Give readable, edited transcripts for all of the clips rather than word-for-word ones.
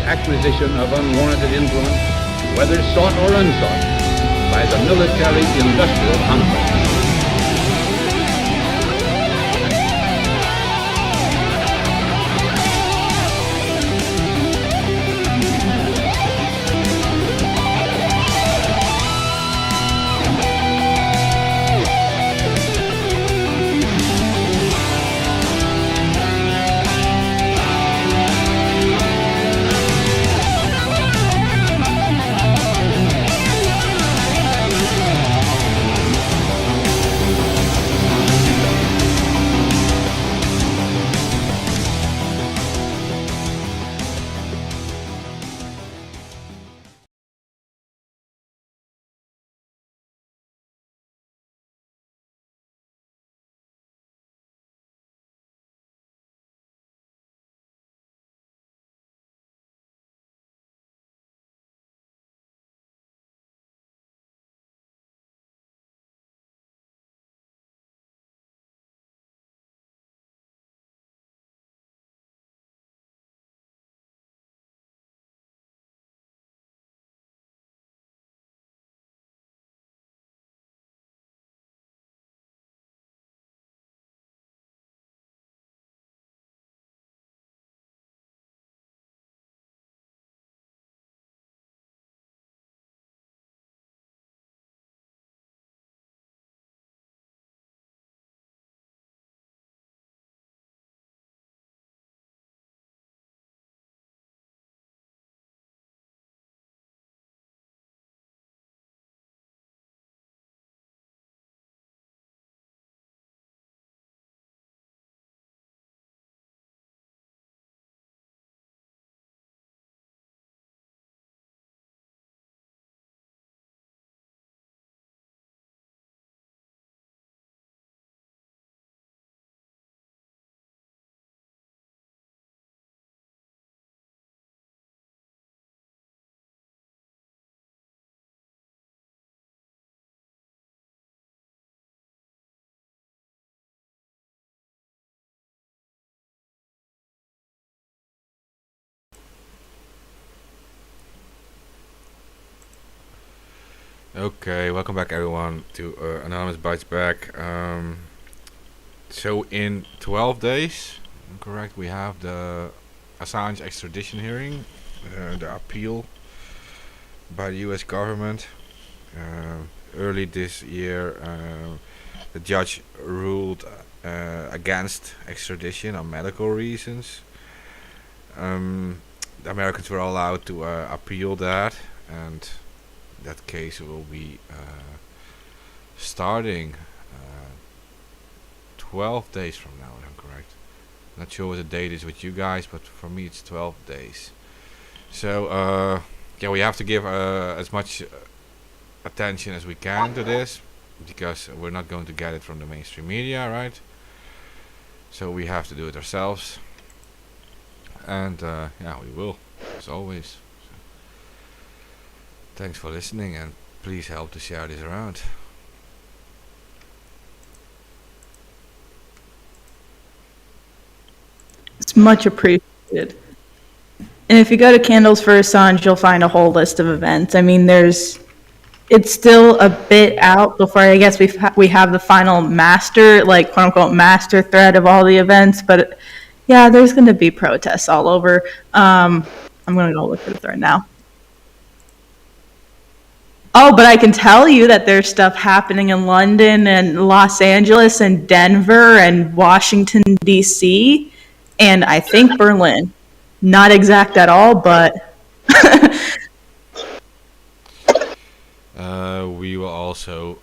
the acquisition of unwarranted influence, whether sought or unsought, by the military-industrial complex. Okay, welcome back everyone to Anonymous Bites Back. So in 12 days, correct, we have the Assange Extradition hearing, the appeal by the US government. Early this year, the judge ruled against extradition on medical reasons. The Americans were allowed to appeal that, and that case will be starting 12 days from now, if I'm correct. Not sure what the date is with you guys, but for me it's 12 days. So yeah, we have to give as much attention as we can to this, because we're not going to get it from the mainstream media, right? So we have to do it ourselves, and yeah, we will, as always. Thanks for listening, and please help to share this around. It's much appreciated. And if you go to Candles for Assange, you'll find a whole list of events. I mean, it's still a bit out before I guess we have the final master, like quote unquote master thread of all the events. But yeah, there's going to be protests all over. I'm going to go look for the thread now. Oh, but I can tell you that there's stuff happening in London and Los Angeles and Denver and Washington, D.C., and I think Berlin. Not exact at all, but... We will also,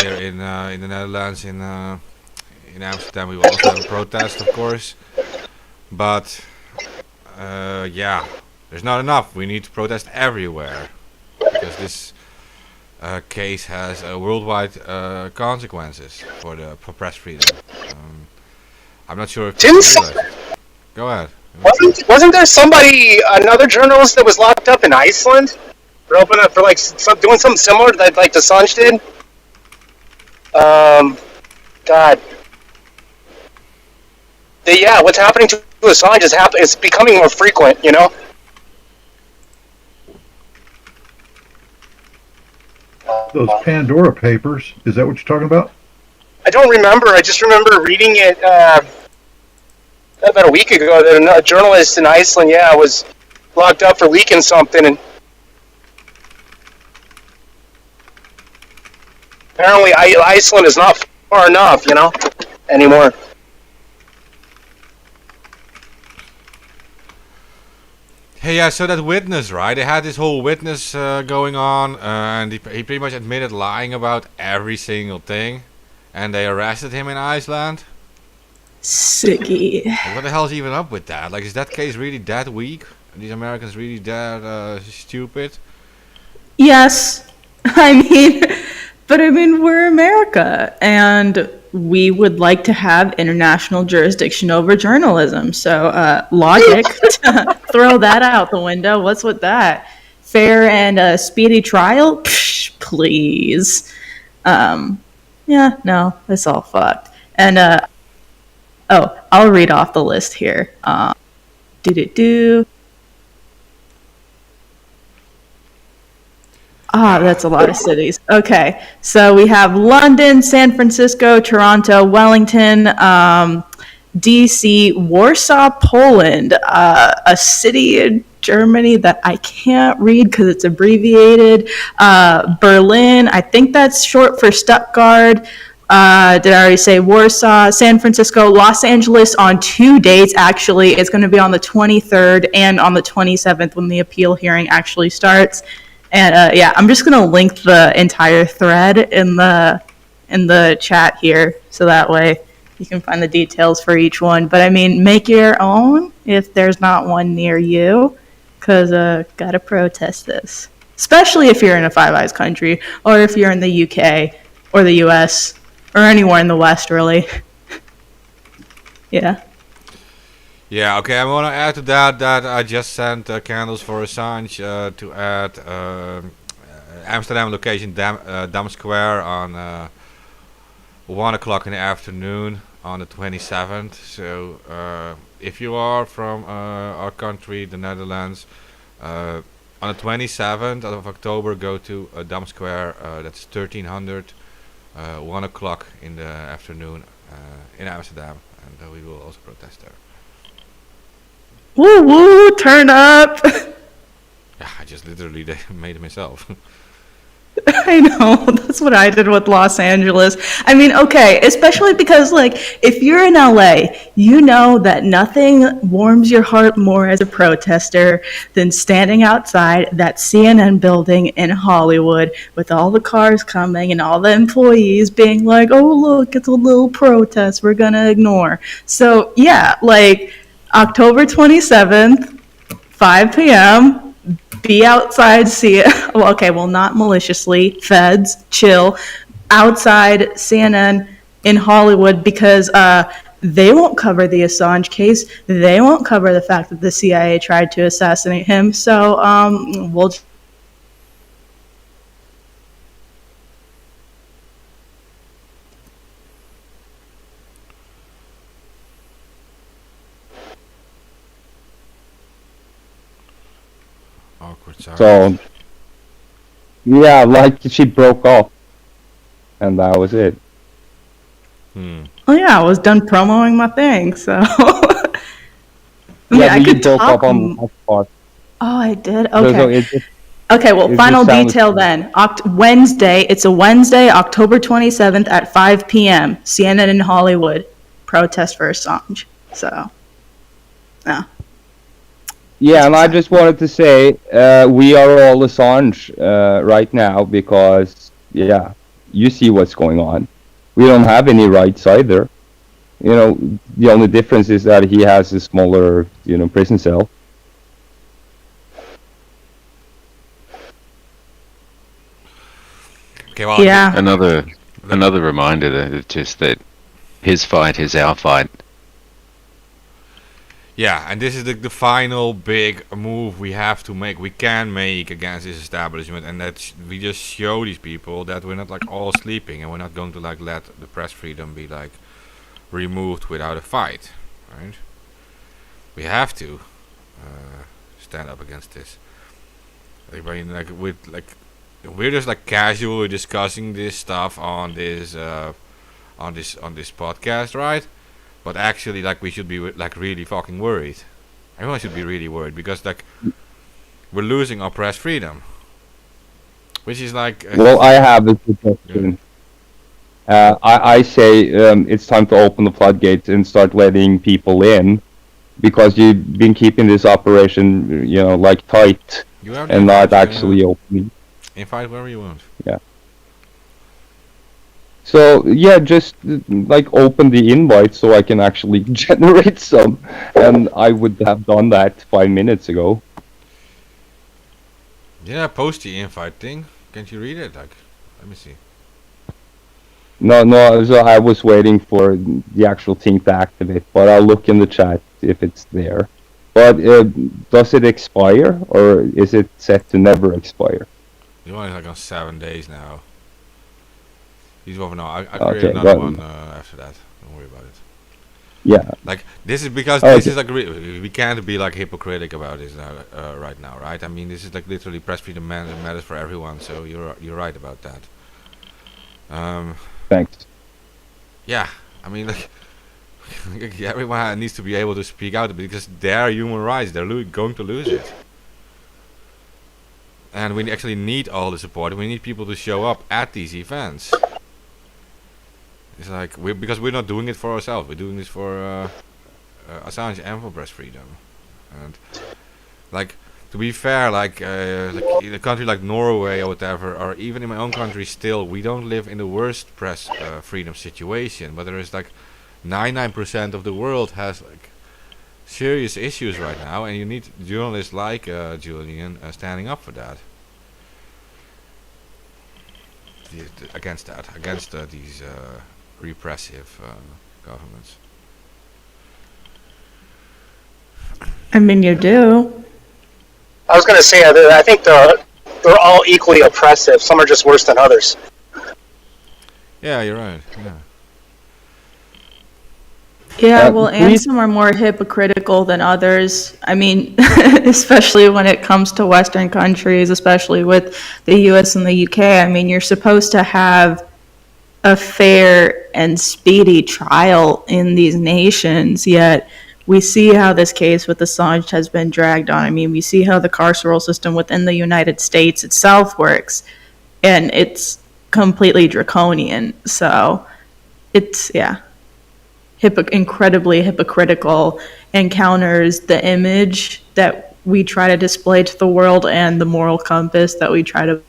here in the Netherlands, in Amsterdam, we will also have a protest, of course. But, yeah, there's not enough. We need to protest everywhere, because this case has worldwide consequences for press freedom. I'm not sure if go ahead. Wasn't there another journalist that was locked up in Iceland for doing something similar that like Assange did? God. Yeah, what's happening to Assange is happening. It's becoming more frequent. You know. Those Pandora papers, is that what you're talking about? I don't remember. I just remember reading it about a week ago that a journalist in Iceland, was locked up for leaking something, and apparently Iceland is not far enough, anymore. Hey, yeah, so that witness, right? They had this whole witness going on, and he pretty much admitted lying about every single thing, and they arrested him in Iceland. Sicky. Like, what the hell's even up with that? Like, is that case really that weak? Are these Americans really that stupid? Yes. We're America, and we would like to have international jurisdiction over journalism. So, logic, throw that out the window. What's with that? Fair and speedy trial? Psh, please. No, it's all fucked. And, I'll read off the list here. That's a lot of cities. Okay, so we have London, San Francisco, Toronto, Wellington, DC, Warsaw, Poland, a city in Germany that I can't read because it's abbreviated, Berlin, I think that's short for Stuttgart. Did I already say Warsaw, San Francisco, Los Angeles on 2 dates, actually. It's going to be on the 23rd and on the 27th when the appeal hearing actually starts. And I'm just going to link the entire thread in the chat here, so that way you can find the details for each one. But make your own if there's not one near you, because gotta protest this. Especially if you're in a Five Eyes country, or if you're in the UK, or the US, or anywhere in the West, really. Yeah. Yeah, okay, I want to add to that I just sent candles for Assange to add Amsterdam location Dam Square on 1 o'clock in the afternoon on the 27th. So if you are from our country, the Netherlands, on the 27th of October, go to Dam Square. That's 1300, 1 o'clock in the afternoon in Amsterdam, and we will also protest there. Woo woo, turn up. Yeah, I just literally made it myself. I know, that's what I did with Los Angeles. Okay, especially because, if you're in LA, you know that nothing warms your heart more as a protester than standing outside that CNN building in Hollywood with all the cars coming and all the employees being like, oh, look, it's a little protest we're gonna ignore. So, October 27th, 5 p.m., be outside, not maliciously, feds, chill, outside CNN in Hollywood, because they won't cover the Assange case. They won't cover the fact that the CIA tried to assassinate him. So we'll Awkward silence. So, she broke off, and that was it. Oh yeah, I was done promoting my thing, so. I could broke up on the last part. Oh, I did? So Okay. Okay, well, it final just sounds- detail then. Wednesday, it's a Wednesday, October 27th at 5 p.m., CNN in Hollywood, protest for Assange. So, yeah. Yeah, and I just wanted to say we are all Assange right now because, you see what's going on. We don't have any rights either. The only difference is that he has a smaller, prison cell. Okay, well, Yeah. Another reminder that it's just that his fight is our fight. Yeah, and this is the final big move we have to make, we can make against this establishment, and that we just show these people that we're not all sleeping, and we're not going to let the press freedom be removed without a fight, right? we have to stand up against this. Like, I mean, like we're just like casually discussing this stuff on this podcast, right? But actually, like, we should be like really fucking worried. Everyone should be really worried because like we're losing our press freedom, which is like. Well, I have a suggestion. I say it's time to open the floodgates and start letting people in, because you've been keeping this operation, like tight You have and not actually opening. Invite wherever you want. Yeah. So yeah, just like open the invite so I can actually generate some, and I would have done that 5 minutes ago. Yeah, post the invite thing. Can't you read it? Like, let me see. No. So I was waiting for the actual thing to activate, but I'll look in the chat if it's there. But does it expire, or is it set to never expire? You're only like on 7 days now. He's over now. I Okay, create another well- one after that. Don't worry about it. Yeah. Like, this is because Okay. this is like we can't be like hypocritic about this right now, right? I mean, this is like literally press freedom matters for everyone. So you're right about that. Thanks. Yeah, I mean, like, everyone needs to be able to speak out because their human rights, they're going to lose it. And we actually need all the support. We need people to show up at these events. It's like because we're not doing it for ourselves. We're doing this for Assange and for press freedom. And like, to be fair, like in a country like Norway or whatever, or even in my own country, still we don't live in the worst press freedom situation. But there is like 99% of the world has like serious issues right now, and you need journalists like Julian standing up for that. Against these repressive governments. I mean, you do. I was going to say, I think they're all equally oppressive. Some are just worse than others. Yeah, you're right. Yeah. Yeah, well, and please- some are more hypocritical than others. I mean, especially when it comes to Western countries, especially with the US and the UK. I mean, you're supposed to have a fair and speedy trial in these nations, yet we see how this case with Assange has been dragged on. I mean, we see how the carceral system within the United States itself works, and it's completely draconian. So it's, yeah. Incredibly hypocritical, and counters the image that we try to display to the world and the moral compass that we try to.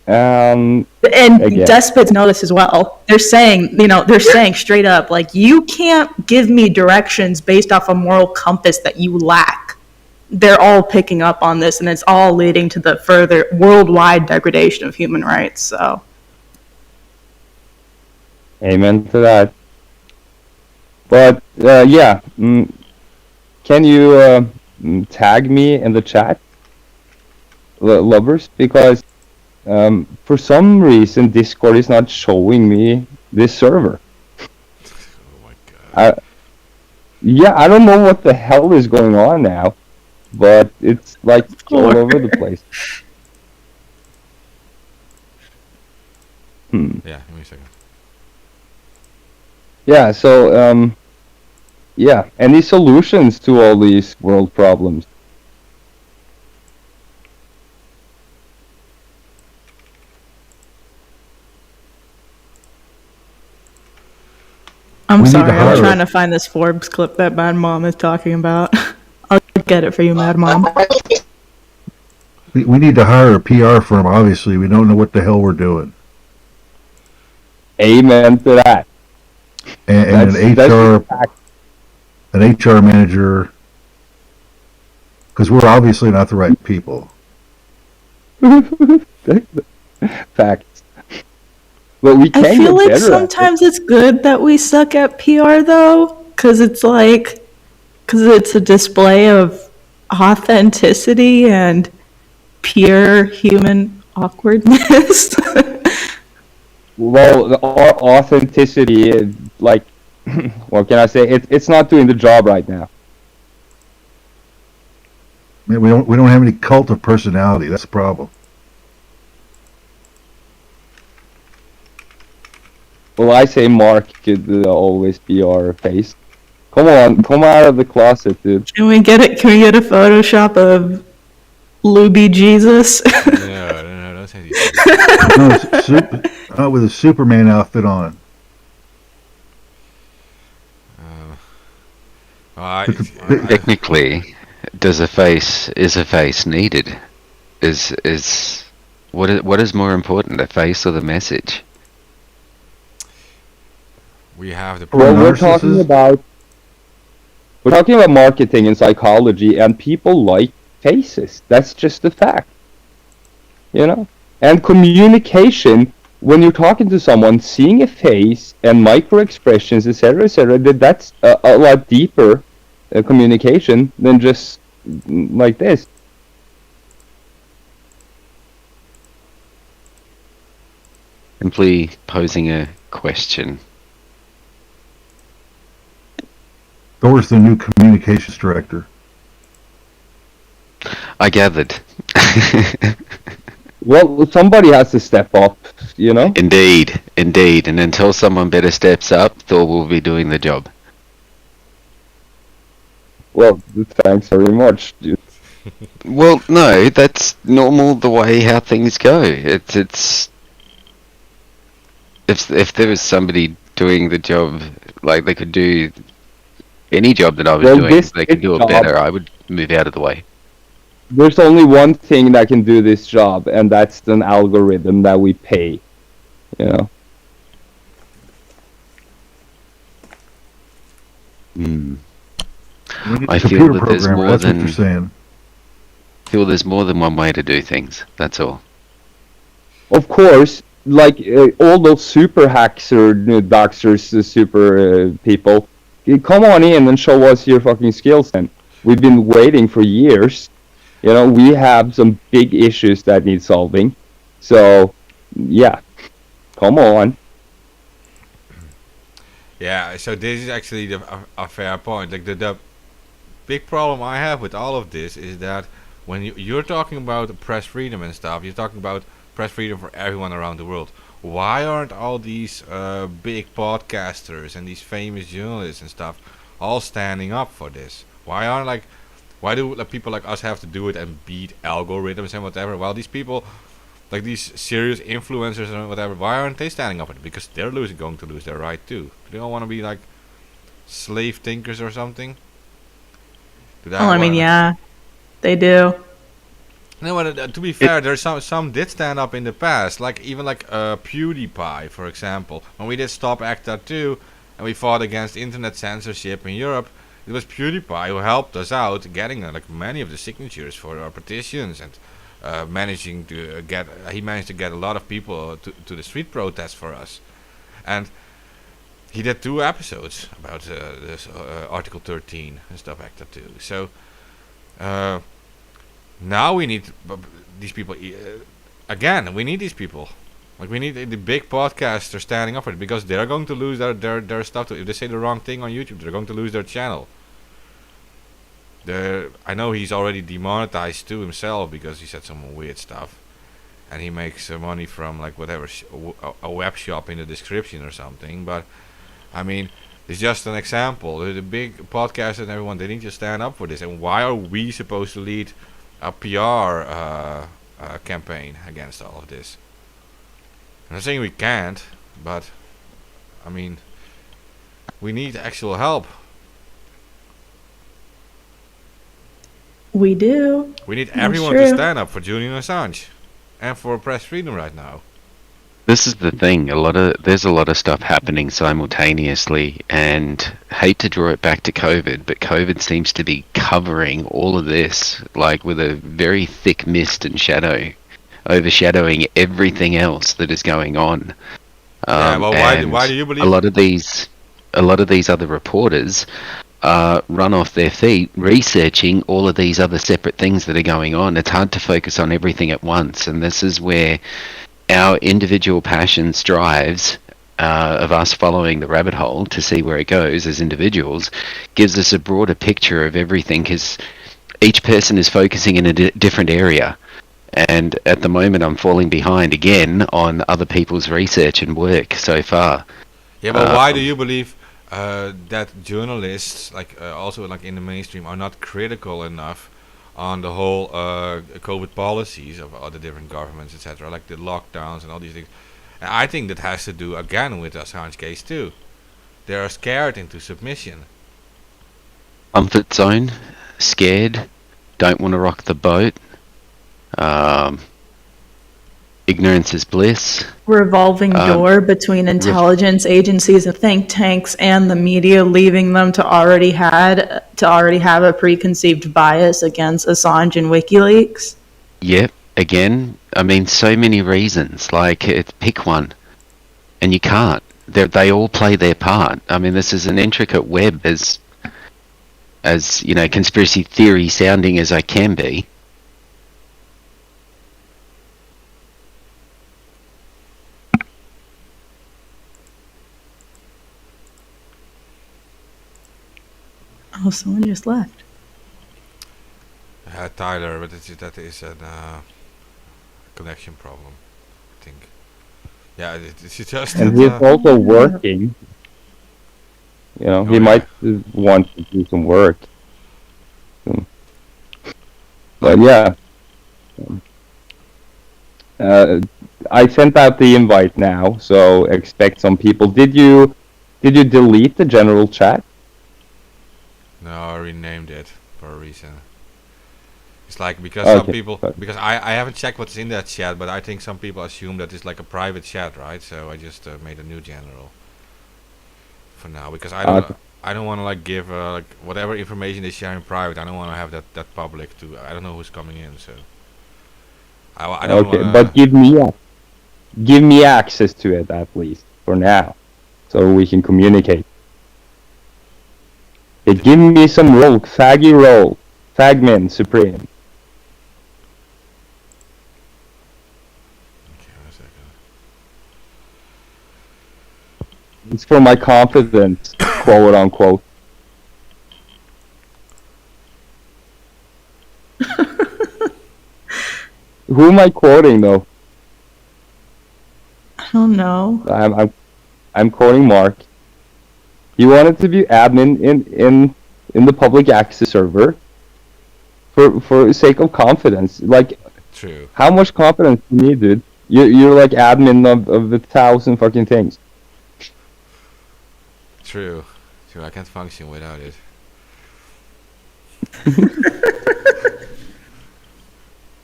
And Again. despots know this as well. They're saying, they're saying straight up, like, you can't give me directions based off a moral compass that you lack. They're all picking up on this, and it's all leading to the further worldwide degradation of human rights. So. Amen to that. But yeah, can you tag me in the chat, lovers? Because for some reason Discord is not showing me this server. Oh my god. Yeah, I don't know what the hell is going on now, but it's like all over the place. Yeah, give me a second. Yeah, so, yeah, any solutions to all these world problems? I'm We need to sorry, I'm hire- trying to find this Forbes clip that Mad Mom is talking about. I'll get it for you, Mad Mom. We need to hire a PR firm, obviously. We don't know what the hell we're doing. Amen to that. And an That's HR, a fact. an HR manager, because we're obviously not the right people. Facts. But we can I feel get like better sometimes it's good that we suck at PR though, because it's a display of authenticity and pure human awkwardness. Well, our authenticity, like, what can I say? It's not doing the job right now. Man, we don't have any cult of personality. That's the problem. Well, I say Mark could always be our face. Come on, come out of the closet, dude. Can we get it? Can we get a Photoshop of Luby Jesus? No, don't say these things. No, with a Superman outfit on. Technically, is a face needed? Is what is more important, the face or the message? We have the Well, we're narcissist? talking about marketing and psychology, and people like faces. That's just a fact. You know? And communication, when you're talking to someone, seeing a face and micro expressions, etc., that's a lot deeper communication than just like this. Simply posing a question. Thor's the new communications director. I gathered. Well, somebody has to step up, you know? Indeed. And until someone better steps up, Thor will be doing the job. Well, thanks very much, dude. Well, no, that's normal. The way how things go. It's if there was somebody doing the job, like they could do any job that I was doing, they could do it better. I would move out of the way. There's only one thing that can do this job, and that's an algorithm that we pay. You know? We need I a feel computer that there's programmer. more That's what than- you're saying. Feel there's more than one way to do things. That's all. Of course, like all those super hacks or doxers, super people, come on in and show us your fucking skills then. We've been waiting for years. You know, we have some big issues that need solving. So, yeah, come on. Yeah, so this is actually a fair point. Like the big problem I have with all of this is that when you're talking about press freedom and stuff, you're talking about press freedom for everyone around the world. Why aren't all these big podcasters and these famous journalists and stuff all standing up for this? Why do people like us have to do it and beat algorithms and whatever? While these people, like these serious influencers and whatever, why aren't they standing up for it? Because they're going to lose their right too. They don't want to be like slave thinkers or something. Well, I mean, yeah, they do. No, but to be fair, there's some did stand up in the past, like even like PewDiePie, for example. When we did Stop ACTA 2 and we fought against internet censorship in Europe, it was PewDiePie who helped us out getting like many of the signatures for our petitions and managing to get. He managed to get a lot of people to the street protest for us, and he did 2 episodes about this Article 13 and Stop ACTA 2. So. Now we need these people again. We need these people. Like we need the big podcasters standing up for it because they're going to lose their stuff. If they say the wrong thing on YouTube, they're going to lose their channel. I know he's already demonetized too himself because he said some weird stuff, and he makes money from like whatever a web shop in the description or something. But I mean, it's just an example. The big podcasters and everyone, they need to stand up for this. And why are we supposed to lead a PR campaign against all of this? I'm not saying we can't, but I mean, we need actual help. We do. We need That's everyone to true. stand up for Julian Assange and for press freedom right now. This is the thing. There's a lot of stuff happening simultaneously, and hate to draw it back to COVID, but COVID seems to be covering all of this, like with a very thick mist and shadow, overshadowing everything else that is going on. Yeah, well, why do you believe a lot of these other reporters run off their feet researching all of these other separate things that are going on? It's hard to focus on everything at once, and this is where our individual passions, drives, of us following the rabbit hole to see where it goes as individuals gives us a broader picture of everything, because each person is focusing in a different area. And at the moment, I'm falling behind again on other people's research and work so far. Yeah, but why do you believe that journalists, like also like in the mainstream, are not critical enough on the whole COVID policies of all the different governments, etc., like the lockdowns and all these things? And I think that has to do again with the Assange case too. They are scared into submission. Comfort zone, scared, don't want to rock the boat. Ignorance is bliss. Revolving door between intelligence agencies and think tanks and the media, leaving them to already have a preconceived bias against Assange and WikiLeaks. Yep. Again, I mean, so many reasons. Like, pick one, and you can't. They all play their part. I mean, this is an intricate web, as you know, conspiracy theory sounding as I can be. Oh, someone just left. Tyler, but that is a connection problem, I think. Yeah, it's just. And he's also working. You know, he might want to do some work. But yeah. I sent out the invite now, so expect some people. Did you delete the general chat? No, I renamed it for a reason. It's like because some people, because I haven't checked what's in that chat, but I think some people assume that it's like a private chat, right? So I just made a new general for now, because I don't want to like give like whatever information they share in private. I don't want to have that public to. I don't know who's coming in, so I don't. Okay, but give me access to it at least for now, so we can communicate. Hey, give me some roll, Fagman Supreme. Okay, 1 second. It's for my confidence, quote unquote. Who am I quoting though? I don't know. I'm quoting Mark. He wanted to be admin in the public access server for sake of confidence. Like, True. How much confidence do you need, dude? You're like admin of 1,000 fucking things. True. I can't function without it.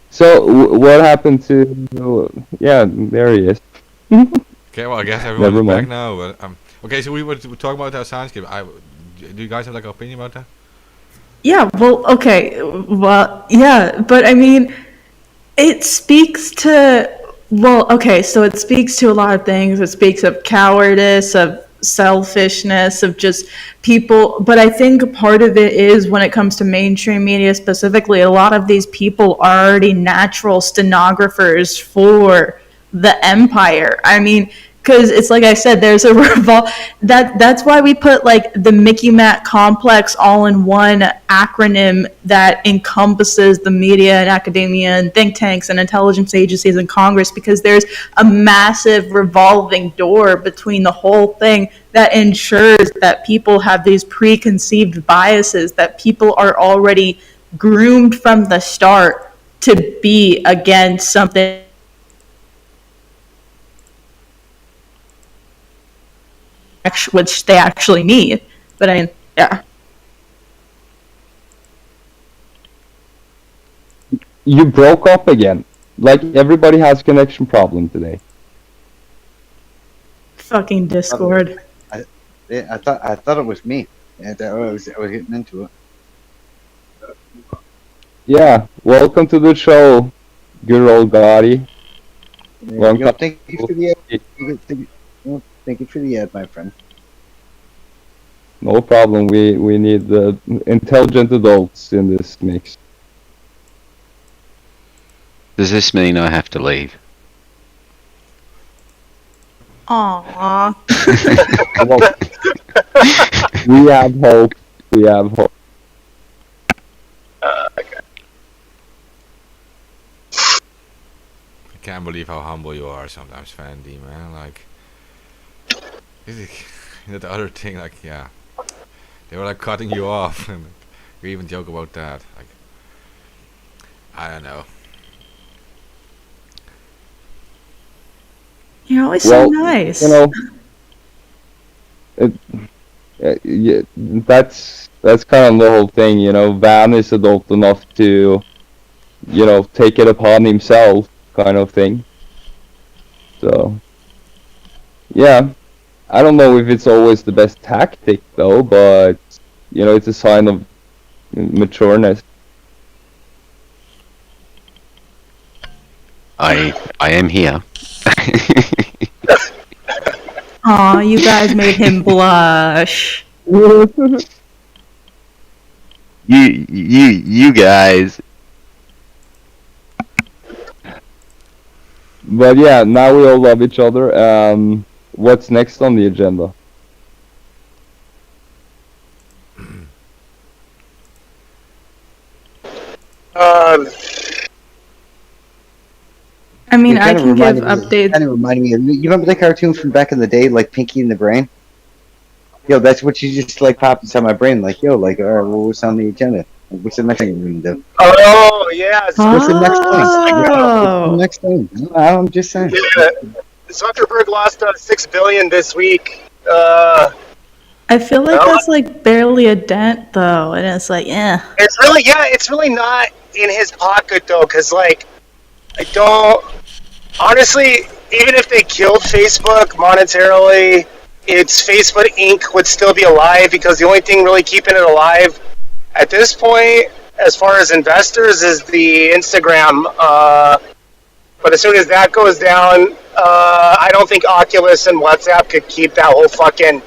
So what happened to? Yeah, there he is. Okay, well I guess everyone's back mind. now. But okay, so we were talking about the Assange case. Do you guys have like an opinion about that? Yeah, well, okay. Well, yeah, but I mean, it speaks to, well, okay, so it speaks to a lot of things. It speaks of cowardice, of selfishness, of just people. But I think part of it is when it comes to mainstream media specifically, a lot of these people are already natural stenographers for the empire. I mean, because it's like I said, there's a that's why we put like the Mickey Mac complex all in one acronym that encompasses the media and academia and think tanks and intelligence agencies and Congress, because there's a massive revolving door between the whole thing that ensures that people have these preconceived biases, that people are already groomed from the start to be against something which they actually need. But I mean, yeah. You broke up again. Like everybody has connection problem today. Fucking Discord. I thought it was me. I was getting into it. Yeah, welcome to the show, good old Gotti. Thank you for the ad. Thank you for the ad, my friend. No problem. We need the intelligent adults in this mix. Does this mean I have to leave? Aww. Well, we have hope. We have hope. I can't believe how humble you are sometimes, Fandy, man. Like, that other thing, like, yeah, they were like cutting you off, and we even joke about that. Like, I don't know. You're always Well, so nice. You know, yeah, that's kind of the whole thing. You know, Van is adult enough to, you know, take it upon himself, kind of thing. So, yeah, I don't know if it's always the best tactic though, but you know, it's a sign of matureness. I am here. Aw, you guys made him blush. You guys. But yeah, now we all love each other. What's next on the agenda? I mean, It I kinda can give reminded me- updates. Kind of reminded me of, you remember the cartoon from back in the day, like Pinky and the Brain? Yo, that's what you just like popped inside my brain. Like, yo, like, all right, well, what's on the agenda? What's the next thing we're gonna do? Oh, yeah. What's the next thing? What's the Oh. next thing? I'm just saying. Yeah. Zuckerberg lost $6 billion this week. I feel like Well, that's like barely a dent though, and it's like, yeah. It's really not in his pocket though, because like, I don't honestly, even if they killed Facebook monetarily, its Facebook Inc. would still be alive, because the only thing really keeping it alive at this point, as far as investors, is the Instagram. But as soon as that goes down, I don't think Oculus and WhatsApp could keep that whole fucking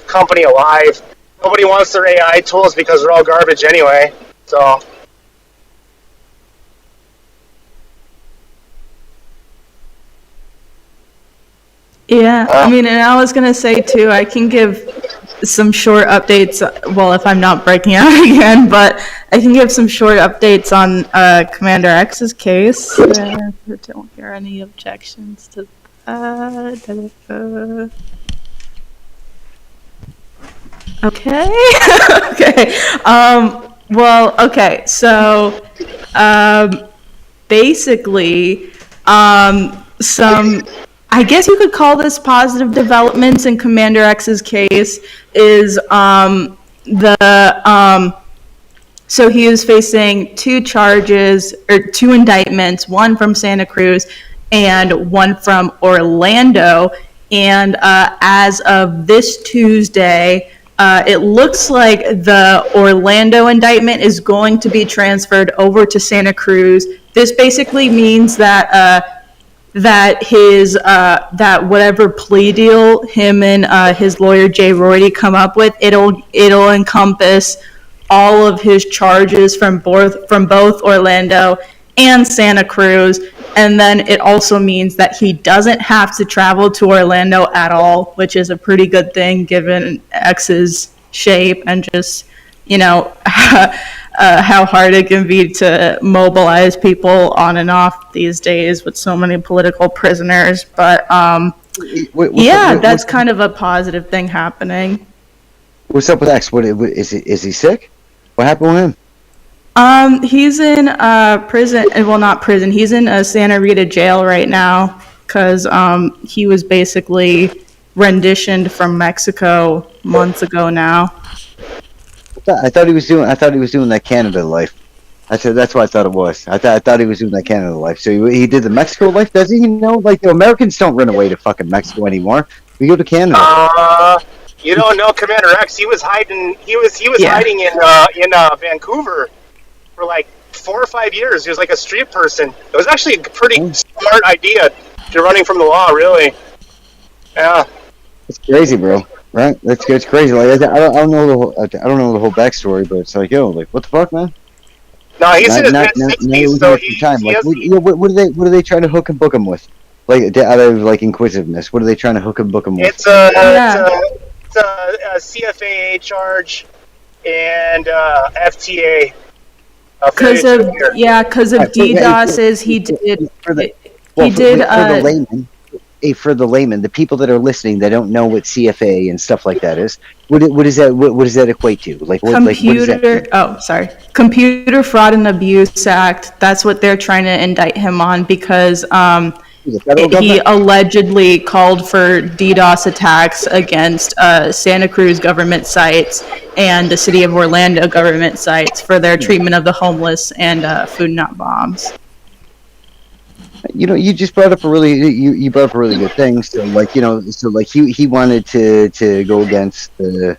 company alive. Nobody wants their AI tools because they're all garbage anyway. So. Yeah, I mean, and I was gonna say too, I can give some short updates, well, if I'm not breaking out again, but I can give some short updates on Commander X's case. I don't hear any objections to that. Okay. Okay. Well, okay. So, basically, some, I guess you could call this positive developments in Commander X's case is, so he is facing two charges, or two indictments, one from Santa Cruz and one from Orlando. And as of this Tuesday, it looks like the Orlando indictment is going to be transferred over to Santa Cruz. This basically means that that whatever plea deal him and his lawyer Jay Roydy come up with, it'll encompass all of his charges from both Orlando and Santa Cruz. And then it also means that he doesn't have to travel to Orlando at all, which is a pretty good thing given X's shape and just, you know, how hard it can be to mobilize people on and off these days with so many political prisoners. But that's kind of a positive thing happening. What's up with X? Is he sick? What happened with him? He's in prison. Well, not prison. He's in Santa Rita jail right now because he was basically renditioned from Mexico months ago now. I thought he was doing that Canada life. That's what I thought it was. I thought he was doing that Canada life. So he did the Mexico life, does he? You know, like the Americans don't run away to fucking Mexico anymore. We go to Canada. You don't know Commander X. He was hiding. He was hiding in Vancouver for like 4 or 5 years. He was like a street person. It was actually a pretty smart idea. If you're running from the law, really. Yeah. It's crazy, bro. Right? It's crazy. Like I don't know the whole backstory, but it's like, yo, like what the fuck, man? No, he's in his mid-60s, so he time. Like, what do they try to hook and book him with? Like out of like inquisitiveness, what are they trying to hook and book him with? It's a Yeah. it's a CFAA charge and FTA. Because failure of to appear. because of Right, so, DDoS's, he did. For the, He did. for the layman, for the layman, the people that are listening that don't know what CFA and stuff like that is, what does that equate to? Like what, what is that? Computer, oh, sorry. Computer Fraud and Abuse Act. That's what they're trying to indict him on because The federal he government? allegedly called for DDoS attacks against Santa Cruz government sites and the city of Orlando government sites for their treatment of the homeless and food not bombs. You know, you just brought up a really you brought up a really good thing. So like he wanted to go against the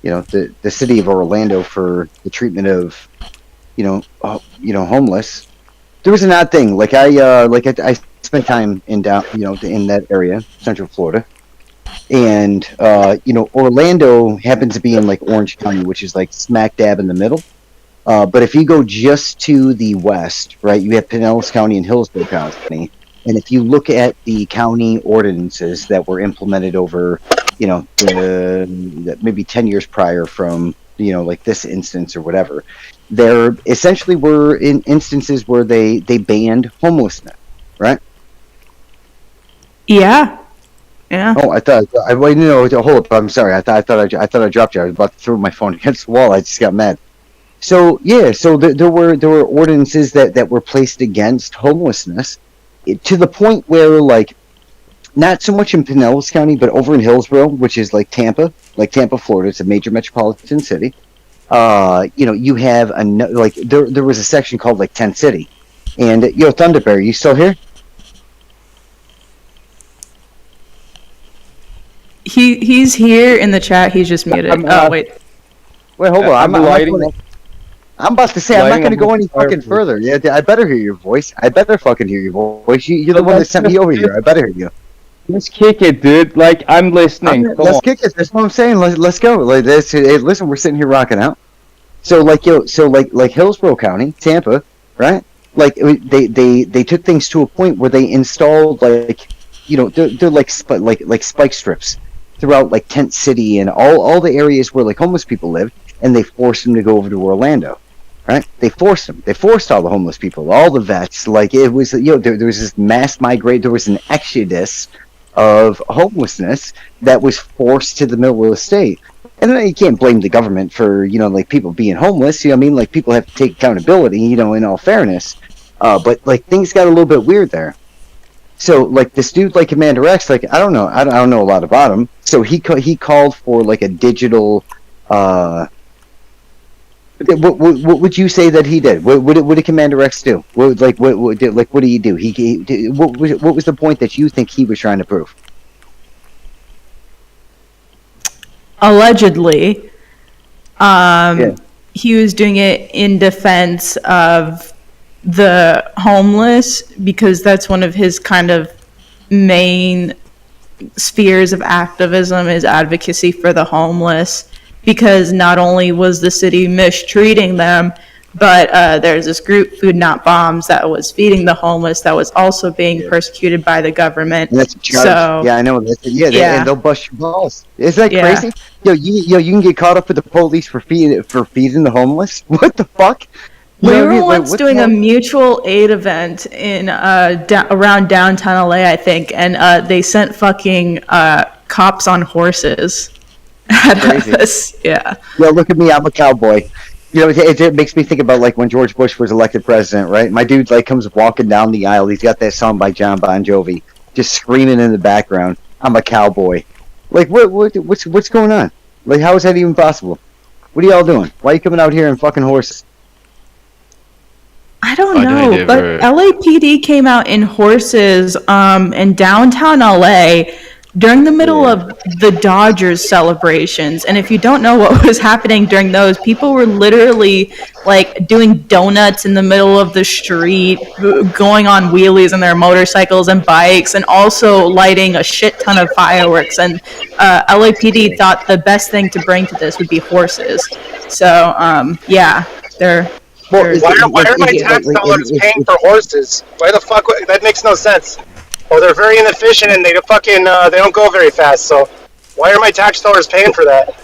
the city of Orlando for the treatment of homeless. There was an odd thing. Like I spent time in down in that area, Central Florida, and Orlando happens to be in like Orange County, which is like smack dab in the middle. But if you go just to the west, right, you have Pinellas County and Hillsborough County. And if you look at the county ordinances that were implemented over, maybe 10 years prior from, like this instance or whatever, there essentially were in instances where they banned homelessness, right? Yeah. Yeah. Oh, hold up. I'm sorry. I thought I dropped you. I was about to throw my phone against the wall. I just got mad. So yeah, there were ordinances that were placed against homelessness, to the point where like not so much in Pinellas County, but over in Hillsborough, which is like Tampa, Florida. It's a major metropolitan city. You have there was a section called like Tent City, and Thunderbear, you still here? He's here in the chat. He's just muted. Wait. Wait, hold on. I'm about to say I'm not going to go any fire fucking further. Yeah, I better hear your voice. I better fucking hear your voice. You're the one that sent me over here. I better hear you. Let's kick it, dude. Like, I'm listening. Let's kick it. That's what I'm saying. Let's go. Like this. Hey, listen, we're sitting here rocking out. So like Hillsborough County, Tampa, right? Like they took things to a point where they installed like they're like spike strips throughout like Tent City and all the areas where like homeless people lived, and they forced them to go over to Orlando. Right? They forced them. They forced all the homeless people, all the vets. Like it was, there was this mass migrate. There was an exodus of homelessness that was forced to the middle of the state. And then you can't blame the government for like people being homeless. You know what I mean? Like people have to take accountability. In all fairness, but like things got a little bit weird there. So like this dude, like Commander X, like I don't know a lot about him. So he called for like a digital. What would you say that he did? What did Commander X do? What did he do? What was the point that you think he was trying to prove? Allegedly, he was doing it in defense of the homeless because that's one of his kind of main spheres of activism is advocacy for the homeless. Because not only was the city mistreating them, but there's this group, Food Not Bombs, that was feeding the homeless that was also being persecuted by the government. And that's a charge. So, yeah, I know. And they'll bust your balls. Isn't that crazy? You can get caught up with the police for feeding the homeless. What the fuck? We were once doing a mutual aid event in around downtown LA, I think, and they sent fucking cops on horses. Crazy. Yeah. Yeah, look at me. I'm a cowboy. It makes me think about like when George Bush was elected president, right? My dude like comes walking down the aisle. He's got that song by John Bon Jovi, just screaming in the background. I'm a cowboy. Like what's going on? Like how is that even possible? What are y'all doing? Why are you coming out here in fucking horses? I don't know, but LAPD came out in horses in downtown LA during the middle of the Dodgers celebrations. And if you don't know what was happening during those, people were literally like doing donuts in the middle of the street, going on wheelies on their motorcycles and bikes, and also lighting a shit ton of fireworks. And LAPD thought the best thing to bring to this would be horses. So they're why are my tax dollars paying for horses? Why the fuck? That makes no sense. or they're very inefficient and they don't go very fast. So why are my tax dollars paying for that?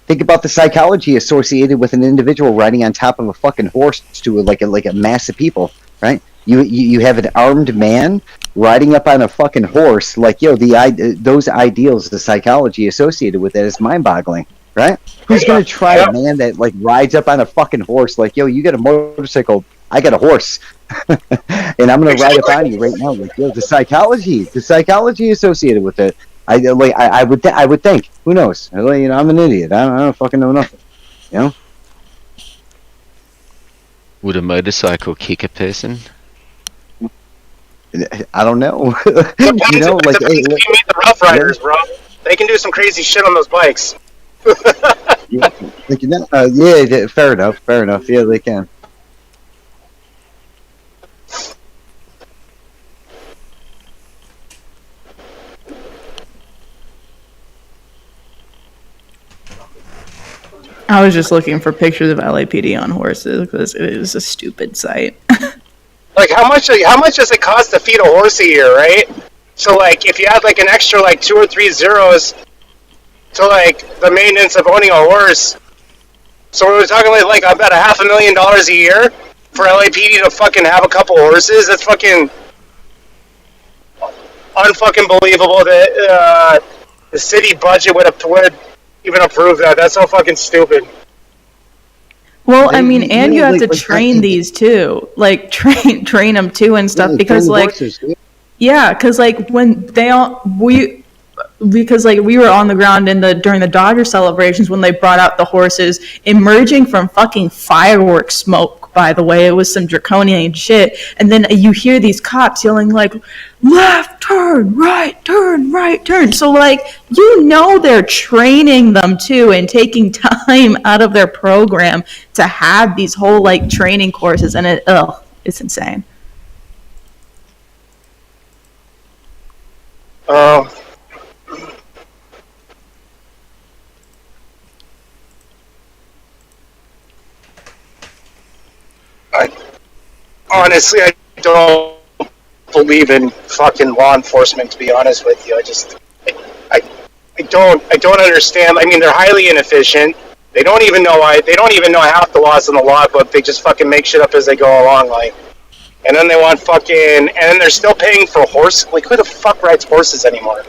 Think about the psychology associated with an individual riding on top of a fucking horse to like a mass of people, right? You have an armed man riding up on a fucking horse, like those ideals, the psychology associated with that is mind-boggling, right? Who's gonna try a man that like rides up on a fucking horse? Like, you got a motorcycle, I got a horse, and I'm gonna ride up on you right now. Like, the psychology associated with it. I would think. Who knows? I'm an idiot. I don't fucking know nothing. Would a motorcycle kick a person? I don't know. Depends if you meet the Rough Riders, bro. They can do some crazy shit on those bikes. Yeah, fair enough. Yeah, they can. I was just looking for pictures of LAPD on horses because it is a stupid sight. Like, how much does it cost to feed a horse a year, right? So, like, if you add, like, an extra, like, 2 or 3 zeros to, like, the maintenance of owning a horse, so we're talking, like about $500,000 a year for LAPD to fucking have a couple horses? That's fucking unfucking believable that the city budget would even approve that. That's so fucking stupid. Well, I mean, and you have to train these too, like train them too and stuff, because like, yeah, because like when because like we were on the ground during the Dodger celebrations when they brought out the horses emerging from fucking fireworks smoke. By the way, it was some draconian shit, and then you hear these cops yelling like, "Left turn, right turn, right turn." So like, they're training them too and taking time out of their program to have these whole like training courses, and it's insane. Honestly, I don't believe in fucking law enforcement, to be honest with you. I don't understand. I mean, they're highly inefficient. They don't even know half the laws in the law book. They just fucking make shit up as they go along, like. And then they want and then they're still paying for horse. Like, who the fuck rides horses anymore?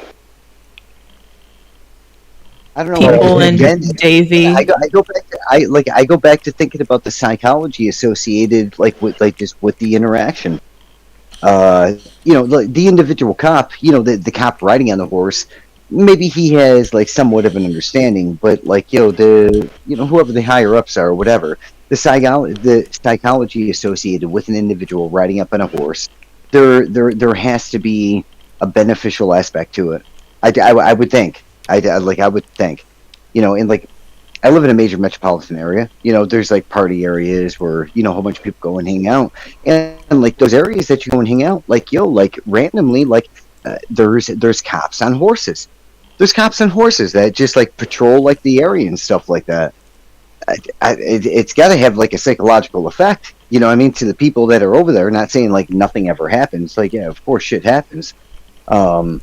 I don't know. People in Davy. I go back to thinking about the psychology associated with the interaction. The individual cop, the cop riding on the horse, maybe he has like somewhat of an understanding, but whoever the higher ups are or whatever, the psychology associated with an individual riding up on a horse, there has to be a beneficial aspect to it. I would think. I would think, and like, I live in a major metropolitan area. There's like party areas where a whole bunch of people go and hang out, and like those areas that you go and hang out, like randomly, like there's cops on horses. There's cops on horses that just like patrol like the area and stuff like that. It's got to have like a psychological effect, to the people that are over there. Not saying like nothing ever happens. Like, yeah, of course shit happens, but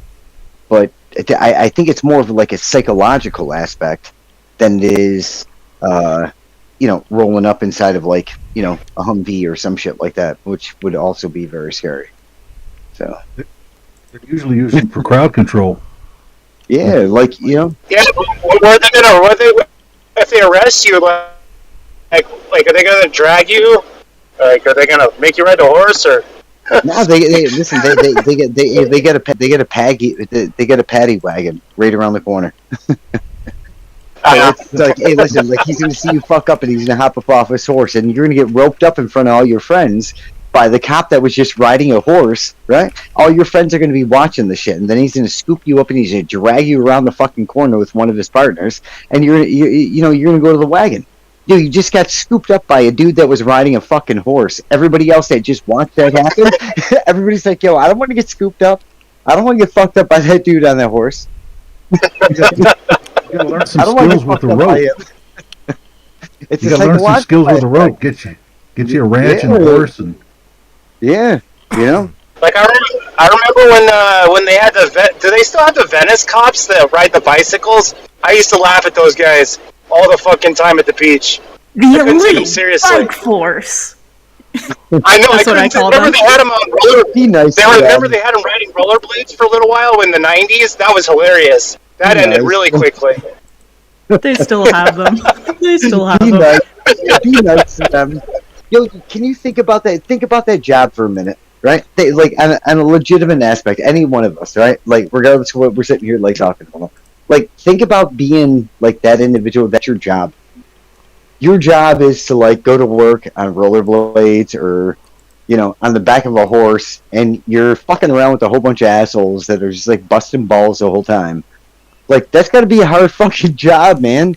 I think it's more of like a psychological aspect than it is, rolling up inside of like, a Humvee or some shit like that, which would also be very scary. So they're usually using for crowd control. Yeah, like Yeah, if they arrest you, like are they gonna drag you? Like, are they gonna make you ride the horse or? No, they listen. They get a paddy wagon right around the corner. It's like, hey, listen, like he's gonna see you fuck up and he's gonna hop up off his horse and you're gonna get roped up in front of all your friends by the cop that was just riding a horse, right? All your friends are gonna be watching the shit, and then he's gonna scoop you up and he's gonna drag you around the fucking corner with one of his partners, and you're gonna go to the wagon. Dude, you just got scooped up by a dude that was riding a fucking horse. Everybody else that just watched that happen, everybody's like, yo, I don't want to get scooped up. I don't want to get fucked up by that dude on that horse. You gotta learn some skills with the rope. You gotta learn some skills with the rope. Get you a ranch and a horse and. Yeah, Like I I remember when they had do they still have the Venice cops that ride the bicycles? I used to laugh at those guys all the fucking time at the beach. The I couldn't take them elite seriously. bike force. I know. That's what I call remember them. they had them on roller. Be nice. Remember they had them riding rollerblades for a little while in the '90s. That was hilarious. That ended really quickly. They still have them. They still have Be them. nice. Be nice to them. Yo, can you think about that? Think about that job for a minute, right? Like on a legitimate aspect, any one of us, right? Like regardless of what we're sitting here like talking about. Like think about being like that individual. That's your job. Your job is to like go to work on rollerblades or, you know, on the back of a horse, and you're fucking around with a whole bunch of assholes that are just like busting balls the whole time. Like that's got to be a hard fucking job, man.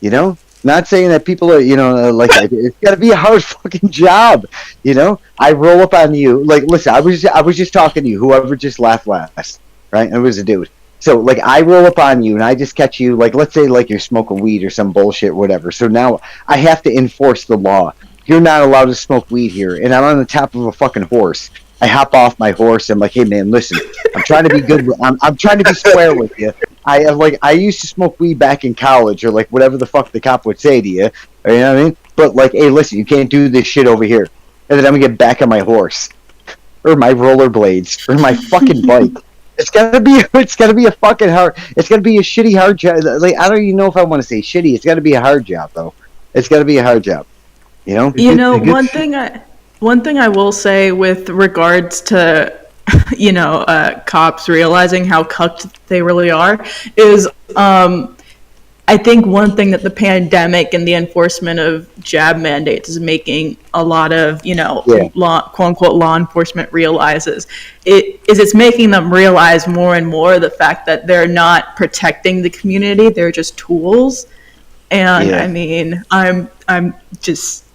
You know, not saying that people are, you know, like it's got to be a hard fucking job. You know, I roll up on you. Like, listen, I was just talking to you. Whoever just laughed last, right? It was a dude. So, like, I roll up on you, and I just catch you, like, let's say, like, you're smoking weed or some bullshit, whatever. So now I have to enforce the law. You're not allowed to smoke weed here, and I'm on the top of a fucking horse. I hop off my horse, and I'm like, hey, man, listen, I'm trying to be good. I'm trying to be square with you. I used to smoke weed back in college, or, like, whatever the fuck the cop would say to you. Or, you know what I mean? But, like, hey, listen, you can't do this shit over here. And then I'm going to get back on my horse, or my rollerblades, or my fucking bike. It's gotta be a fucking hard. It's gotta be a shitty hard job. Like I don't even know if I want to say shitty. It's gotta be a hard job though. It's gotta be a hard job. You know. You know, one thing I will say with regards to, you know, cops realizing how cucked they really are is, I think one thing that the pandemic and the enforcement of jab mandates is making a lot of, you know, quote unquote law enforcement realizes it's making them realize more and more the fact that they're not protecting the community, they're just tools. And I mean, I'm just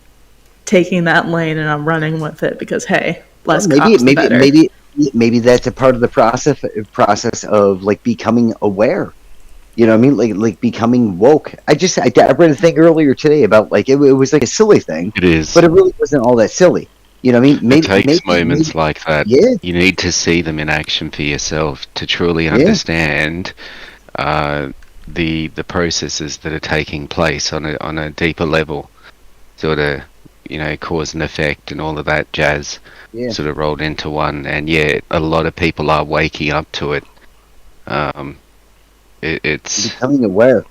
taking that lane and I'm running with it because hey, less cops the better. Maybe that's a part of the process of like becoming aware. You know what I mean? Like becoming woke. I read a thing earlier today about like it was like a silly thing. It is, but it really wasn't all that silly. You know what I mean? It takes moments like that. Yeah. You need to see them in action for yourself to truly understand the processes that are taking place on a deeper level. Sort of, you know, cause and effect and all of that jazz sort of rolled into one. And yeah, a lot of people are waking up to it. It's becoming aware,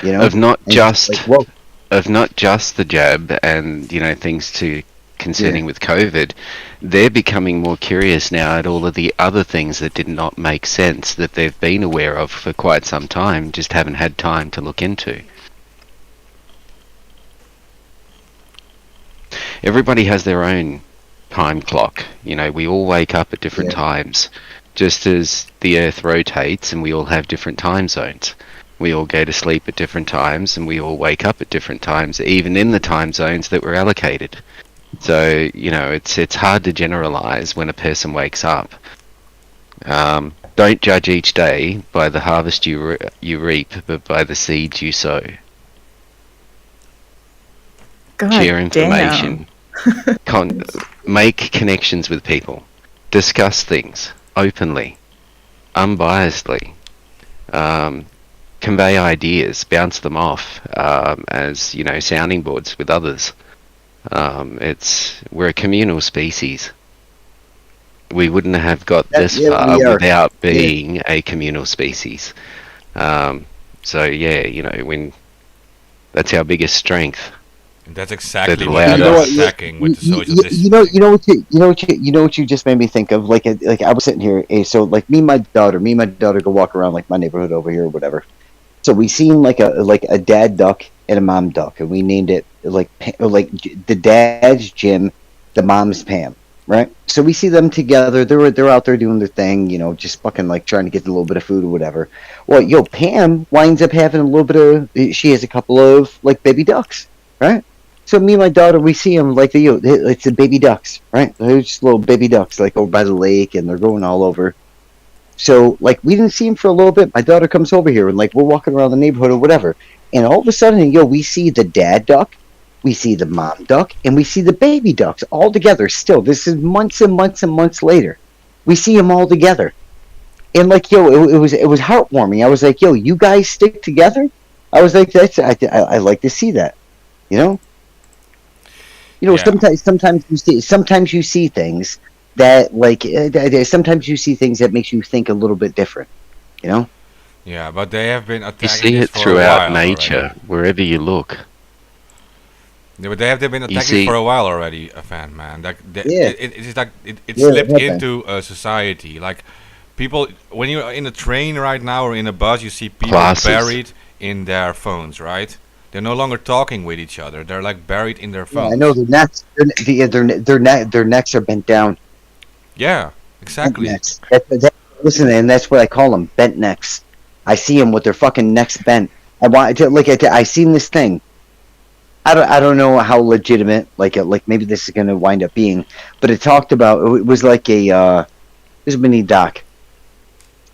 you know, of not just the jab and, you know, things to concerning with COVID. They're becoming more curious now at all of the other things that did not make sense that they've been aware of for quite some time, just haven't had time to look into. Everybody has their own time clock. You know, we all wake up at different times. Just as the Earth rotates and we all have different time zones. We all go to sleep at different times and we all wake up at different times, even in the time zones that were allocated. So, you know, it's hard to generalize when a person wakes up. Don't judge each day by the harvest you reap, but by the seeds you sow. God Share information. Make connections with people. Discuss things openly, unbiasedly, convey ideas, bounce them off as, you know, sounding boards with others. We're a communal species. We wouldn't have got this far without being a communal species. So yeah, you know, that's our biggest strength. And that's exactly what they're attacking with the social distance. You know what you just made me think of? Like I was sitting here, so like me and my daughter go walk around like my neighborhood over here or whatever. So we seen like a dad duck and a mom duck, and we named it like the dad's Jim, the mom's Pam, right? So we see them together. They're out there doing their thing, you know, just fucking like trying to get a little bit of food or whatever. Well, Pam winds up having a little bit of. She has a couple of like baby ducks, right? So me and my daughter, we see them like it's the baby ducks, right? They're just little baby ducks, like over by the lake, and they're going all over. So like we didn't see them for a little bit. My daughter comes over here, and like we're walking around the neighborhood or whatever, and all of a sudden, we see the dad duck We see the mom duck and we see the baby ducks all together still. This is months and months and months later. We see them all together. And like, yo, it was heartwarming. I was like, yo, you guys stick together? I was like, I like to see that. You know? Yeah. Sometimes you see things that like sometimes you see things that makes you think a little bit different, you know? Yeah, but they have been attacking You see this it for a throughout while nature, already. wherever you look. Yeah, but they've been attacking see- for a while already, fan man. Like Yeah. it's like it Yeah, slipped it happened. into society. Like people, when you're in a train right now or in a bus, you see people Classes. buried in their phones, right? They're no longer talking with each other. They're like buried in their phones. I know their necks are bent down. Yeah, exactly. Bent necks. Listen, and that's what I call them, bent necks. I see them with their fucking necks bent. I seen this thing. I don't know how legitimate, like maybe this is gonna wind up being, but it talked about, it was like this is a mini doc,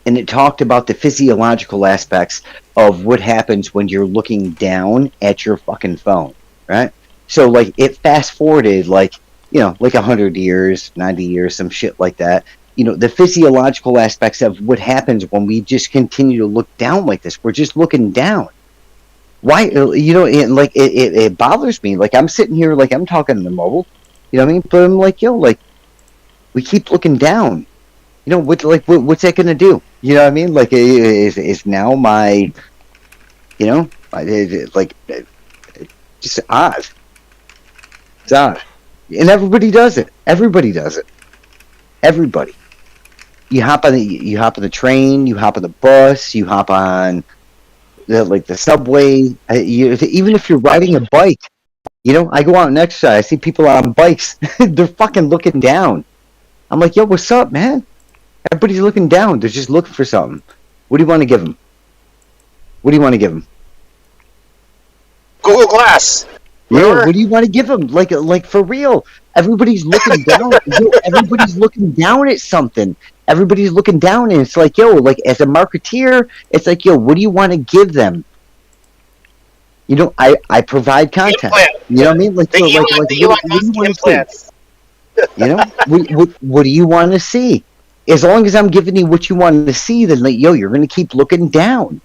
and it talked about the physiological aspects of what happens when you're looking down at your fucking phone, right? So like it fast forwarded like 100 years, 90 years, some shit like that. You know, the physiological aspects of what happens when we just continue to look down like this. We're just looking down. Why? It bothers me. Like I'm sitting here, like I'm talking on the mobile, you know what I mean? But I'm like, yo, like we keep looking down. You know what's that gonna do? You know what I mean? Like is now my, you know, just odd. It's odd, and everybody does it. Everybody does it. Everybody. You hop on the train. You hop on the bus. You hop on the subway. Even if you're riding a bike, you know, I go out and exercise. I see people on bikes. They're fucking looking down. I'm like, yo, what's up, man? Everybody's looking down. They're just looking for something. What do you want to give them? What do you want to give them? Google Glass. Yeah, what do you want to give them? Like for real. Everybody's looking down. Yo, everybody's looking down at something. Everybody's looking down, and it's like, yo, like as a marketeer, it's like, yo, what do you want to give them? You know, I provide content. Implant. You know what I mean? Like, The so, Elon what do you want to see? implants. You know, what do you want to see? As long as I'm giving you what you want to see, then like, yo, you're gonna keep looking down.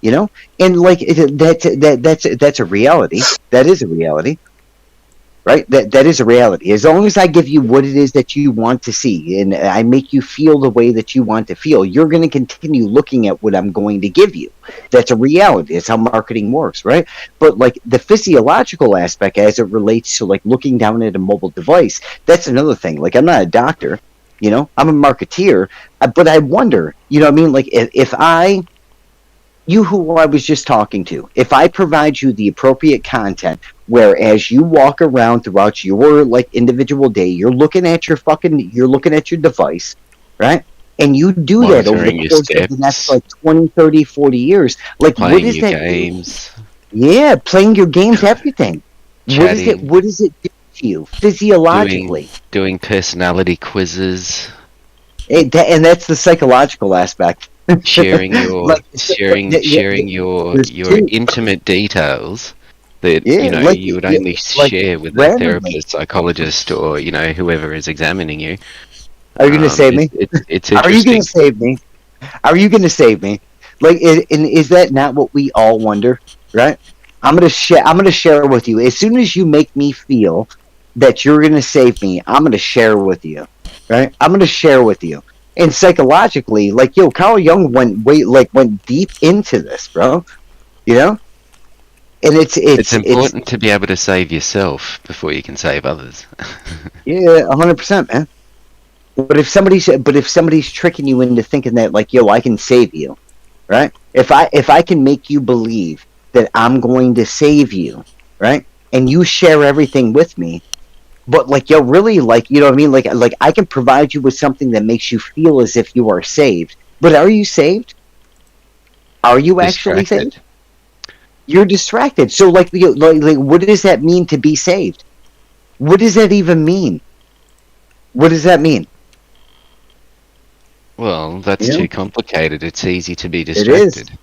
You know, and like that's a reality. That is a reality, right? That is a reality. As long as I give you what it is that you want to see, and I make you feel the way that you want to feel, you're going to continue looking at what I'm going to give you. That's a reality. It's how marketing works, right? But like the physiological aspect, as it relates to like looking down at a mobile device, that's another thing. Like I'm not a doctor, you know, I'm a marketeer, but I wonder, you know what I mean? Like if you who I was just talking to, if I provide you the appropriate content, where as you walk around throughout your like individual day, you're looking at your device, right? And you do that over Monitoring the your course of the next steps. like 20, 30, 40 years. Like what Playing is your that? games. Yeah, playing your games, everything. Chatting. What does it do to you physiologically? Doing personality quizzes. And that's the psychological aspect. Sharing your Like, sharing your there's two. intimate details that Yeah, you know like, you would yeah, only like, share with a randomly. therapist, psychologist, or you know whoever is examining you. Are you gonna save me? It's Are you interesting. gonna save me? Are you gonna save me? Like, and is that not what we all wonder? Right? I'm gonna share with you. As soon as you make me feel that you're gonna save me, I'm gonna share with you. Right? I'm gonna share with you. And psychologically, like, yo, Carl Jung went deep into this, bro. You know? And It's important to be able to save yourself before you can save others. yeah, 100%, man. But if somebody's tricking you into thinking that like, yo, I can save you, right? If I can make you believe that I'm going to save you, right? And you share everything with me, but like, yo, really, like, you know what I mean? Like I can provide you with something that makes you feel as if you are saved. But are you saved? Are you actually saved? You're distracted. So like what does that mean to be saved? What does that even mean? What does that mean? Well, that's Yeah. too complicated. It's easy to be It is. distracted.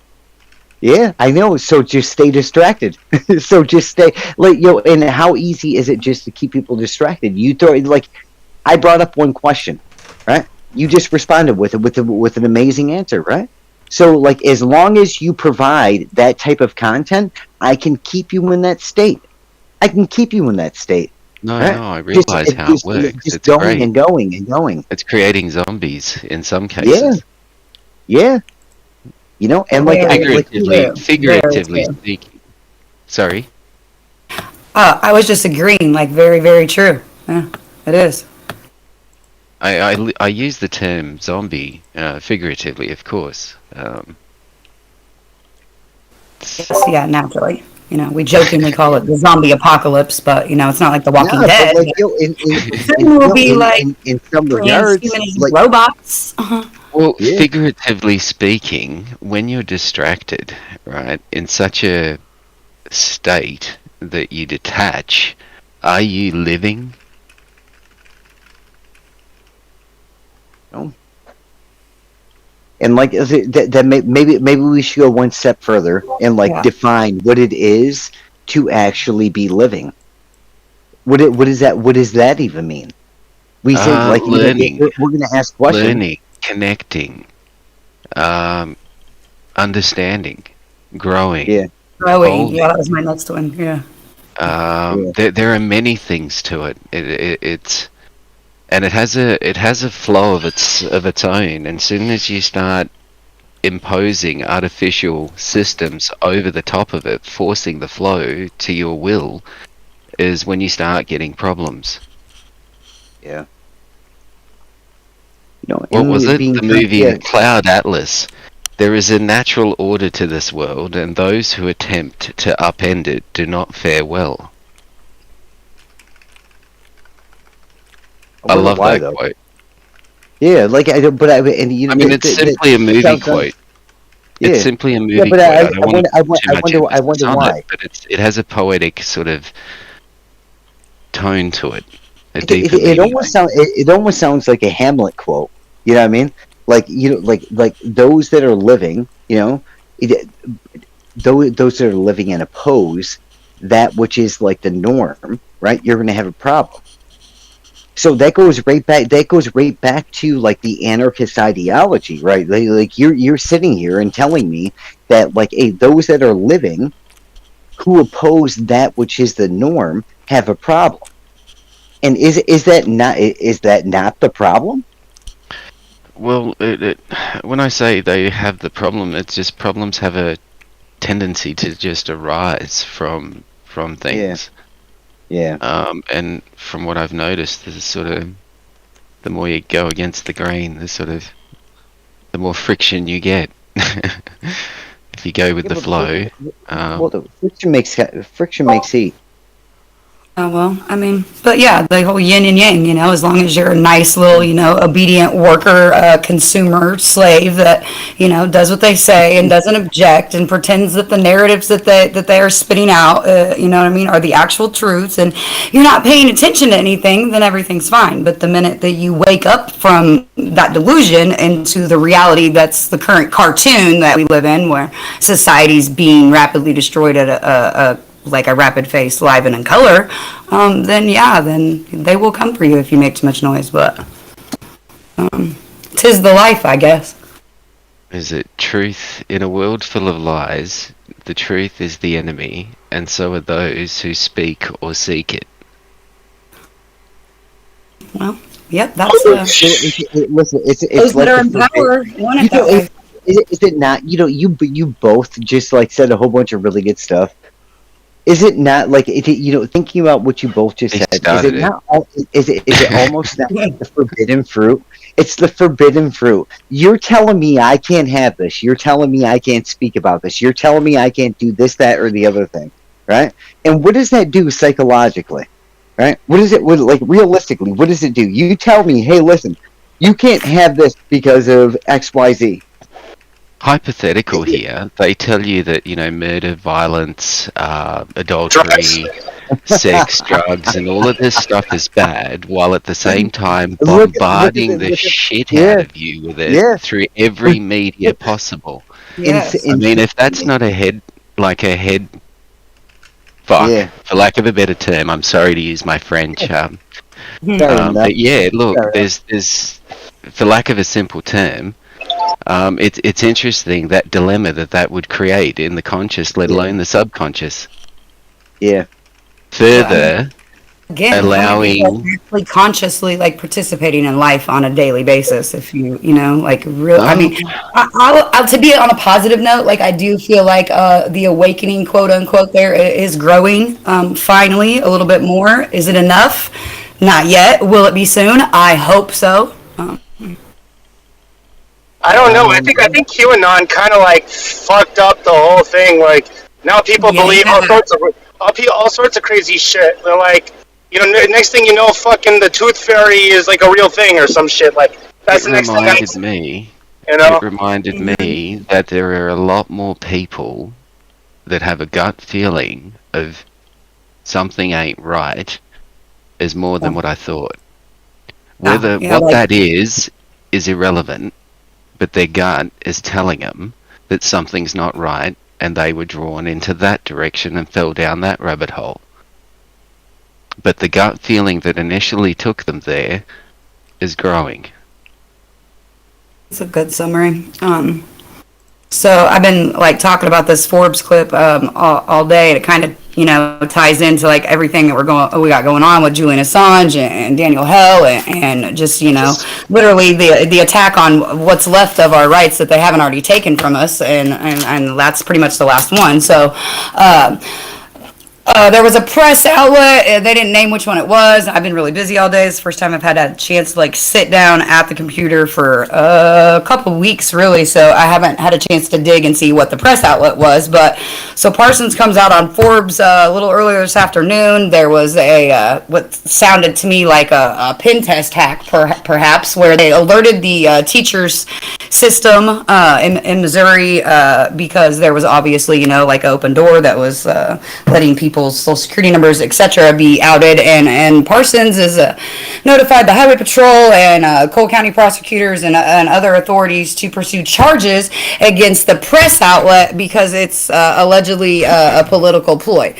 Yeah, I know. So just stay distracted. So just stay like and how easy is it just to keep people distracted? You throw like I brought up one question, right? You just responded with it with an amazing answer, right? So like as long as you provide that type of content, I can keep you in that state. I can keep you in that state. No, Right? no, I realize how it works. Just It's going great. and going and going. It's creating zombies in some Yeah, cases. yeah. And like I like Figuratively speaking. Sorry. I was just agreeing, like very, very true. Yeah, it is. I use the term zombie figuratively, of course. Yes, yeah, naturally. We jokingly call it the zombie apocalypse, but it's not like The Walking yeah, Dead. but like It will be like in some regards, transhumanism like robots. Well, Yeah. figuratively speaking, when you're distracted, right, in such a state that you detach, are you living? and like is it that maybe we should go one step further and like Yeah. define what it is to actually be living. What does that even mean? We say like Learning. we're gonna ask questions. Learning, connecting, understanding, growing. Yeah. Growing. Holy. Yeah, that was my next one. Yeah. There are many things to it. It's and it has a flow of its own. And as soon as you start imposing artificial systems over the top of it, forcing the flow to your will, is when you start getting problems. Yeah. What was it? being The movie yeah. Cloud Atlas. There is a natural order to this world, and those who attempt to upend it do not fare well. I wonder love why, that though. quote. Yeah, like I don't, but I mean, I mean, it's simply a movie sounds- quote. Yeah. It's simply a movie Yeah, but quote. I don't want wonder, to put too much I emphasis wonder on why. it, but it has a poetic sort of tone to it. A deeper It meaning. almost sounds like a Hamlet quote. You know what I mean? Like like those that are living, those that are living and oppose that which is like the norm, right? You're going to have a problem. So that goes right back. That goes right back to like the anarchist ideology, right? Like you're sitting here and telling me that like, hey, those that are living who oppose that which is the norm have a problem. And is that not the problem? Well, when I say they have the problem, it's just problems have a tendency to just arise from things. Yeah. And from what I've noticed, there's sort of the more you go against the grain, the more friction you get. If you go with the flow. Well, the friction makes heat. Oh, well, I mean, but yeah, the whole yin and yang, as long as you're a nice little, obedient worker, consumer, slave that, does what they say and doesn't object and pretends that the narratives that they are spitting out, are the actual truths, and you're not paying attention to anything, then everything's fine. But the minute that you wake up from that delusion into the reality that's the current cartoon that we live in, where society's being rapidly destroyed at a rapid pace, live and in color, then they will come for you if you make too much noise. But 'tis the life, I guess. Is it truth in a world full of lies? The truth is the enemy, and so are those who speak or seek it. Well, yep, that's Listen, it's those like that are in the- power want it that way. Is it not? You both just like said a whole bunch of really good stuff. Is it not like thinking about what you both just They said? Is started it it. not? Is it almost not like the forbidden fruit? It's the forbidden fruit. You're telling me I can't have this. You're telling me I can't speak about this. You're telling me I can't do this, that, or the other thing, right? And what does that do psychologically, right? Like realistically? What does it do? You tell me, hey, listen, you can't have this because of X, Y, Z. Hypothetical here, they tell you that, murder, violence, adultery, sex, drugs, and all of this stuff is bad, while at the same time bombarding the shit out of you with it through every media possible. Yes. I mean, if that's not a head fuck, Yeah. for lack of a better term, I'm sorry to use my French. Fair enough. But yeah, look, Fair enough. there's, for lack of a simple term, it's interesting that dilemma that would create in the conscious, let alone the subconscious. Yeah. Further, Again, allowing- how many people are actually consciously like participating in life on a daily basis. If you know, like real, I mean, I'll to be on a positive note, like I do feel like the awakening, quote unquote, there is growing. Finally, a little bit more. Is it enough? Not yet. Will it be soon? I hope so. I don't know. I think QAnon kind of like fucked up the whole thing. Like now people believe all sorts of crazy shit. They're like, you know, next thing you know, fucking the tooth fairy is like a real thing or some shit. Like that's the next thing. It reminded me that there are a lot more people that have a gut feeling of something ain't right is more than what I thought. Whether what that is irrelevant, but their gut is telling them that something's not right, and they were drawn into that direction and fell down that rabbit hole. But the gut feeling that initially took them there is growing. It's a good summary. So I've been like talking about this Forbes clip all day. It kind of ties into like everything that we got going on with Julian Assange and Daniel Hell and just literally the attack on what's left of our rights that they haven't already taken from us, and that's pretty much the last one. So. There was a press outlet. They didn't name which one it was. I've been really busy all day. It's the first time I've had a chance to like sit down at the computer for a couple weeks, really. So I haven't had a chance to dig and see what the press outlet was. But so Parsons comes out on Forbes a little earlier this afternoon. There was what sounded to me like a pin test hack, perhaps, where they alerted the teachers system in Missouri because there was obviously like an open door that was letting people's social security numbers, etc., be outed, and Parsons is notified the Highway Patrol and Cole County prosecutors and other authorities to pursue charges against the press outlet because it's allegedly a political ploy.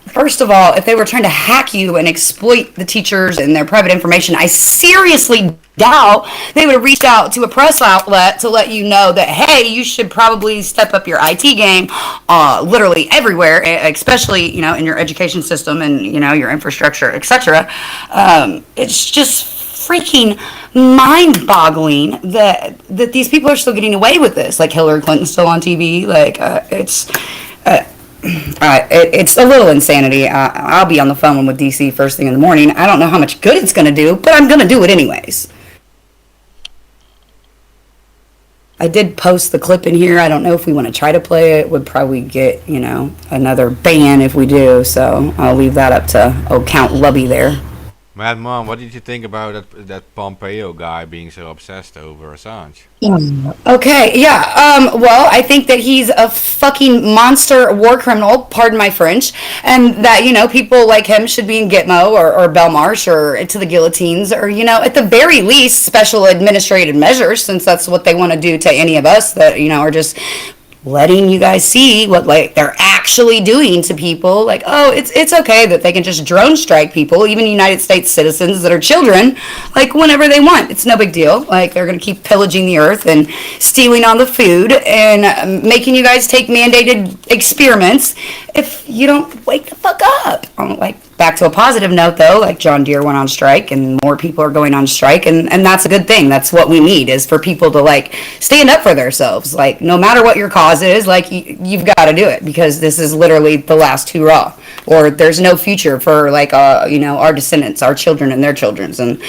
First of all, if they were trying to hack you and exploit the teachers and their private information, I seriously doubt they would have reached out to a press outlet to let you know that, hey, you should probably step up your IT game literally everywhere, especially, in your education system and, your infrastructure, etc. It's just freaking mind-boggling that these people are still getting away with this. Like Hillary Clinton's still on TV. Like, it's a little insanity. I'll be on the phone with DC first thing in the morning. I don't know how much good it's going to do, but I'm going to do it anyways. I did post the clip in here. I don't know if we want to try to play it. Would probably get, another ban if we do. So I'll leave that up to Count Lubby there. Mad Mom, what did you think about that Pompeo guy being so obsessed over Assange? Okay, yeah. Well, I think that he's a fucking monster war criminal, pardon my French, and that, people like him should be in Gitmo or Belmarsh or to the guillotines or, at the very least, special administrative measures, since that's what they want to do to any of us that, are just letting you guys see what like they're actually doing to people. Like, oh, it's okay that they can just drone strike people, even United States citizens that are children, like whenever they want. It's no big deal. Like they're gonna keep pillaging the earth and stealing all the food and making you guys take mandated experiments if you don't wake the fuck up. Like back to a positive note though, like John Deere went on strike and more people are going on strike, and that's a good thing. That's what we need, is for people to like stand up for themselves. Like no matter what your cause is, like you've got to do it, because this is literally the last hurrah, or there's no future for like our descendants, our children and their children's, and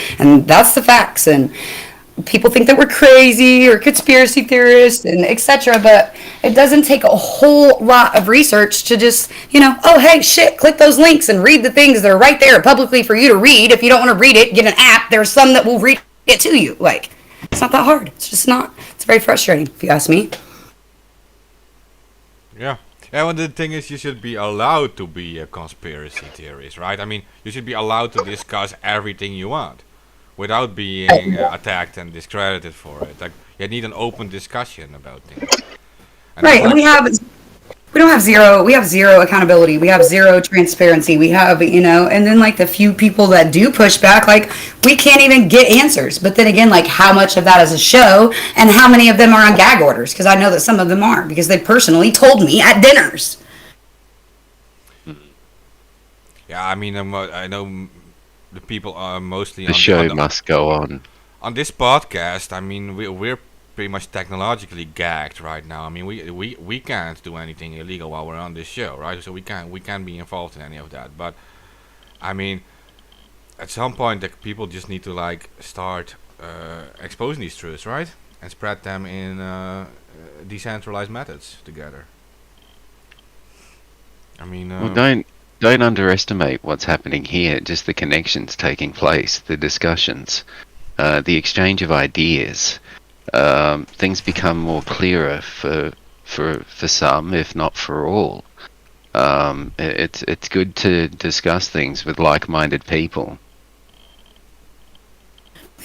that's the facts. And people think that we're crazy or conspiracy theorists and etc., but it doesn't take a whole lot of research to just, oh, hey, shit, click those links and read the things that are right there publicly for you to read. If you don't want to read it, get an app. There's some that will read it to you. Like, it's not that hard. It's just not. It's very frustrating, if you ask me. Yeah. Yeah, well, the thing is, you should be allowed to be a conspiracy theorist, right? I mean, you should be allowed to discuss everything you want without being attacked and discredited for it. Like, You need an open discussion about things. And Right, it's and like- we have zero accountability. We have zero transparency. We have, and then like the few people that do push back, like we can't even get answers. But then again, like how much of that is a show and how many of them are on gag orders? Because I know that some of them are because they personally told me at dinners. Yeah, I mean, I know the people are mostly The show must go on. On this podcast. I mean, we're pretty much technologically gagged right now. I mean, we can't do anything illegal while we're on this show, right? So we can't be involved in any of that. But I mean, at some point, the people just need to like start exposing these truths, right, and spread them in decentralized methods together. I mean, Well, don't underestimate what's happening here. Just the connections taking place, the discussions, the exchange of ideas. Things become more clearer for some, if not for all. It's good to discuss things with like-minded people.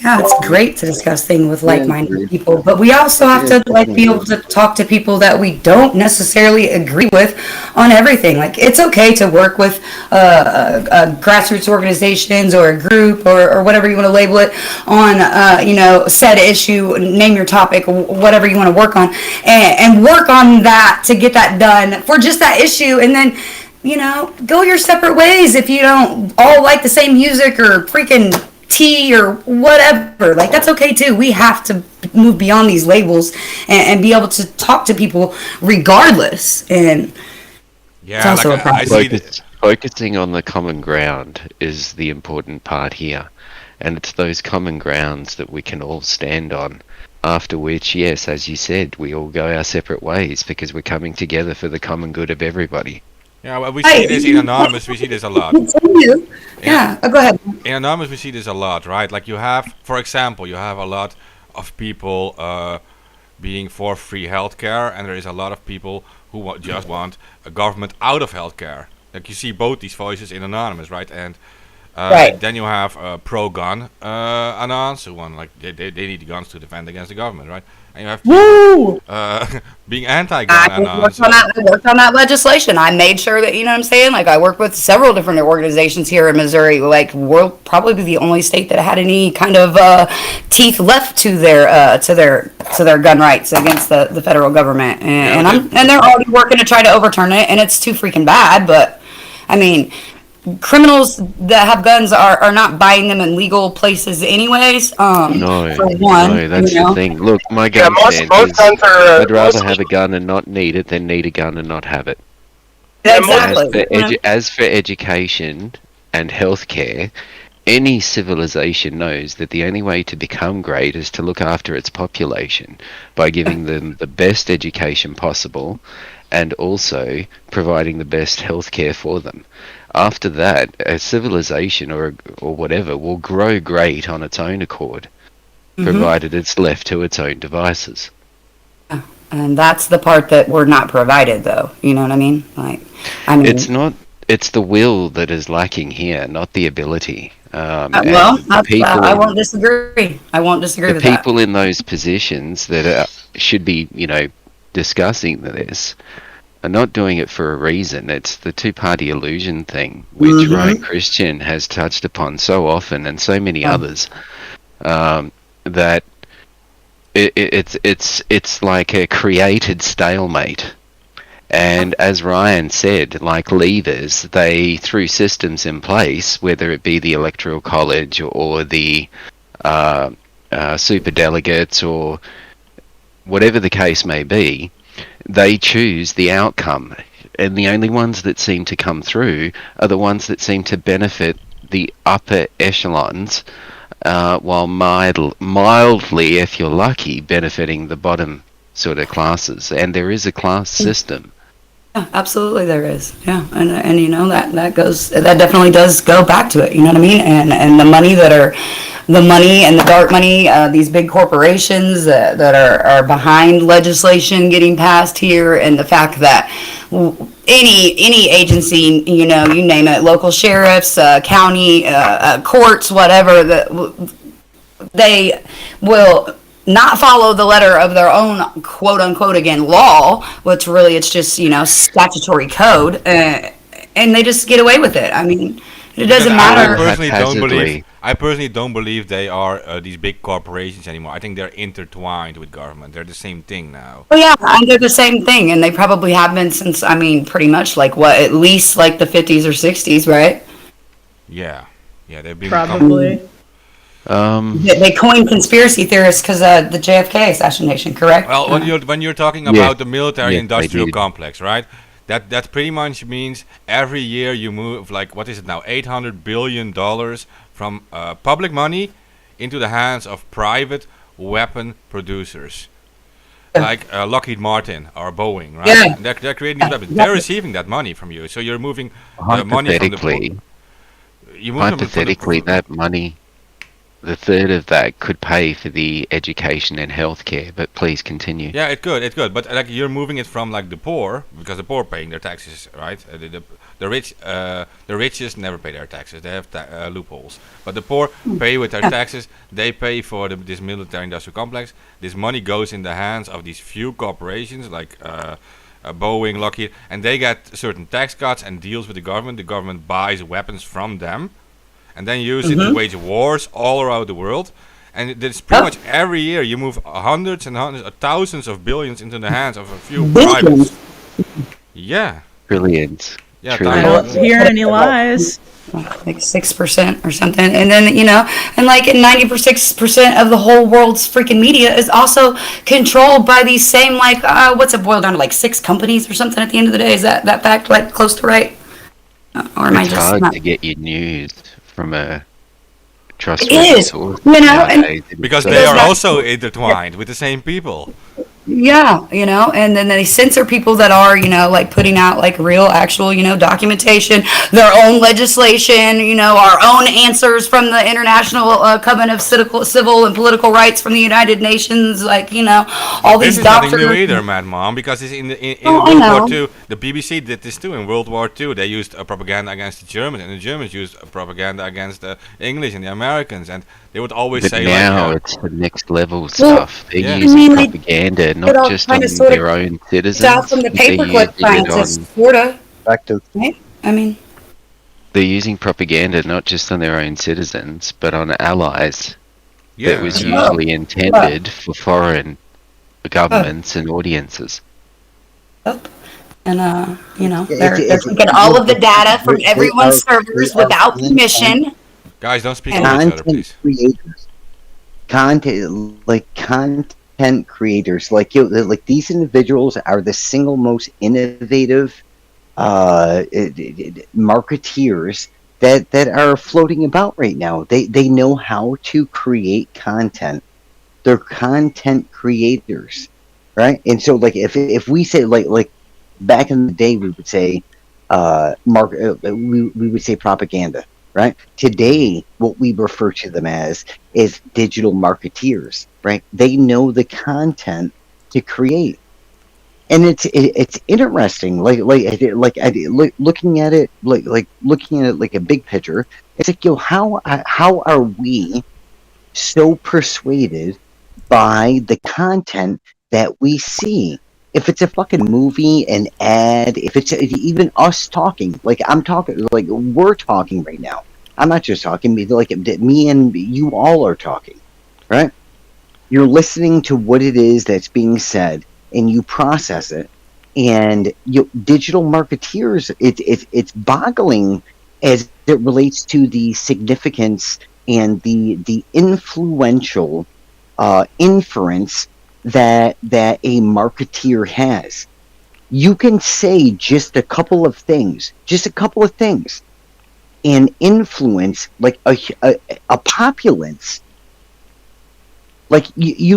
Yeah, it's great to discuss things with like-minded people, but we also have to like be able to talk to people that we don't necessarily agree with on everything. Like it's okay to work with grassroots organizations or a group or whatever you want to label it on said issue, name your topic, whatever you want to work on, and work on that to get that done for just that issue, and then go your separate ways if you don't all like the same music or freaking tea or whatever. Like that's okay too. We have to move beyond these labels and be able to talk to people regardless. And yeah, it's also a problem. Focusing on the common ground is the important part here, and it's those common grounds that we can all stand on. After which, yes, as you said, we all go our separate ways because we're coming together for the common good of everybody. Yeah, well, we see this in Anonymous. We see this a lot. Yeah, go ahead. In Anonymous, we see this a lot, right? Like you have, for example, you have a lot of people being for free healthcare, and there is a lot of people who just want a government out of healthcare. Like you see both these voices in Anonymous, right? And then you have pro-gun Anons who want like they need the guns to defend against the government, right? And you have people, being anti-gun Anons. I worked on that legislation. I made sure that, what I'm saying? Like I worked with several different organizations here in Missouri. Like we're probably the only state that had any kind of teeth left to their gun rights against the federal government. And they're already working to try to overturn it, and it's too freaking bad. But I mean, criminals that have guns are not buying them in legal places anyways. No, for one, that's the thing. Look, my gun stance is I'd rather have a gun and not need it than need a gun and not have it. Exactly. As for education and healthcare, any civilization knows that the only way to become great is to look after its population by giving them the best education possible and also providing the best healthcare for them. After that, a civilization or whatever will grow great on its own accord, provided it's left to its own devices. And that's the part that we're not provided, though. You know what I mean? It's the will that is lacking here, not the ability. I won't disagree. I won't disagree with that. The people in those positions that should be, discussing this are not doing it for a reason. It's the two-party illusion thing, which Ryan Christian has touched upon so often, and so many others, that it's like a created stalemate. And as Ryan said, like levers, they threw systems in place, whether it be the Electoral College or the super delegates or whatever the case may be, they choose the outcome. And the only ones that seem to come through are the ones that seem to benefit the upper echelons, while mildly, if you're lucky, benefiting the bottom sort of classes. And there is a class system. Yeah, absolutely there is. Yeah, and that definitely does go back to it. You know what I mean? And the money and the dark money, these big corporations that are behind legislation getting passed here, and the fact that any agency, you name it, local sheriffs, county courts, whatever, that they will not follow the letter of their own quote unquote again law, which really it's just statutory code, and they just get away with it. I mean, it doesn't I matter. personally don't believe they are these big corporations anymore. I think they're intertwined with government. They're the same thing now. Oh yeah, and they're the same thing, and they probably have been since pretty much like at least like the 50s or 60s, right? Yeah, they've been Probably. They coined conspiracy theorists because the JFK assassination, correct? Well, when you're talking about the military-industrial complex, right? That pretty much means every year you move like what is it now, $800 billion from public money into the hands of private weapon producers, like Lockheed Martin or Boeing, right? Yeah. They're creating these weapons. They're receiving that money from you, so you're moving the money from the hypothetically, that money, the third of that could pay for the education and healthcare. But please continue. Yeah, it could. But like you're moving it from like the poor, because the poor are paying their taxes, right? The richest never pay their taxes. They have loopholes. But the poor pay with their taxes. They pay for this military-industrial complex. This money goes in the hands of these few corporations like Boeing, Lockheed, and they get certain tax cuts and deals with the government. The government buys weapons from them, and then use it to wage wars all around the world. And it's pretty much every year you move hundreds and hundreds of thousands of billions into the hands of a few privates. Yeah. Trillions. Yeah, I don't hear any lies. Like 6% or something, and then and like 96% of the whole world's freaking media is also controlled by these same what's it boiled down to, like 6 companies or something at the end of the day? Is that fact like close to right? Or am I just hard not? to get your news from a trustworthy source because they are also intertwined with the same people. Yeah, and then they censor people that are, like putting out like real, actual, documentation, their own legislation, our own answers from the International Covenant of Civil and Political Rights from the United Nations, all these doctrines. This is nothing new either, Mad Mom, because it's in World War II. The BBC did this too in World War II. They used propaganda against the Germans, and the Germans used propaganda against the English and the Americans, and they would always say now it's the next level stuff. They're using propaganda, not just on their own citizens. Out from the paperclip scientists, sorta. Back to I mean, they're using propaganda not just on their own citizens, but on allies. That was usually intended for foreign governments and audiences. And they're taking all of the data from everyone's servers without permission. Guys, don't speak over each other, please. Content creators, like these individuals are the single most innovative marketeers that are floating about right now. They know how to create content. They're content creators, right? And so, like, if we say like back in the day, we would say we would say propaganda. Right? Today, what we refer to them as is digital marketeers, right? They know the content to create. And it's interesting, looking at it like a big picture. It's like, how are we so persuaded by the content that we see? If it's a fucking movie, an ad, if it's even us talking, like I'm talking, like we're talking right now. I'm not just talking, like me and you all are talking, right? You're listening to what it is that's being said, and you process it. And digital marketeers, it's boggling as it relates to the significance and the influential inference that a marketeer has. You can say just a couple of things, and influence like a populace. Like you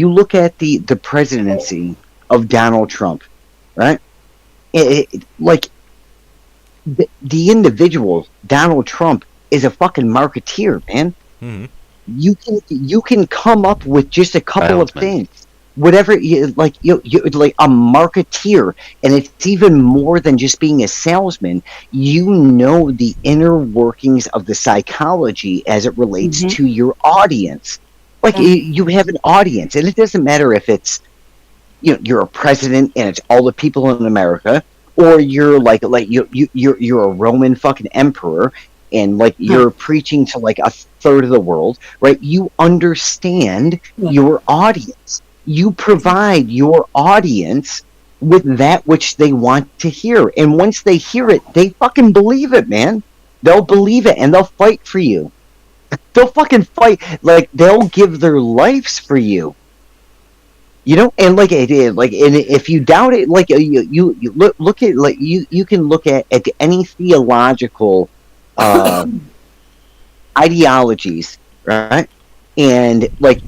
look at the presidency of Donald Trump, right? Like the individual Donald Trump is a fucking marketeer, man. Mm-hmm. You can come up with just a couple of things, whatever you like like a marketeer, and it's even more than just being a salesman. The inner workings of the psychology as it relates to your audience, Like you have an audience, and it doesn't matter if it's you're a president and it's all the people in America, or you're like you're a Roman fucking emperor and like you're preaching to like a third of the world, right? You understand your audience. You provide your audience with that which they want to hear, and once they hear it, they fucking believe it, man. They'll believe it and they'll fight for you. They'll fucking fight, like they'll give their lives for you. And like it is, like, and if you doubt it, like you look at, like you can look at any theological ideologies, right? And like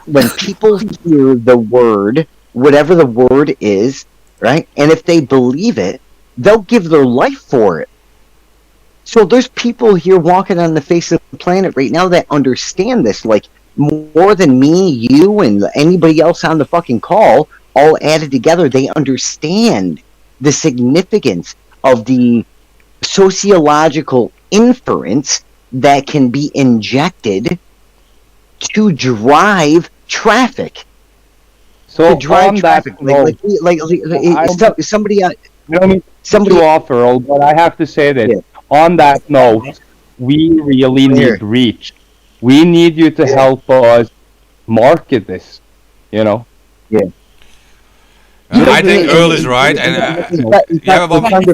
when people hear the word, whatever the word is, right, and if they believe it, they'll give their life for it. So there's people here walking on the face of the planet right now that understand this, like more than me, you, and anybody else on the fucking call, all added together. They understand the significance of the sociological inference that can be injected to drive traffic. So To drive on traffic, that note, somebody, somebody to offer, but I have to say that on that note, we really need reach. We need you to help us market this, Yeah. I think Earl is right, and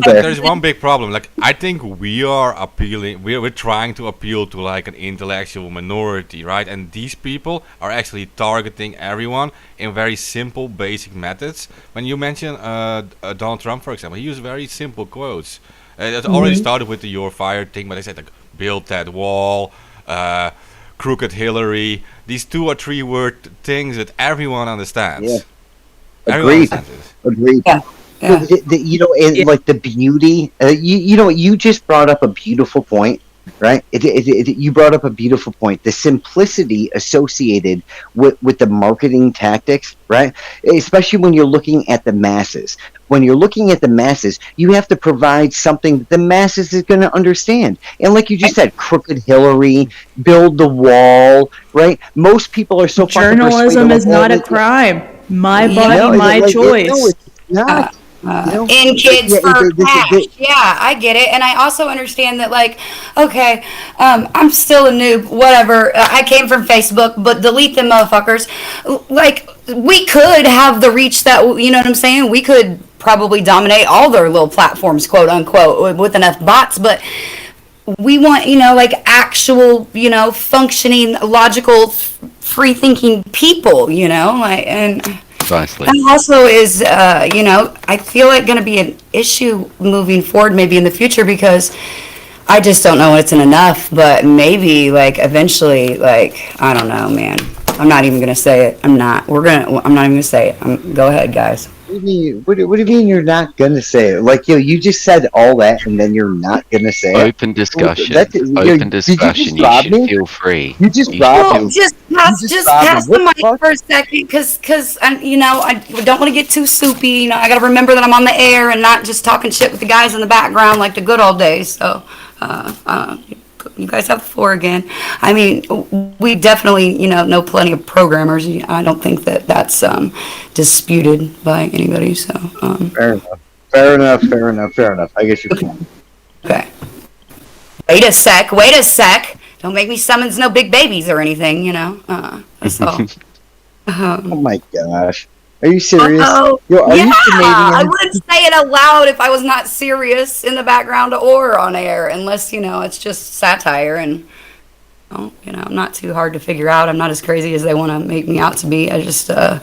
there's one big problem. Like, I think we are appealing, we're trying to appeal to like an intellectual minority, right? And these people are actually targeting everyone in very simple, basic methods. When you mention Donald Trump, for example, he used very simple quotes. It already started with the "you're fired" thing, but they said like "build that wall," "crooked Hillary." These 2 or 3 word things that everyone understands. Yeah. Agreed. Agreed. Yeah. And like the beauty, you just brought up a beautiful point, right? You brought up a beautiful point. The simplicity associated with the marketing tactics, right? Especially when you're looking at the masses. When you're looking at the masses, you have to provide something that the masses is going to understand. And like you just said, crooked Hillary, build the wall, right? Most people are so Journalism is not a crime. My body, my choice. No, it's not. In kids for cash. Yeah, I get it. And I also understand that, like, okay, I'm still a noob, whatever. I came from Facebook, but delete them motherfuckers. Like, we could have the reach that, you know what I'm saying? We could probably dominate all their little platforms, quote unquote, with enough bots, but we want, like, actual, functioning, logical, free-thinking people, like, and Precisely. that also is, I feel like going to be an issue moving forward, maybe in the future, because I just don't know it's enough, but maybe, like, eventually, like, I don't know, man. I'm not even going to say it. I'm not even going to say it. Go ahead, guys. What do you mean you're not gonna say it? Like, you just said all that and then you're not gonna say it. Open discussion. Open discussion. You should feel free. You just just pass the mic for a second, because I don't want to get too soupy. I got to remember that I'm on the air and not just talking shit with the guys in the background like the good old days. So, you guys have the floor again. I mean, we definitely, know plenty of programmers. I don't think that that's disputed by anybody. So, Fair enough. I guess you can. Okay. Wait a sec. Don't make me summons no big babies or anything. That's all. Oh my gosh. Are you serious? Uh-oh. You Canadian? I wouldn't say it aloud if I was not serious in the background or on air, unless, it's just satire and, I'm not too hard to figure out. I'm not as crazy as they want to make me out to be. I just, I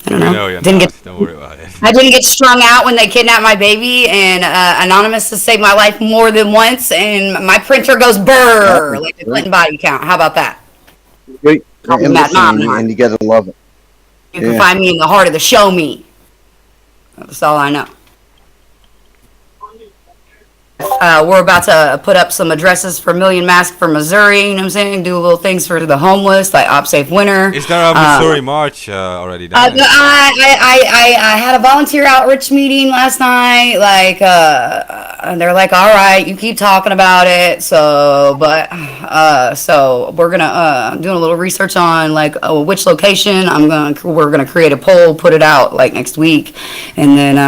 don't know. Don't worry about it. I didn't get strung out when they kidnapped my baby, and Anonymous has saved my life more than once, and my printer goes brrr, like the Clinton body count. How about that? Great. And you gotta love it. You can find me in the heart of the show me. That's all I know. We're about to put up some addresses for Million Masks for Missouri. You know what I'm saying? Do little things for the homeless, like Op Safe Winter. Is there a Missouri march already done? I had a volunteer outreach meeting last night. Like, and they're like, "All right, you keep talking about it." So we're gonna doing a little research on like which location. We're gonna create a poll, put it out like next week, and then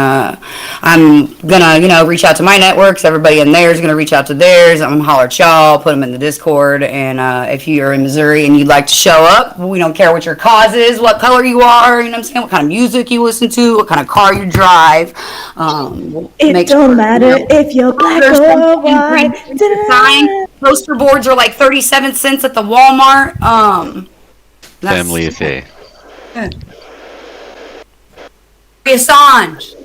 I'm gonna reach out to my networks. Everybody in there is gonna reach out to theirs. I'm gonna holler at y'all, put them in the Discord, and if you're in Missouri and you'd like to show up, we don't care what your cause is, what color you are. You know what I'm saying? What kind of music you listen to, what kind of car you drive. It don't matter if you're black or white. Sign poster boards are like 37 cents at the Walmart. Family affair. Assange.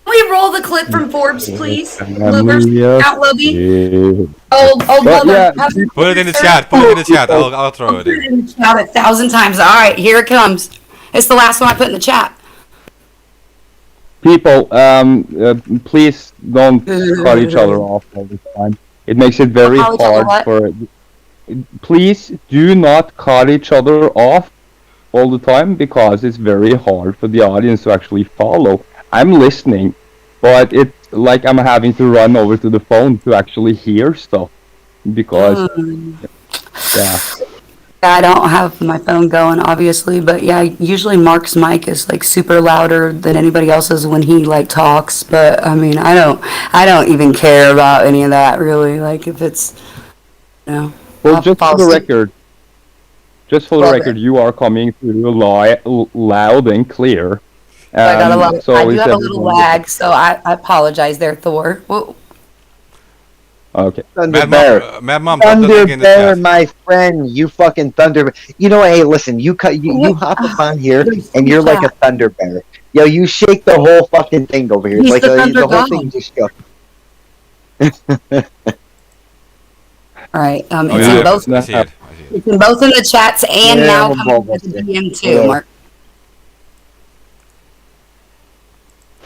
Can we roll the clip from Forbes, please? Louvers, Count Lobby. Old mother. Put it in the chat. Put it in the chat. I'll throw it in. Put it in the chat 1,000 times. All right, here it comes. It's the last one I put in the chat. People, please don't cut each other off all the time. It makes it very hard for. Please do not cut each other off all the time because it's very hard for the audience to actually follow. I'm listening, but it's like I'm having to run over to the phone to actually hear stuff because, yeah. I don't have my phone going, obviously, but yeah, usually Mark's mic is like super louder than anybody else's when he like talks. But I mean, I don't even care about any of that really. Like if it's, Well, just for the record, you are coming through loud and clear. I do have a little lag, so I apologize there, Thor. Whoa. Okay. Thunder Bear, my friend, you fucking Thunder. You know, hey, listen, you hop up on here and you're like a Thunder Bear. Yo, you shake the whole fucking thing over here. He's like the the whole thing just go. All right, it's in both in the chats and now coming with the DM too, Mark.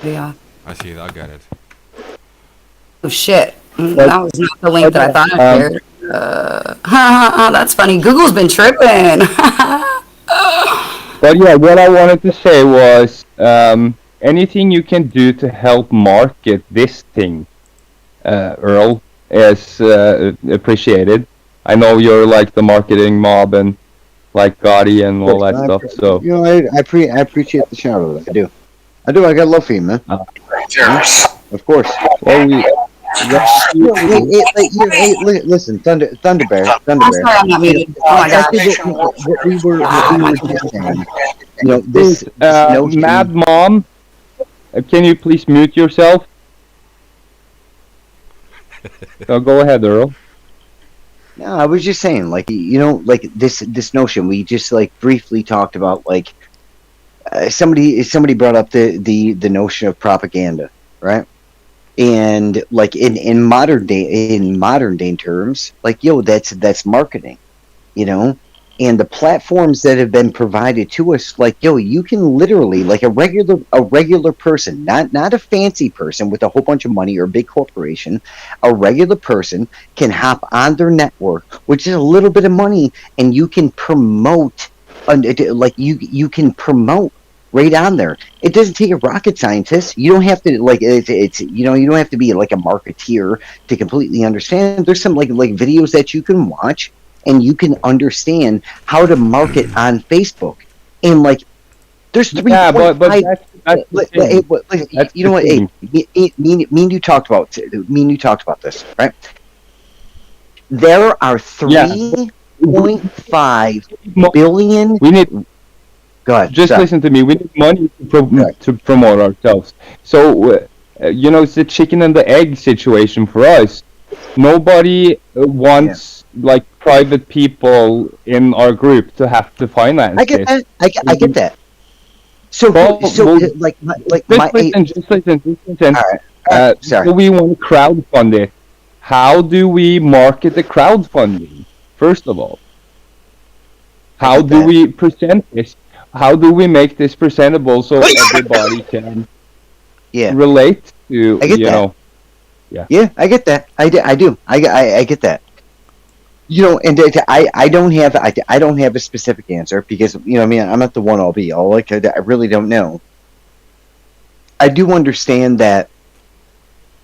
Yeah. I see it. I got it. Oh shit. That was not the link that I thought I shared. That's funny. Google's been tripping. But yeah, what I wanted to say was anything you can do to help market this thing, Earl, is appreciated. I know you're like the marketing mob and like Gotti and all that stuff. So you know, I appreciate the shout out. I do. I got love for you, man. Of course. Well, listen, Thunder Bear. I'm sorry, I'm not muted. Oh my god. What we were just saying, you know, this Mad Mom, can you please mute yourself? Go ahead, Earl. No, I was just saying, like, you know, like this notion we just like briefly talked about, like somebody brought up the notion of propaganda, right? And like in modern day terms, like, yo, that's marketing, you know. And the platforms that have been provided to us, like, yo, you can literally, like a regular person, not a fancy person with a whole bunch of money or a big corporation, a regular person can hop on their network, which is a little bit of money, and you can promote, like you can promote right on there. It doesn't take a rocket scientist. You don't have to like it's you know, you don't have to be like a marketeer to completely understand. There's some like videos that you can watch and you can understand how to market on Facebook. And like there's 3 but that's you know what, hey, me and you talked about this, right? There are 3.5 billion. We need. Go ahead. Just listen to me. We need money to promote ourselves. So, you know, it's the chicken and the egg situation for us. Nobody wants like private people in our group to have to finance. I get that. I get that. So, just listen. All right. Sorry. So we want to crowdfund it. How do we market the crowdfunding? First of all, how do we present this? How do we make this presentable so everybody can relate to, I get you that. know, Yeah, I get that. I do. I get that. You know, and I don't have I don't have a specific answer because you know I mean I'm not the one all be all. Like I really don't know. I do understand that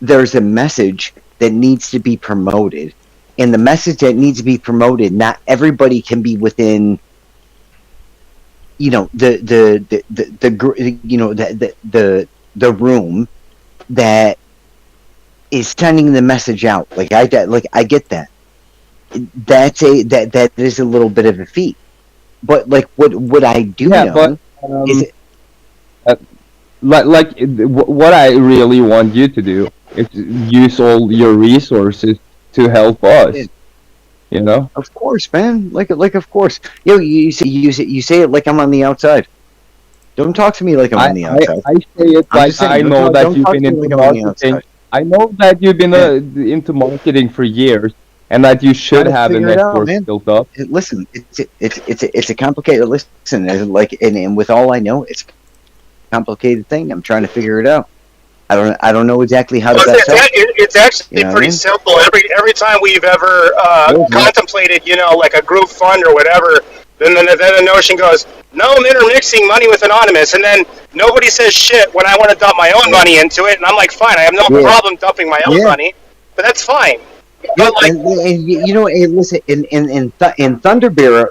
there's a message that needs to be promoted, and the message that needs to be promoted, not everybody can be within. You know the room that is sending the message out. Like I get that. That is a little bit of a feat. But like what I do yeah, know but is it, what I really want you to do is use all your resources to help us. You know. of course, man. Like of course. Yo, you say it like I'm on the outside. Don't talk to me like I'm on the outside. I say it I'm like just saying, I know that don't you've talk been to me into like I'm on the marketing. outside. I know that you've been Yeah. into marketing for years, and that you Try should to have a figure it out, network man. built up. Listen, it's a complicated listen. And with all I know, it's a complicated thing. I'm trying to figure it out. I don't know exactly how to best help. It's actually You know what I pretty mean? simple. Every time we've ever contemplated, you know, like a group fund or whatever, then the notion goes, no, I'm intermixing money with anonymous, and then nobody says shit when I want to dump my own money into it, and I'm like, fine, I have no problem dumping my own money, but that's fine. Yeah, But like, and you know, hey, listen, in Thunder Bear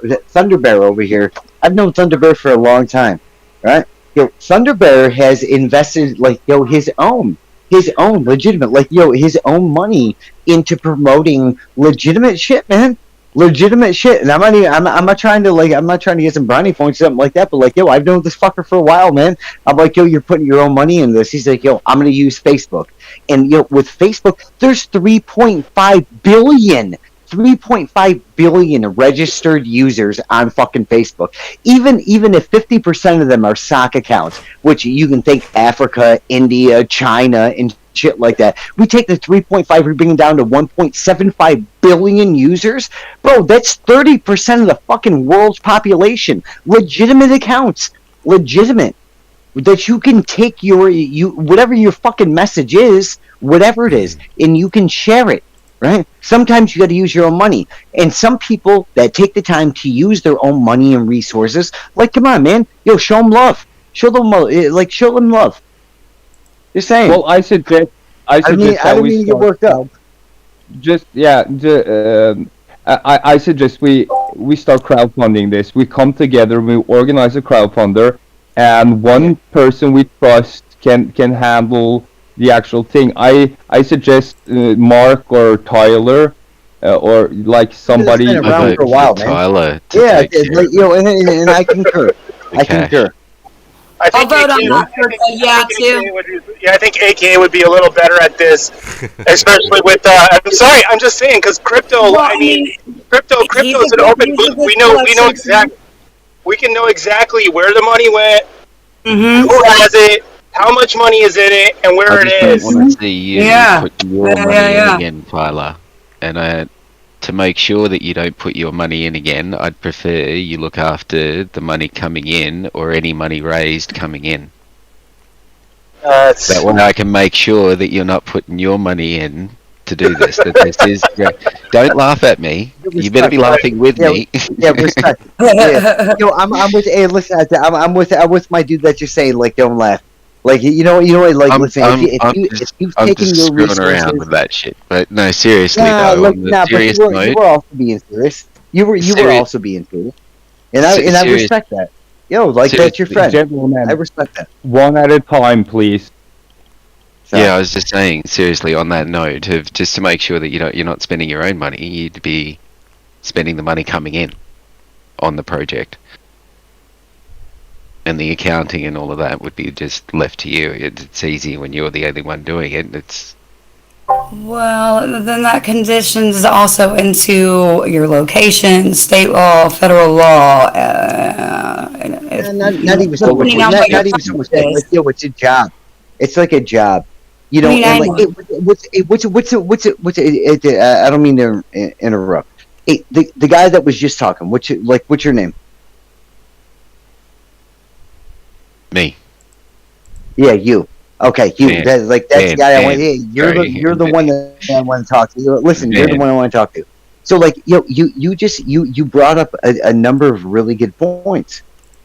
over here, I've known Thunder Bear for a long time, right? Yo, Thunder Bear has invested like his own legitimate his own money into promoting legitimate shit, man. Legitimate shit, and I'm not trying to get some brownie points or something like that, but like I've known this fucker for a while, man. I'm like you're putting your own money into this. He's like I'm gonna use Facebook, and with Facebook, there's 3.5 billion registered users on fucking Facebook. Even if 50% of them are sock accounts, which you can think Africa, India, China, and shit like that. We take the 3.5, we bring it down to 1.75 billion users. Bro, that's 30% of the fucking world's population. Legitimate accounts. Legitimate. That you can take whatever your fucking message is, whatever it is, and you can share it. Right? Sometimes you got to use your own money, and some people that take the time to use their own money and resources, like, come on, man, show them love, show them love. Just saying. Well, I suggest I don't mean to get worked up. I suggest we start crowdfunding this. We come together, we organize a crowdfunder, and one person we trust can handle the actual thing. I suggest Mark or Tyler or like somebody. Been around for a while, man. Tyler. And I concur. Okay. I concur. I'll vote on that for too. I think AKA would be a little better at this, especially with. I'm sorry, I'm just saying because crypto. Well, I mean, crypto's an open book. We know exactly. We can know exactly where the money went, who has it, how much money is in it, and where it is. I want to see you put your money in again, Tyler. And to make sure that you don't put your money in again, I'd prefer you look after the money coming in or any money raised coming in. That way I can make sure that you're not putting your money in to do this. That this is great. Don't laugh at me. You better be laughing with me. Yeah, respect. Yeah. I'm with. Hey, listen, I'm with my dude that you're saying like don't laugh. Like listen. If you've I'm taken just your screwing resources, around with that shit. But no, seriously though. but Serious you note, were also being serious. You were also being serious, and I respect that. That's your friend. Gentlemen, I respect that. One at a time, please. So, yeah, I was just saying, seriously, on that note, just to make sure that you're not spending your own money, you'd be spending the money coming in on the project. And the accounting and all of that would be just left to you. It's easy when you're the only one doing it. It's Well, then that conditions also into your location, state law, federal law. not even so much. Depending on what your Not even so much. purpose is. It's a job. It's like a job. You know, I mean, and I like, what's it? I don't mean to interrupt. The guy that was just talking. What's your name? me. Yeah, you. Okay, you. Dan, That's the guy I want. Dan, You're the one that I want to talk to. Listen, you're the Dan. one I want to talk to. So like you brought up a number of really good points,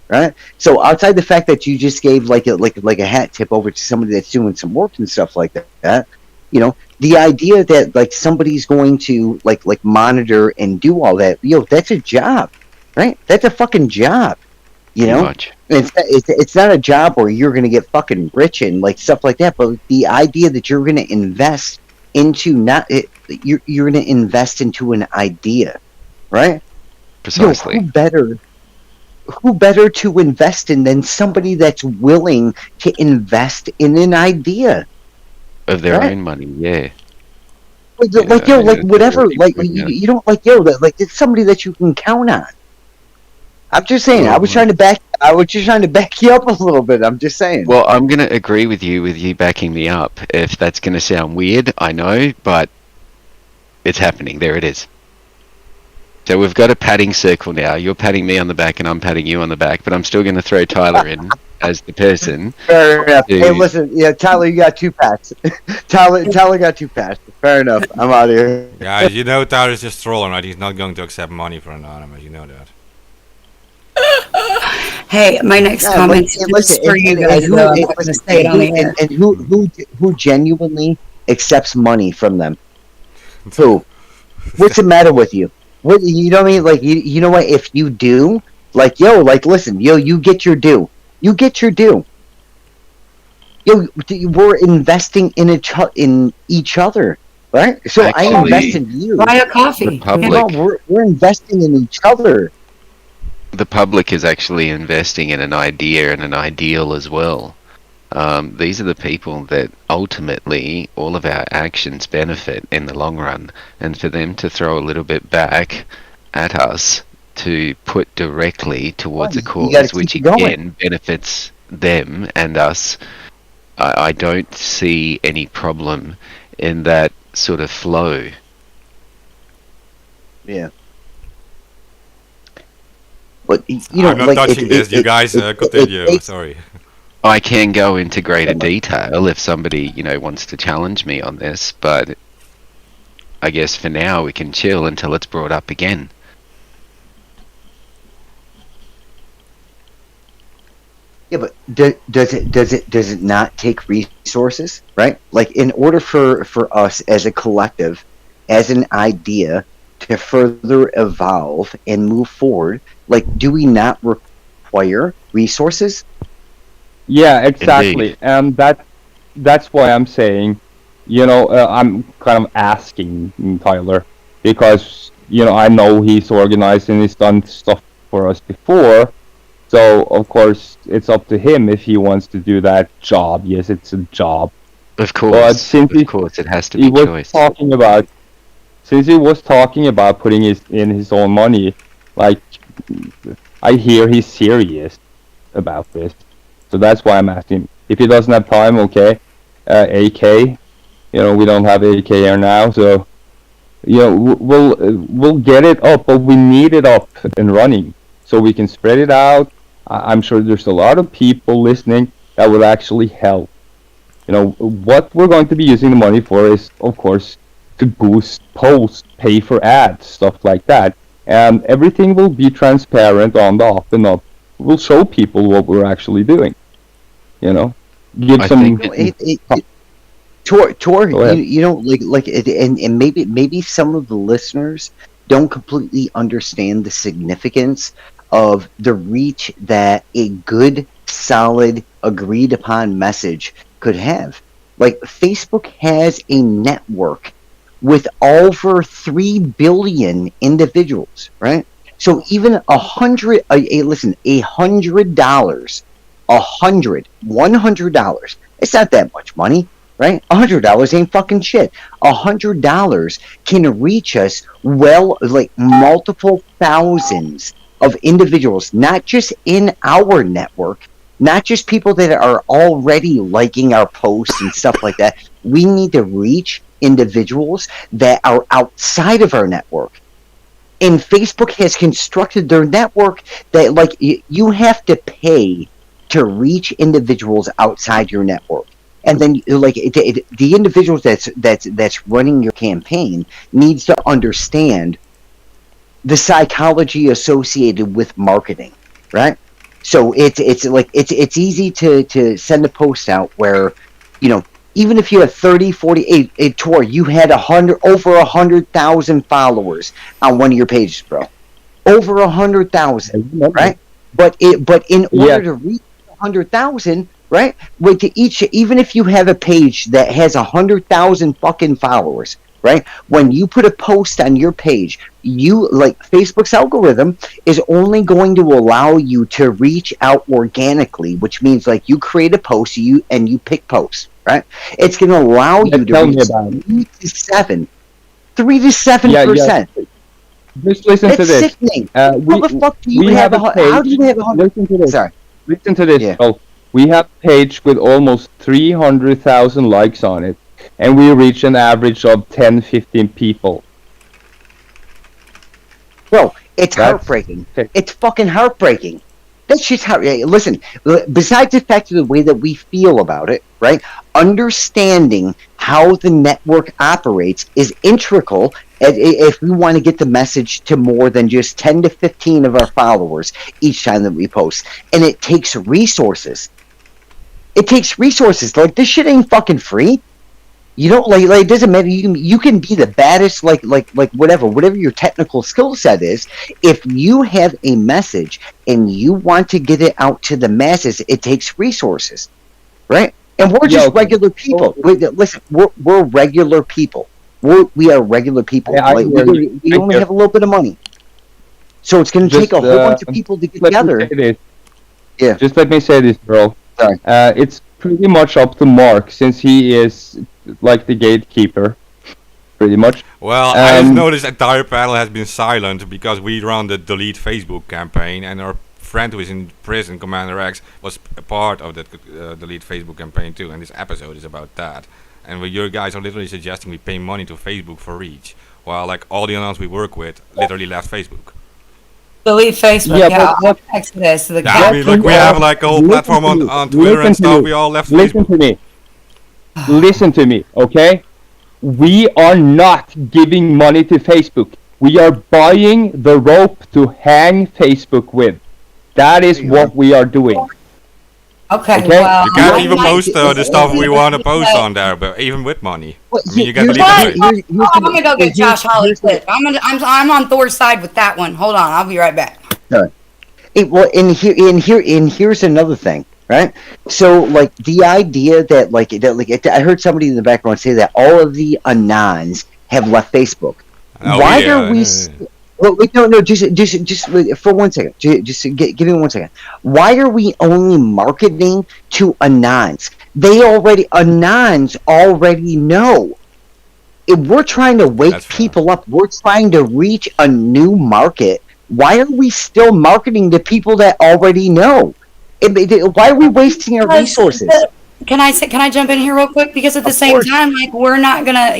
right? So outside the fact that you just gave like a hat tip over to somebody that's doing some work and stuff like that, the idea that like somebody's going to like monitor and do all that, that's a job, right? That's a fucking job, Pretty much. It's not a job where you're going to get fucking rich and like stuff like that, but the idea that you're going to invest into you're going to invest into an idea, right? Precisely. Who better to invest in than somebody that's willing to invest in an idea Of their right? own money, yeah. Like whatever, like you don't like it's somebody that you can count on. I'm just saying. I was just trying to back you up a little bit. I'm just saying. Well, I'm going to agree with you backing me up. If that's going to sound weird, I know, but it's happening. There it is. So we've got a patting circle now. You're patting me on the back and I'm patting you on the back, but I'm still going to throw Tyler in as the person. Fair enough. Hey, listen, Tyler, you got 2 pats. Tyler got 2 pats. Fair enough. I'm out of here. Guys, you know Tyler's just trolling, right? He's not going to accept money for anonymous. You know that. Hey, my next comment is just for you guys, though. I'm not going to say it on the air. And who genuinely accepts money from them? Who? What's the matter with you? What, you know what I mean? Like, you know what? If you do, like, listen, you get your due. You get your due. We're investing in each other, right? So Actually, I invest in you. Buy a coffee. We're investing in each other. The public is actually investing in an idea and an ideal as well. These are the people that ultimately all of our actions benefit in the long run, and for them to throw a little bit back at us to put directly towards a cause which again benefits them and us, I don't see any problem in that sort of flow. Yeah. But I'm not touching this. You guys continue. Sorry. I can go into greater detail if somebody, wants to challenge me on this, but I guess for now we can chill until it's brought up again. Yeah, but does it not take resources, right? Like, in order for us as a collective, as an idea, to further evolve and move forward, like, do we not require resources? Yeah, exactly. And that's why I'm saying, I'm kind of asking Tyler, because, I know he's organized and he's done stuff for us before. So, of course, it's up to him if he wants to do that job. Yes, it's a job. Of course. But since it has to be choice. Since he was talking about putting in his own money, like, I hear he's serious about this. So that's why I'm asking. If he doesn't have time, okay. AK, we don't have AK here now, so we'll get it up, but we need it up and running so we can spread it out. I'm sure there's a lot of people listening that would actually help. What we're going to be using the money for is, of course, to boost posts, pay for ads, stuff like that. And everything will be transparent on the up and up. We'll show people what we're actually doing. Give some. Tor, and maybe some of the listeners don't completely understand the significance of the reach that a good, solid, agreed upon message could have. Like, Facebook has a network with over 3 billion individuals, right? So even $100, $100, it's not that much money, right? $100 ain't fucking shit. $100 can reach us like multiple thousands of individuals, not just in our network, not just people that are already liking our posts and stuff like that. We need to reach individuals that are outside of our network. And Facebook has constructed their network that, like, you have to pay to reach individuals outside your network. And then like the individuals that's running your campaign needs to understand the psychology associated with marketing, right? So it's easy to send a post out where, even if you have 30, 40, a tour, you had over 100,000 followers on one of your pages, bro. Over 100,000, right? But in order to reach 100,000, right? Even if you have a page that has 100,000 fucking followers, right? When you put a post on your page, Facebook's algorithm is only going to allow you to reach out organically, which means you create a post, and you pick posts, right? It's going to allow you to reach 3 to 7%. Just listen to this. Sickening. How the fuck do you have how do you have 100? Listen to this. Sorry. Listen to this. Yeah. Oh, we have a page with almost 300,000 likes on it, and we reach an average of 10-15 people. Bro, it's heartbreaking. It's fucking heartbreaking. That's just how. Listen, besides the fact of the way that we feel about it, right? Understanding how the network operates is integral if we want to get the message to more than just 10 to 15 of our followers each time that we post. And it takes resources. It takes resources. This shit ain't fucking free. You don't it doesn't matter. You can be the baddest, whatever your technical skill set is. If you have a message and you want to get it out to the masses, it takes resources, right? And we're just regular people. Listen, we're regular people. We are regular people. We only have a little bit of money, so it's going to take a whole bunch of people to get together. Yeah. Just let me say this, bro. Sorry. It's pretty much up to Mark, since he is the gatekeeper, pretty much. Well, I just noticed the entire panel has been silent because we run the Delete Facebook campaign, and our friend who is in prison, Commander X, was a part of that Delete Facebook campaign too, and this episode is about that. And your guys are literally suggesting we pay money to Facebook for reach, while all the announcers we work with literally left Facebook. Delete Facebook, but Exodus. We have a whole platform on Twitter and stuff, we all left Facebook. Listen to me, okay? We are not giving money to Facebook. We are buying the rope to hang Facebook with. That is what we are doing. Okay, well... You can't even post the stuff we want to post on there, but even with money. You get the I'm going to go get Josh Hawley clip. I'm on Thor's side with that one. Hold on, I'll be right back. All right. Here's another thing, right? So, the idea that, I heard somebody in the background say that all of the Anons have left Facebook. Why are we... Wait, no, just for 1 second. Give me 1 second. Why are we only marketing to Anons? Anons already know. If we're trying to wake people up, we're trying to reach a new market. Why are we still marketing to people that already know? Why are we wasting our resources? Can I jump in here real quick? Because at the same time, we're not gonna,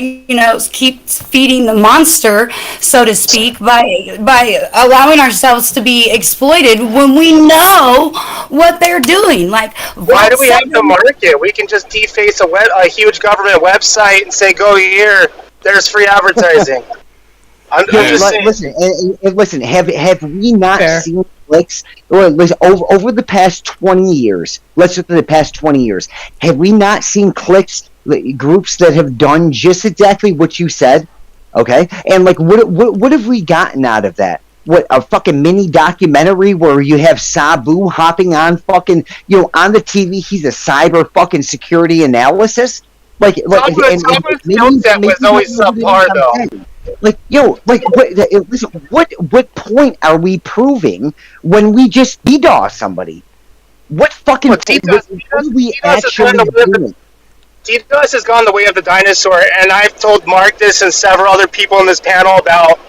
keep feeding the monster, so to speak, by allowing ourselves to be exploited when we know what they're doing. Why do we have to market? We can just deface a huge government website and say, "Go here. There's free advertising." I'm just saying. Listen. Have we not seen clicks over the past 20 years? Let's look at the past 20 years. Have we not seen clicks, groups that have done just exactly what you said? Okay, and what have we gotten out of that? What, a fucking mini documentary where you have Sabu hopping on fucking on the TV? He's a cyber fucking security analysis. Sabu's skill set was always subpar though. Listen, what point are we proving when we just DDoS somebody? What fucking DDoS are we actually doing? DDoS has gone the way of the dinosaur, and I've told Mark this and several other people in this panel about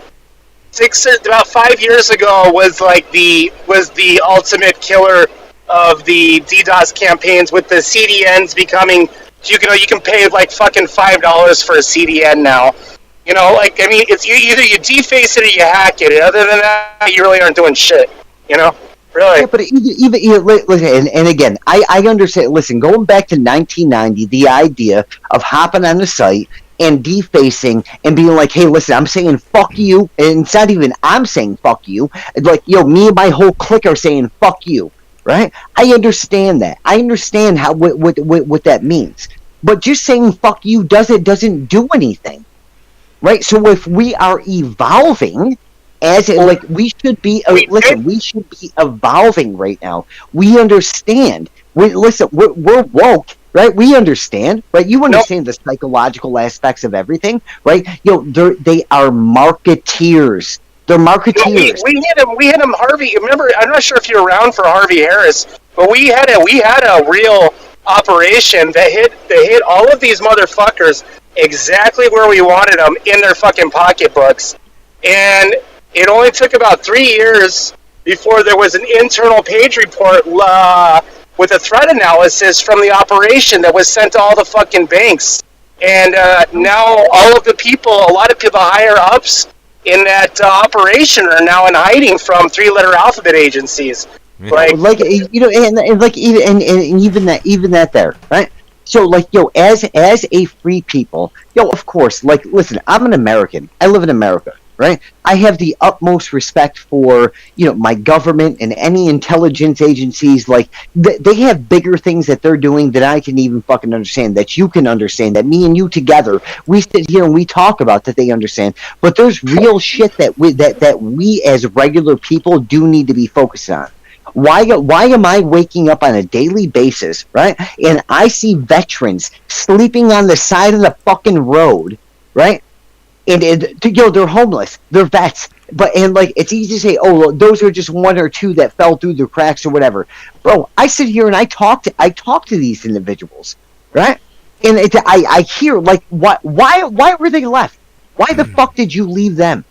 5 years ago was the ultimate killer of the DDoS campaigns, with the CDNs becoming you can pay fucking $5 for a CDN now. It's either you deface it or you hack it. Other than that, you really aren't doing shit. Really? Yeah, but listen, and again, I understand. Listen, going back to 1990, the idea of hopping on the site and defacing and being like, "Hey, listen, I'm saying fuck you," and it's not even I'm saying fuck you. Like, me and my whole clique are saying fuck you, right? I understand that. I understand how what that means. But just saying fuck you doesn't do anything, right? So if we are evolving. We should be we should be evolving right now. We understand. We're woke, right? We understand, right? You understand the psychological aspects of everything, right? They are marketeers. They're marketeers. We hit him, Harvey. Remember, I'm not sure if you're around for Harvey Harris, but we had a real operation that hit all of these motherfuckers exactly where we wanted them in their fucking pocketbooks, and it only took about 3 years before there was an internal page report with a threat analysis from the operation that was sent to all the fucking banks. And now all of the people, a lot of people, higher ups in that operation are now in hiding from 3-letter alphabet agencies. Yeah. Even that there, right? So, as a free people, of course, listen, I'm an American. I live in America. Right? I have the utmost respect for, my government and any intelligence agencies. They have bigger things that they're doing that I can even fucking understand, that you can understand, that me and you together, we sit here and we talk about that they understand. But there's real shit that we as regular people do need to be focused on. Why am I waking up on a daily basis, right? And I see veterans sleeping on the side of the fucking road, right? And they're homeless, they're vets, it's easy to say, oh, those are just 1 or 2 that fell through the cracks or whatever. Bro, I sit here and I talk to these individuals, right? And I hear why were they left? Why the fuck did you leave them,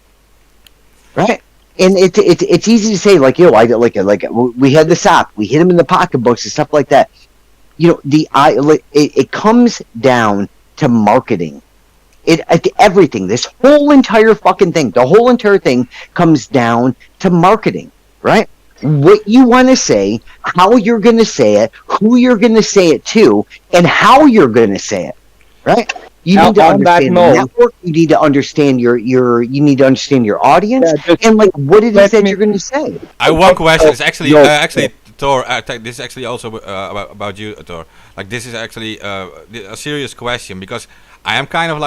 right? And it's easy to say we had the SOP, we hit them in the pocketbooks and stuff like that. It comes down to marketing. Everything, this whole entire fucking thing, the whole entire thing comes down to marketing, right? What you want to say, how you're going to say it, who you're going to say it to, and how you're going to say it, right? You need to understand the network. You need to understand your audience, and what it is that you're going to say. I have one question. It's actually Thor. This is actually also about you, Thor. This is actually a serious question, because I am kind of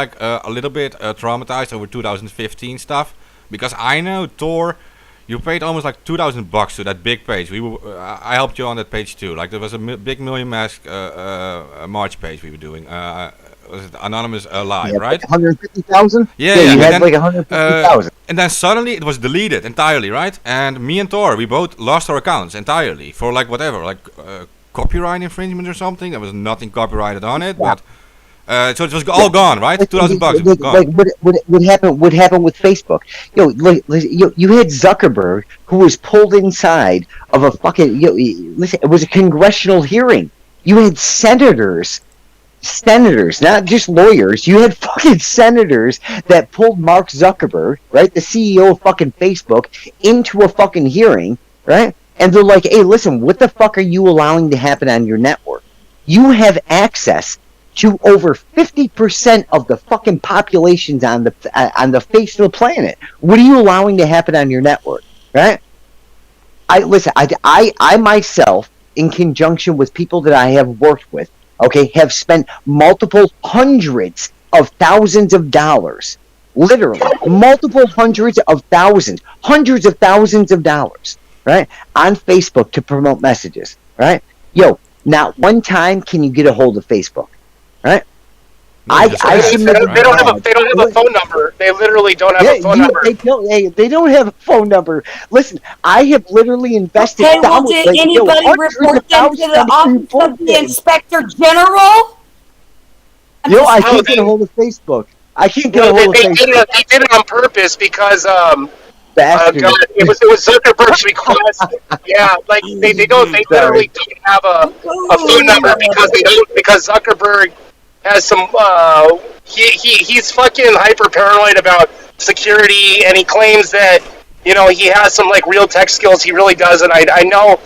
a little bit traumatized over 2015 stuff, because I know, Thor, you paid almost $2,000 to that big page. I helped you on that page too. There was a big Million Mask March page we were doing. Was it Anonymous Live, right? 150,000? Yeah, you had 150,000. And then suddenly it was deleted entirely, right? And me and Thor, we both lost our accounts entirely for copyright infringement or something. There was nothing copyrighted on it, but so it was all gone, right? $2,000 gone. What happened with Facebook? You had Zuckerberg, who was pulled inside of a fucking. Listen, it was a congressional hearing. You had senators, not just lawyers. You had fucking senators that pulled Mark Zuckerberg, right, the CEO of fucking Facebook, into a fucking hearing, right? And they're like, "Hey, listen, what the fuck are you allowing to happen on your network? You have access to over 50% of the fucking populations on the face of the planet. What are you allowing to happen on your network?" Right? I myself, in conjunction with people that I have worked with, okay, have spent multiple hundreds of thousands of dollars, literally multiple hundreds of thousands of dollars, right, on Facebook to promote messages, right? Not one time can you get a hold of Facebook. Right? They don't have a phone number. They literally don't have a phone number. They don't have a phone number. Listen, I have literally invested. Okay, well, did anybody report them to the Office of the Inspector General? I can't get a hold of Facebook. I can't get a hold of Facebook. They did it on purpose because it was Zuckerberg's request. Yeah, they literally don't have a phone number because Zuckerberg has some he's fucking hyper paranoid about security, and he claims that you know, he has some like real tech skills. He really does, and I know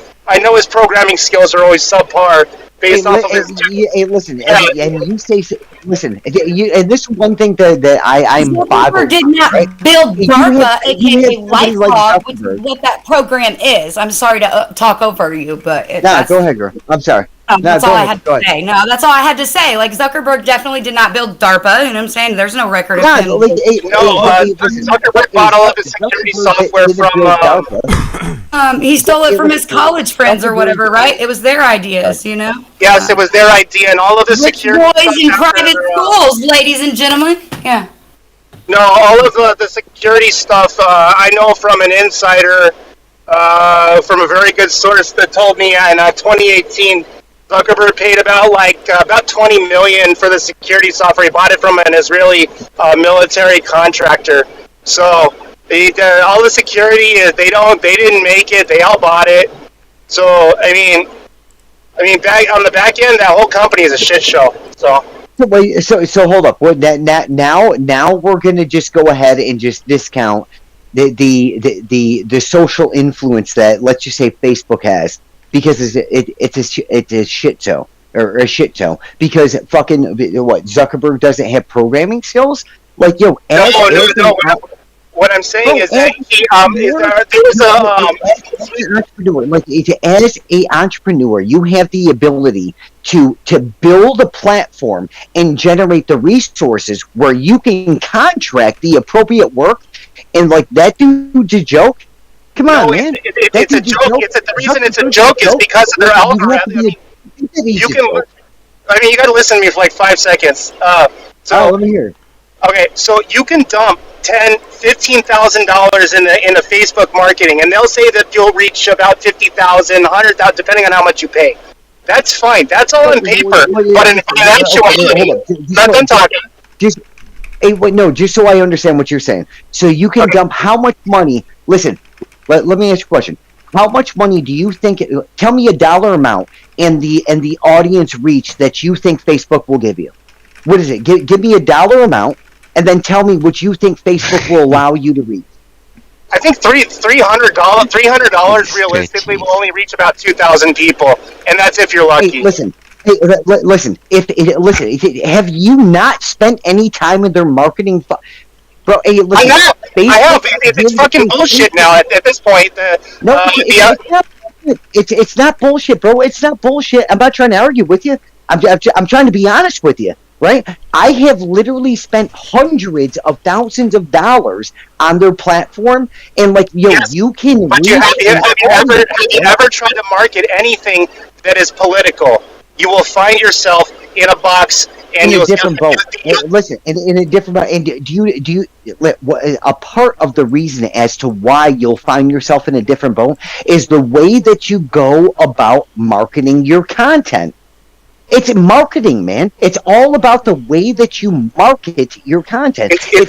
his programming skills are always subpar based off of his. Hey, listen, and you say, listen, and this is one thing that I'm bothered. Zuckerberg did not right? build If DARPA, you have aka somebody like LifeLog, which is Zuckerberg- what that program is. I'm sorry to talk over you, but Go ahead, girl. I'm sorry. that's all I had to say. No, that's all I had to say. Like, Zuckerberg definitely did not build DARPA. You know what I'm saying? There's no record of him. Zuckerberg bought all of his security software from. He stole it from his college friends or whatever, right? It was their ideas, you know. Yes, it was their idea, and all of the Rich security. boys in private schools, ladies and gentlemen. Yeah. No, all of the security stuff I know from an insider, from a very good source that told me in 2018, Zuckerberg paid about 20 million for the security software. He bought it from an Israeli military contractor. So all the security they didn't make it. They all bought it. So I mean, back on the back end, that whole company is a shit show. So. Wait, so hold up. Now we're gonna just go ahead and just discount the social influence that, let's just say, Facebook has, because it's a shit show or a shit show, because fucking what, Zuckerberg doesn't have programming skills? Like, yo, no. What I'm saying is that there was an entrepreneur. Like, as a entrepreneur, you have the ability to build a platform and generate the resources where you can contract the appropriate work. And like, that dude's a joke. Come on, man. It's a joke. The reason it's a joke is because of their algorithm. You got to listen to me for like 5 seconds. Let me hear. Okay, so you can dump $15,000 in the Facebook marketing, and they'll say that you'll reach about 50,000, 100,000, depending on how much you pay. That's fine. That's all on paper. But in actuality, not done talking. Just so I understand what you're saying. So you can dump how much money? Listen, let me ask you a question. How much money do you think? Tell me a dollar amount and the audience reach that you think Facebook will give you. What is it? Give me a dollar amount, and then tell me what you think Facebook will allow you to reach. I think $300 realistically will only reach about 2,000 people, and that's if you're lucky. Hey, listen. Have you not spent any time in their marketing? Bro, hey, listen. I have. It's fucking bullshit now at this point. It's not bullshit, bro. It's not bullshit. I'm not trying to argue with you. I'm trying to be honest with you. Right? I have literally spent hundreds of thousands of dollars on their platform, and like, yo, yes, you can. But have you ever tried to market anything that is political? You will find yourself in a box and in a different boat. Listen, in a different boat. And do you? A part of the reason as to why you'll find yourself in a different boat is the way that you go about marketing your content. It's marketing, man. It's all about the way that you market your content. If you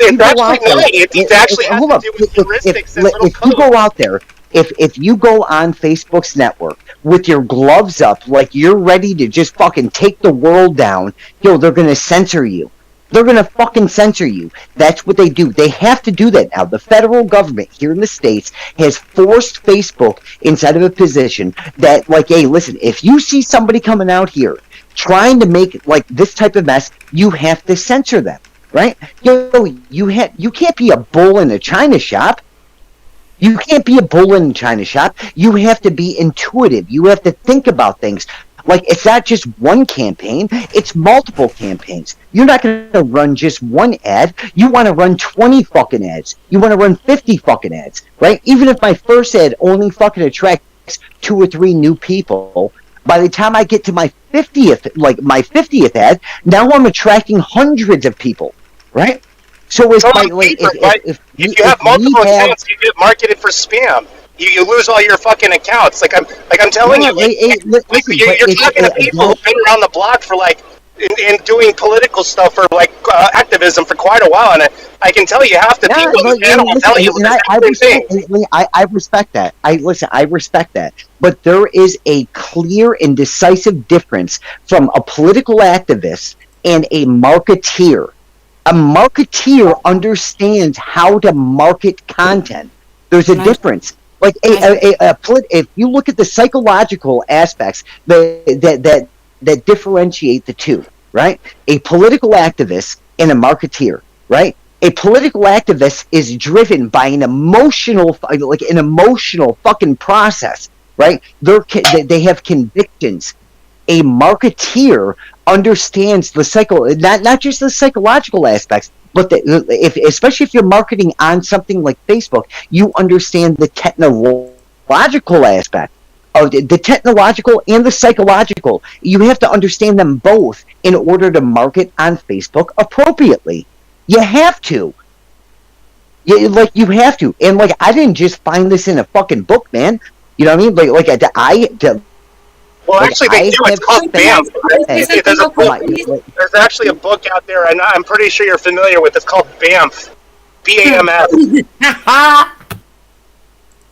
go out there, if you go on Facebook's network with your gloves up, like you're ready to just fucking take the world down, yo, they're gonna censor you. They're gonna fucking censor you. That's what they do. They have to do that now. The federal government here in the States has forced Facebook inside of a position that, like, hey, listen, if you see somebody coming out here trying to make like this type of mess, you have to censor them, right? You can't be a bull in a china shop. You can't be a bull in a china shop. You have to be intuitive. You have to think about things. Like, it's not just one campaign, it's multiple campaigns. You're not going to run just one ad. You want to run 20 fucking ads. You want to run 50 fucking ads, right? Even if my first ad only fucking attracts 2 or 3 new people, by the time I get to my 50th ad, now I'm attracting hundreds of people, right? So if you have multiple accounts, you get marketed for spam. You lose all your fucking accounts. Like I'm telling you, you're talking to people who've been around the block for like in doing political stuff or like activism for quite a while, and I can tell you half the people on the panel will tell you I respect that. I respect that. But there is a clear and decisive difference from a political activist and a marketeer. A marketeer understands how to market content. There's a difference. Like if you look at the psychological aspects that differentiate the two, right? A political activist and a marketeer, right? A political activist is driven by an emotional fucking process, right? They have convictions. A marketeer understands the not just the psychological aspects, but especially if you're marketing on something like Facebook, you understand the technological aspect of the technological and the psychological. You have to understand them both in order to market on Facebook appropriately. You have to. You have to. And I didn't just find this in a fucking book, man. You know what I mean? Well, actually, they do. It's called BAMF. There's actually a book out there, and I'm pretty sure you're familiar with. It's called BAMF. BAMF.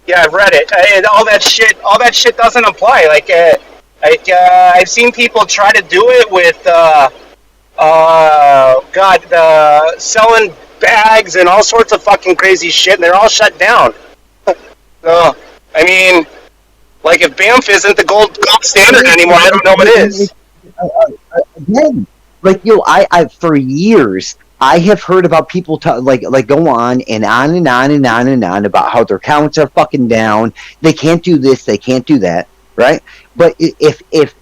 Yeah, I've read it, and all that shit doesn't apply. I've seen people try to do it with, selling bags and all sorts of fucking crazy shit, and they're all shut down. So, I mean, if BAMF isn't the gold standard anymore, I don't know what is. Again, I for years I have heard about people go on and on and on and on and on about how their counts are fucking down. They can't do this, they can't do that, right? But if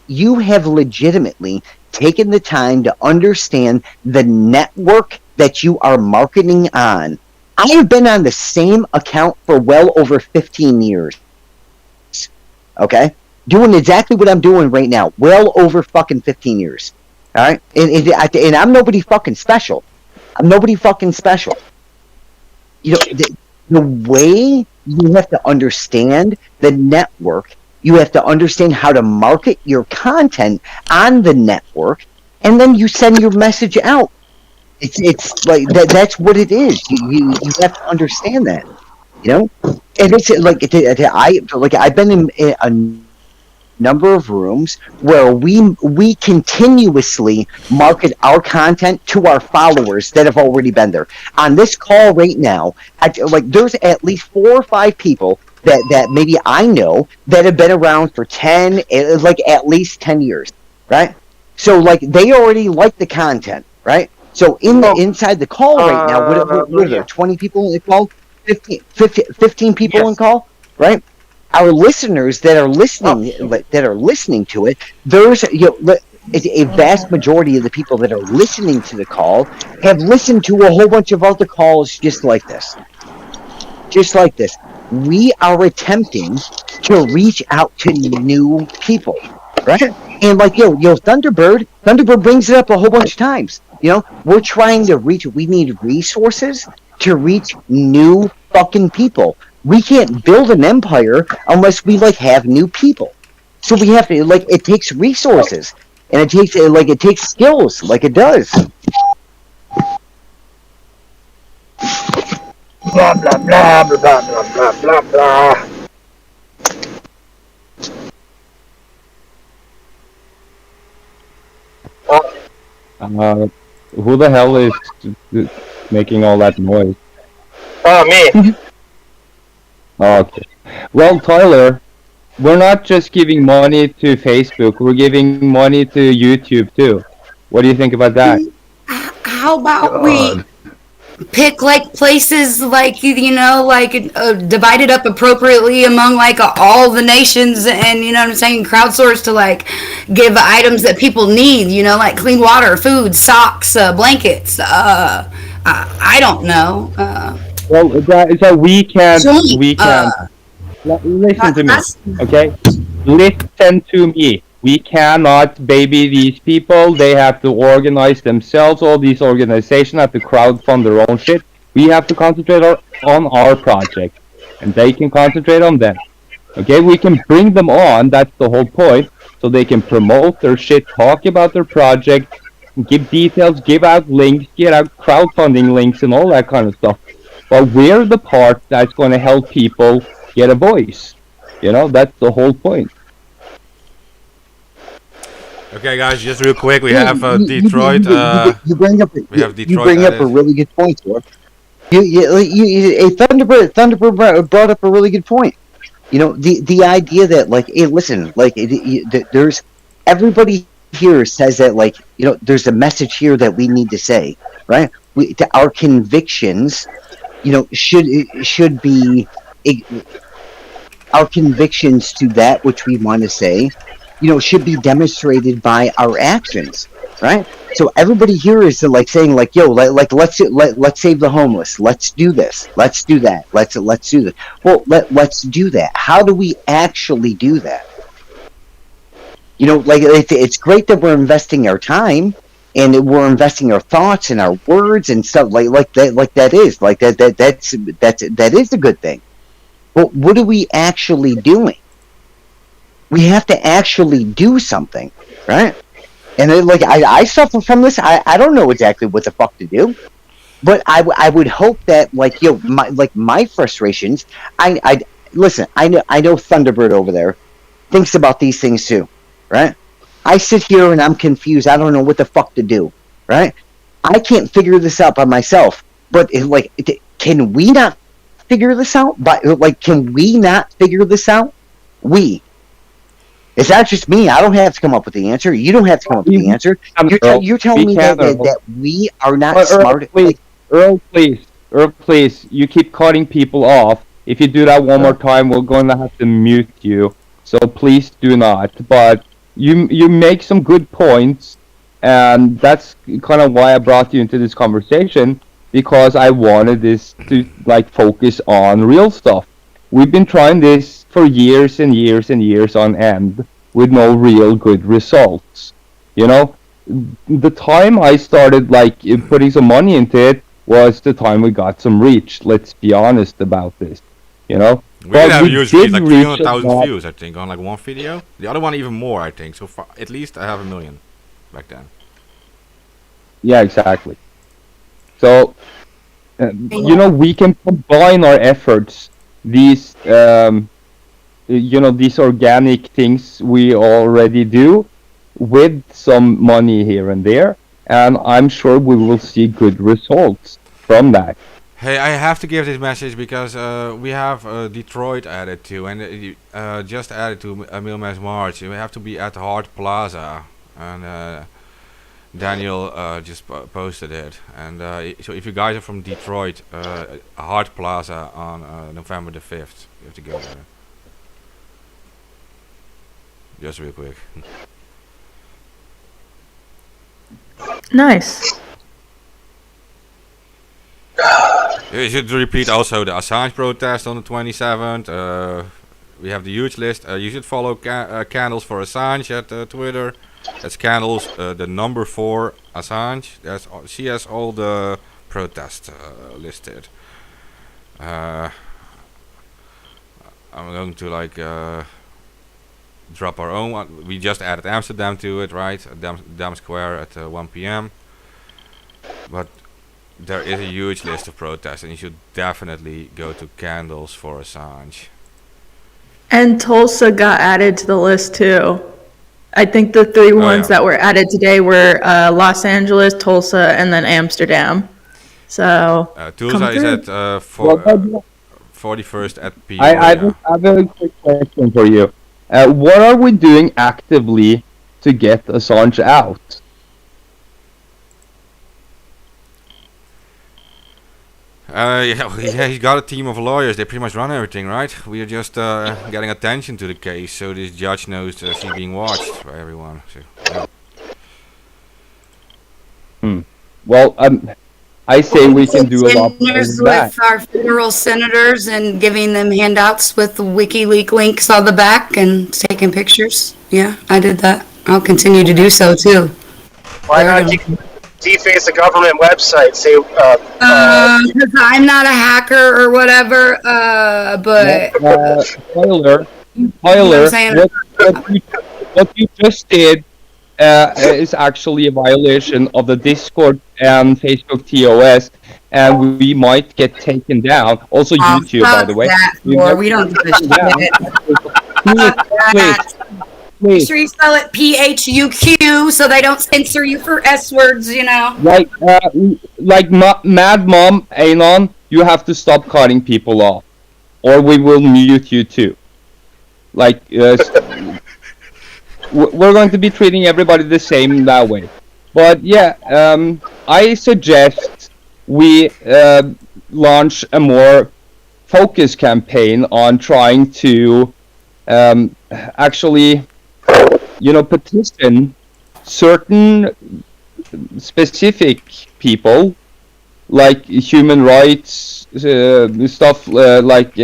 you have legitimately taken the time to understand the network that you are marketing on, I have been on the same account for well over 15 years. Okay, doing exactly what I'm doing right now, well over fucking 15 years. All right, and I'm nobody fucking special. I'm nobody fucking special. You know, the way you have to understand the network, you have to understand how to market your content on the network, and then you send your message out. It's like that. That's what it is. You have to understand that. You know, and it's I've been in a number of rooms where we continuously market our content to our followers that have already been there. On this call right now, there's at least 4 or 5 people that maybe I know that have been around for at least 10 years, right? So they already like the content, right? So inside the call right now, what are there? 20 people in the call? 15 people in call, right? Our listeners that are listening to it, there's a vast majority of the people that are listening to the call have listened to a whole bunch of other calls just like this. We are attempting to reach out to new people, right? And Thunderbird brings it up a whole bunch of times. You know, we're trying to reach. We need resources to reach new fucking people. We can't build an empire unless we have new people. So we have to it takes resources, and it takes skills, it does. Blah blah blah blah blah blah blah blah. Who the hell is making all that noise? Oh, me. Okay. Well, Tyler, we're not just giving money to Facebook, we're giving money to YouTube too. What do you think about that? How about we pick places divided up appropriately among all the nations, and you know what I'm saying, crowdsource to give items that people need, like clean water, food, socks, blankets. I don't know. So we can listen to me, okay? Listen to me. We cannot baby these people. They have to organize themselves. All these organizations have to crowdfund their own shit. We have to concentrate on our project, and they can concentrate on them. Okay, we can bring them on. That's the whole point. So they can promote their shit, talk about their project, give details, give out links, get out crowdfunding links, and all that kind of stuff. But we're the part that's going to help people get a voice. That's the whole point. Okay, guys, just real quick, we have Detroit. You bring up a really good point, sir. Thunderbird brought up a really good point. You know, the idea that like, hey, listen, like there's everybody here says that like, you know, there's a message here that we need to say, right? Our convictions, you know, should be our convictions to that which we want to say, you know, should be demonstrated by our actions, right? So everybody here is like saying like, yo, let's save the homeless. Let's do this. Let's do that. Let's do this. Well, let's do that. How do we actually do that? You know, like it's great that we're investing our time and we're investing our thoughts and our words and stuff like that is a good thing. But what are we actually doing? We have to actually do something, right? And I suffer from this. I don't know exactly what the fuck to do, but I would hope that like, yo, my frustrations. Listen. I know Thunderbird over there thinks about these things too, right? I sit here and I'm confused. I don't know what the fuck to do, right? I can't figure this out by myself. But can we not figure this out? But like, can we not figure this out? It's not just me. I don't have to come up with the answer. You don't have to come up with the answer. You're telling me that we are not smart. Earl, please. You keep cutting people off. If you do that one more time, we're going to have to mute you. So please do not. But you make some good points, and that's kind of why I brought you into this conversation, because I wanted this to like focus on real stuff. We've been trying this for years and years and years on end with no real good results. You know, the time I started like putting some money into it was the time we got some reach. Let's be honest about this. You know, we did have huge reach, like 300,000 views, I think, on like one video. The other one even more, I think. So far, at least I have 1 million back then. Yeah, exactly. So, you know, we can combine our efforts. These, you know, these organic things we already do with some money here and there, and I'm sure we will see good results from that. Hey, I have to give this message because we have Detroit added to, and just added to Milma's March. We have to be at Hart Plaza, and Daniel just posted it. And so if you guys are from Detroit, Hart Plaza on November the 5th, you have to go there. Just real quick. Nice. You should repeat also the Assange protest on the 27th. We have the huge list. You should follow Candles for Assange at Twitter. That's Candles, the number 4 Assange. She has all the protests listed. I'm going to like drop our own one. We just added Amsterdam to it, right? Dam Square at 1 p.m. But there is a huge list of protests, and you should definitely go to Candles for Assange. And Tulsa got added to the list too. I think the 3 ones that were added today were Los Angeles, Tulsa, and then Amsterdam. So Tulsa is at 41st at Peoria. I have a quick question for you. What are we doing actively to get Assange out? Yeah, he's got a team of lawyers. They pretty much run everything, right? We are just getting attention to the case, so this judge knows that she's being watched by everyone. So, yeah. Well, I say we can do a lot more than that. With our federal senators and giving them handouts with WikiLeaks links on the back and taking pictures. Yeah, I did that. I'll continue to do so too. Why not deface a government website? Say, because I'm not a hacker or whatever. But Tyler, what you just did is actually a violation of the Discord and Facebook TOS, and we might get taken down. Also YouTube, by the way. We don't give a shit. Make sure you spell it PHUQ so they don't censor you for S words, you know. Like Mad Mom Anon, you have to stop cutting people off, or we will mute you too. Like, we're going to be treating everybody the same that way. But yeah, I suggest we launch a more focused campaign on trying to actually, petition certain specific people, like human rights stuff, like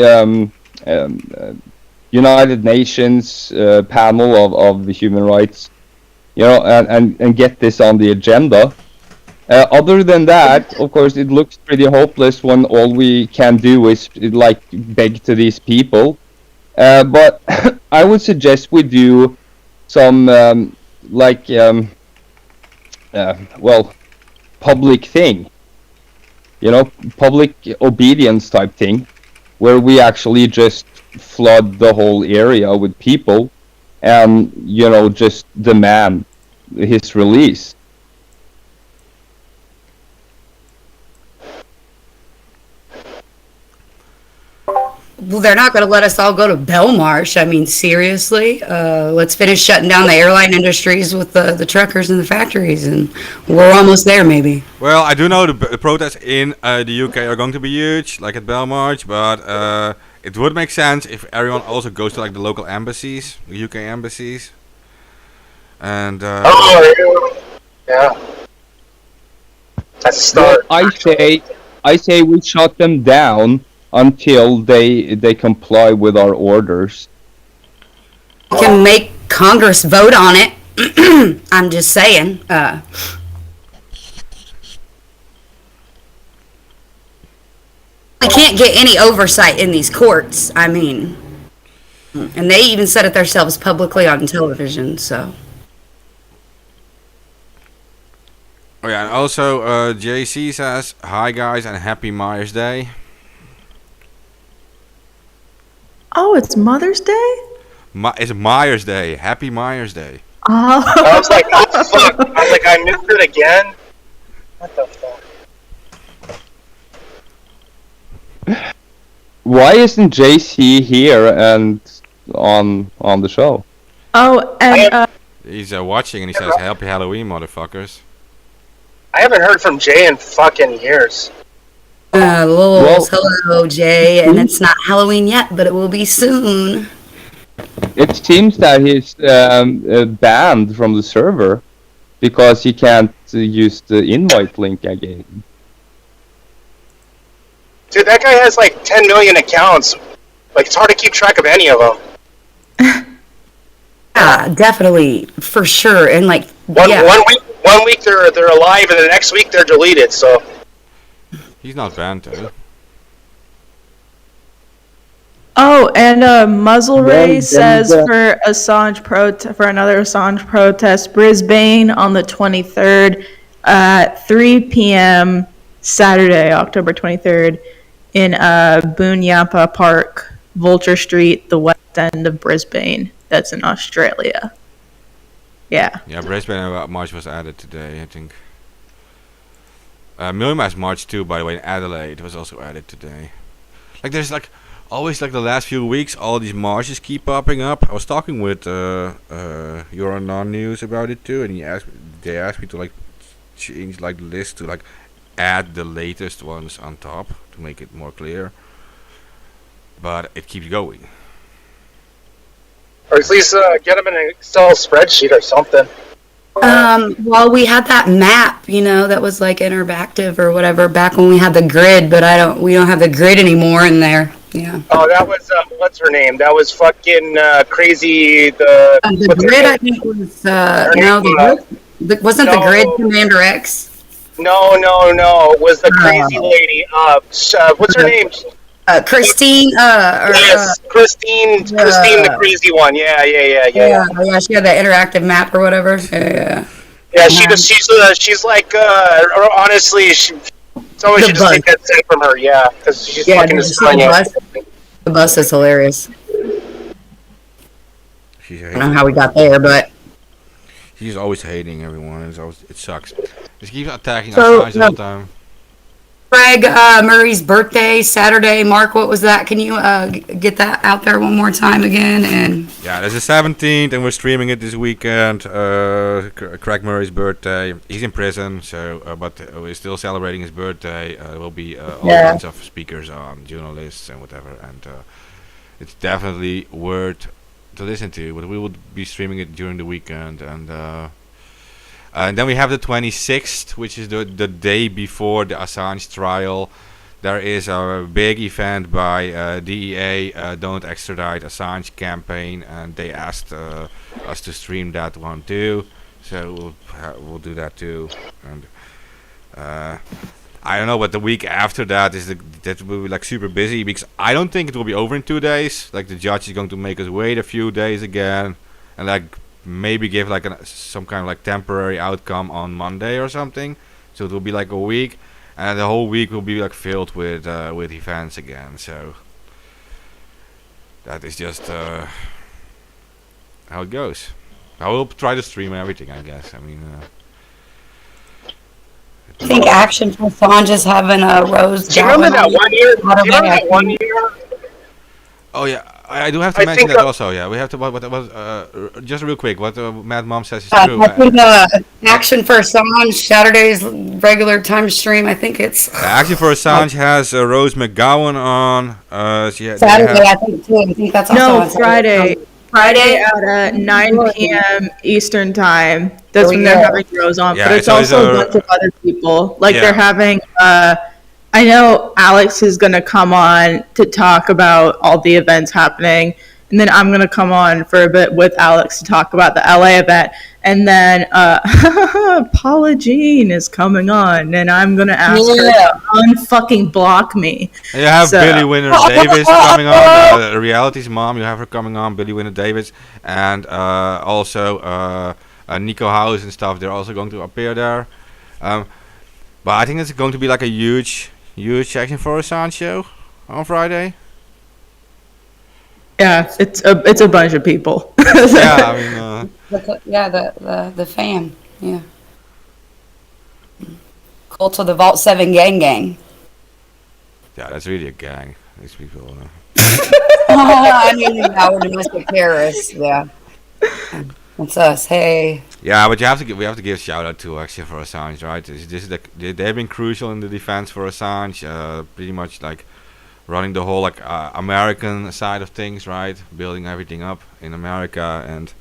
United Nations panel of the human rights, and get this on the agenda. Other than that, of course, it looks pretty hopeless when all we can do is like beg to these people. But I would suggest we do some public thing, public obedience type thing, where we actually just flood the whole area with people and, just demand his release. Well, they're not going to let us all go to Belmarsh. I mean, seriously? Let's finish shutting down the airline industries with the truckers and the factories, and we're almost there, maybe. Well, I do know the protests in the UK are going to be huge, like at Belmarsh, but it would make sense if everyone also goes to like the local embassies, the UK embassies. And yeah. That's a start. Well, I say we shut them down until they comply with our orders. We can make Congress vote on it. I'm just saying. We can't get any oversight in these courts. I mean, and they even said it themselves publicly on television, so. Oh yeah, and also JC says, "Hi guys and happy Myers Day." Oh, it's Mother's Day? It's Myers Day. Happy Myers Day. Oh. I was like, oh fuck. I was like, I missed it again? What the fuck? Why isn't JC here and on the show? Oh, and He's watching and he says, "Happy Halloween, motherfuckers." I haven't heard from Jay in fucking years. Hello, Jay, and it's not Halloween yet, but it will be soon. It seems that he's banned from the server because he can't use the invite link again. Dude, that guy has like 10 million accounts. Like, it's hard to keep track of any of them. Yeah, definitely, for sure, and like One week they're alive, and the next week they're deleted. So He's not banned though. oh, and Muzzle Ray says for another Assange protest, Brisbane on the 23rd, 3 p.m. Saturday, October 23rd, in Bunyapa Park, Vulture Street, the west end of Brisbane. That's in Australia. Yeah. Yeah, Brisbane March was added today, I think. Millimass March too, by the way, in Adelaide was also added today. Like, there's like always like the last few weeks, all these marches keep popping up. I was talking with Your Non-News about it too, and they asked me to like change like the list to like add the latest ones on top to make it more clear. But it keeps going. or at least get them in an Excel spreadsheet or something. Well, we had that map, that was like interactive or whatever back when we had the grid, but we don't have the grid anymore in there. Yeah. Oh, that was what's her name? That was fucking crazy. The grid, I think, was wasn't the grid Commander X? No. It was the crazy lady. What's her name? Christine. Christine, the crazy one. Yeah. Yeah, she had that interactive map or whatever. Yeah. Yeah, she's like honestly, someone should just take that set from her. Yeah, because she's fucking the bus is hilarious. I don't know how we got there, but she's always hating everyone. It sucks. She keeps attacking us all the time. Greg Murray's birthday, Saturday. Mark, what was that? Can you get that out there one more time again? And Yeah, there's the 17th, and we're streaming it this weekend. Craig Murray's birthday. He's in prison, so but we're still celebrating his birthday. There will be all kinds of speakers on, journalists and whatever, and it's definitely worth to listen to. But we will be streaming it during the weekend, and then we have the 26th, which is the day before the Assange trial. There is a big event by DEA, Don't Extradite Assange campaign, and they asked us to stream that one too. So we'll do that too. And I don't know, but the week after that that will be like super busy, because I don't think it will be over in 2 days. Like the judge is going to make us wait a few days again, and like maybe give like some kind of like temporary outcome on Monday or something. So it will be like a week, and the whole week will be like filled with events again. So that is just how it goes. I will try to stream everything, I guess. I mean, I think Action for Assange is having a Rose. Do you remember that 1 year? Do you remember that 1 year? oh yeah, I do have to I mention think that also. Yeah, we have to. Just real quick, what Mad Mom says is true. I think Action for Assange, Saturday's regular time stream. I think it's Actually, for Assange has Rose McGowan on. Saturday, I think too. I think that's also No, on Saturday. Friday at 9 p.m. Eastern time. That's There we when they're go. having Rose on. Yeah, But it's so it's also a- a bunch of other people. Like Yeah. they're having, I know Alex is going to come on to talk about all the events happening. And then I'm going to come on for a bit with Alex to talk about the LA event. And then Paula Jean is coming on. And I'm going to ask her to unfucking block me. You have So- Billy Winner Davis coming on, Reality's mom. You have her coming on, Billy Winner Davis, and also Nico House and stuff. They're also going to appear there. But I think it's going to be like a huge Action for Assange show on Friday. Yeah, it's a bunch of people. Yeah, I mean, The fam. Yeah. Cult of the Vault 7 gang. yeah, that's really a gang. These people. I mean, our domestic terrorists. Yeah. That's us. Hey. Yeah, but we have to give a shout out to Action for Assange, right? They've been crucial in the defense for Assange. Pretty much like running the whole like American side of things, right? Building everything up in America, and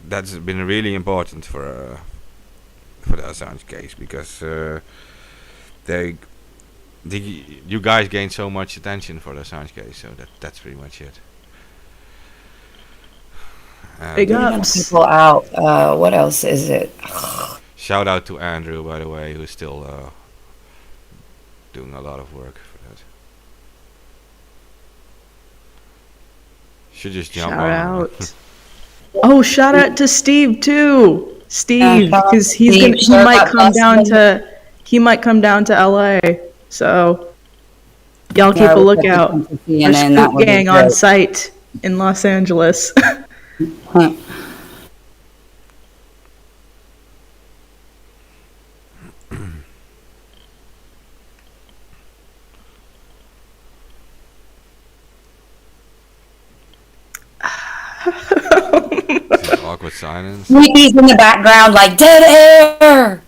that's been really important for the Assange case, because you guys gained so much attention for the Assange case, so that's pretty much it. Big And, ups. People out. What else is it? shout out to Andrew, by the way, who's still doing a lot of work for that. Should just jump Shout on. out. Oh, shout out to Steve too. Steve, shout out because to Steve. he Shout might out come down to LA. So y'all keep Yeah, a we lookout definitely for see CNN, that Scoop would be Gang on great. site in Los Angeles. Huh. Awkward silence. Sweetie's in the background like dead air.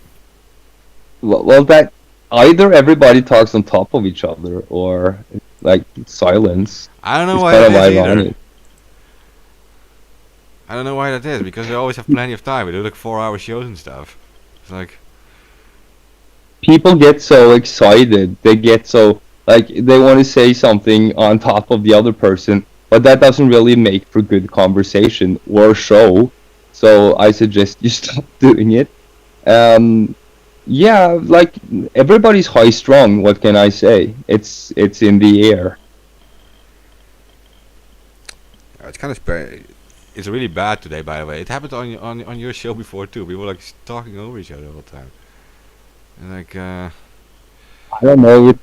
Well, that either everybody talks on top of each other or like silence. I don't know It's why kind of that is either. ironic. I don't know why that is, because they always have plenty of time. We do like 4-hour shows and stuff. It's like, People get so excited. They get so like they want to say something on top of the other person, but that doesn't really make for good conversation or show. So I suggest you stop doing it. Yeah, like everybody's high strung. What can I say? It's in the air. it's kind of it's really bad today, by the way. It happened on your show before too. We were like talking over each other all the time. And like, I don't know. it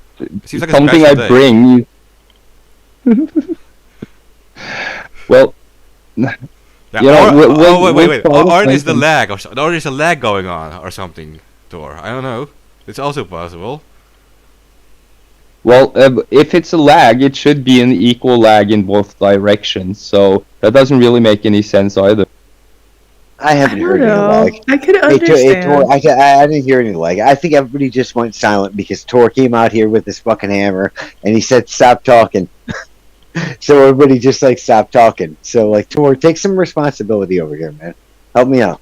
seems like a Something special I day. bring. Well, Yeah, you know, wait. we'll Or is the something. lag, or is a lag going on, or something, Thor? I don't know. It's also possible. Well, if it's a lag, it should be an equal lag in both directions. So that doesn't really make any sense either. I haven't I heard don't any know. lag. I could Hey, understand. Tor, I didn't hear any lag. I think everybody just went silent because Tor came out here with his fucking hammer and he said, "Stop talking." So everybody just like stopped talking. So like, Tor, take some responsibility over here, man. Help me out.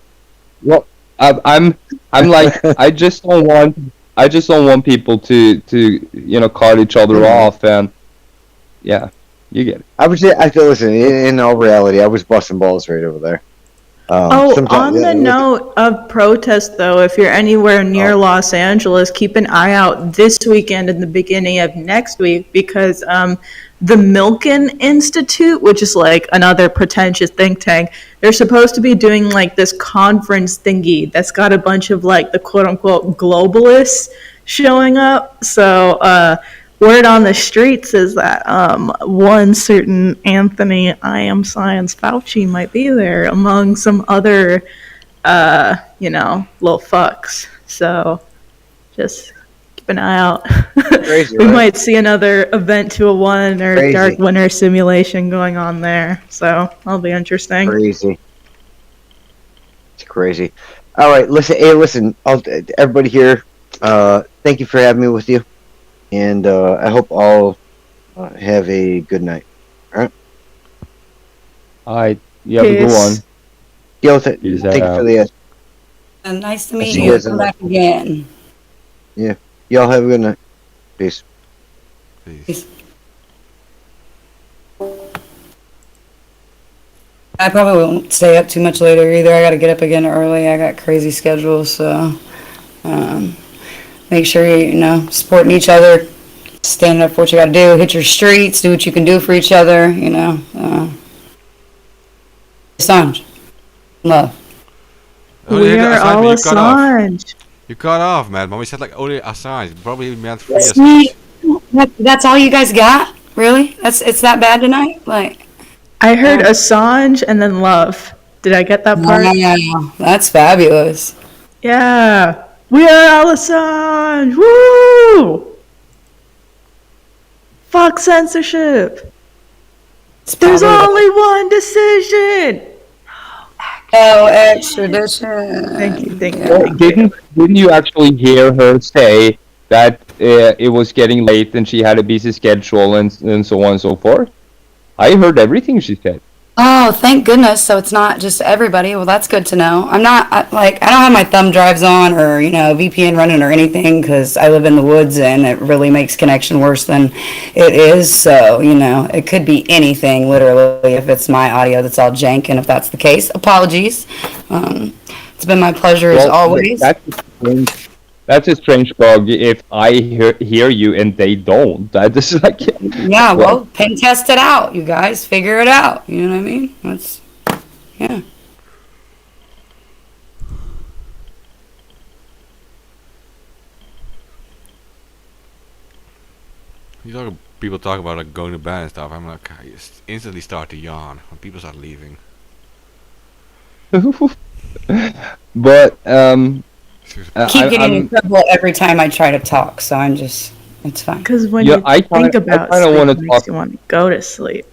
Well, I'm like I just don't want people to cut each other off, and yeah, you get it. I feel, listen, in all reality, I was busting balls right over there. On the note of protest, though, if you're anywhere near Los Angeles, keep an eye out this weekend and the beginning of next week, because the Milken Institute, which is like another pretentious think tank, they're supposed to be doing like this conference thingy that's got a bunch of like the quote-unquote globalists showing up. So word on the streets is that one certain Anthony I Am Science Fauci might be there among some other little fucks. So just keep an eye out. Crazy, We right? might see another Event 201 or Crazy. Dark Winter simulation going on there. So that'll be interesting. Crazy. It's crazy. All right, listen. Everybody here, thank you for having me with you, and I hope all have a good night. All right. You have a good one. Peace. Yo, Peace thank you out. for the. Nice to meet see you you. guys in Come the- back again. Y'all have a good night. Peace. Please. I probably won't stay up too much later either. I got to get up again early. I got crazy schedules, so make sure you supporting each other, standing up for what you got to do, hit your streets, do what you can do for each other. Assange, love. Oh, We yeah, are all but you cut off. Assange. You cut off, man. But we said like only Assange. Probably meant free See, Assange. that's all you guys got? Really? It's that bad tonight? Like, I heard Assange and then love. Did I get that part? wow, that's fabulous. Yeah. We are all Assange. Woo! Fuck censorship. It's There's probably only one decision. extradition. Thank you. Well, didn't you actually hear her say that it was getting late and she had a busy schedule and so on and so forth? I heard everything she said. Oh, thank goodness. So it's not just everybody. Well, that's good to know. I don't have my thumb drives on or, VPN running or anything because I live in the woods and it really makes connection worse than it is. So, it could be anything, literally, if it's my audio that's all jank. And if that's the case, apologies. It's been my pleasure as always. That's a strange bug if I hear you and they don't. That is like... Yeah, well, pen test it out, you guys. Figure it out. You know what I mean? Yeah. People talk about like going to bed and stuff. I'm like, I just instantly start to yawn when people start leaving. But Keep getting in trouble every time I try to talk, so it's fine. Because when I you think about kinda sleep, wanna it makes talk- you want to go to sleep.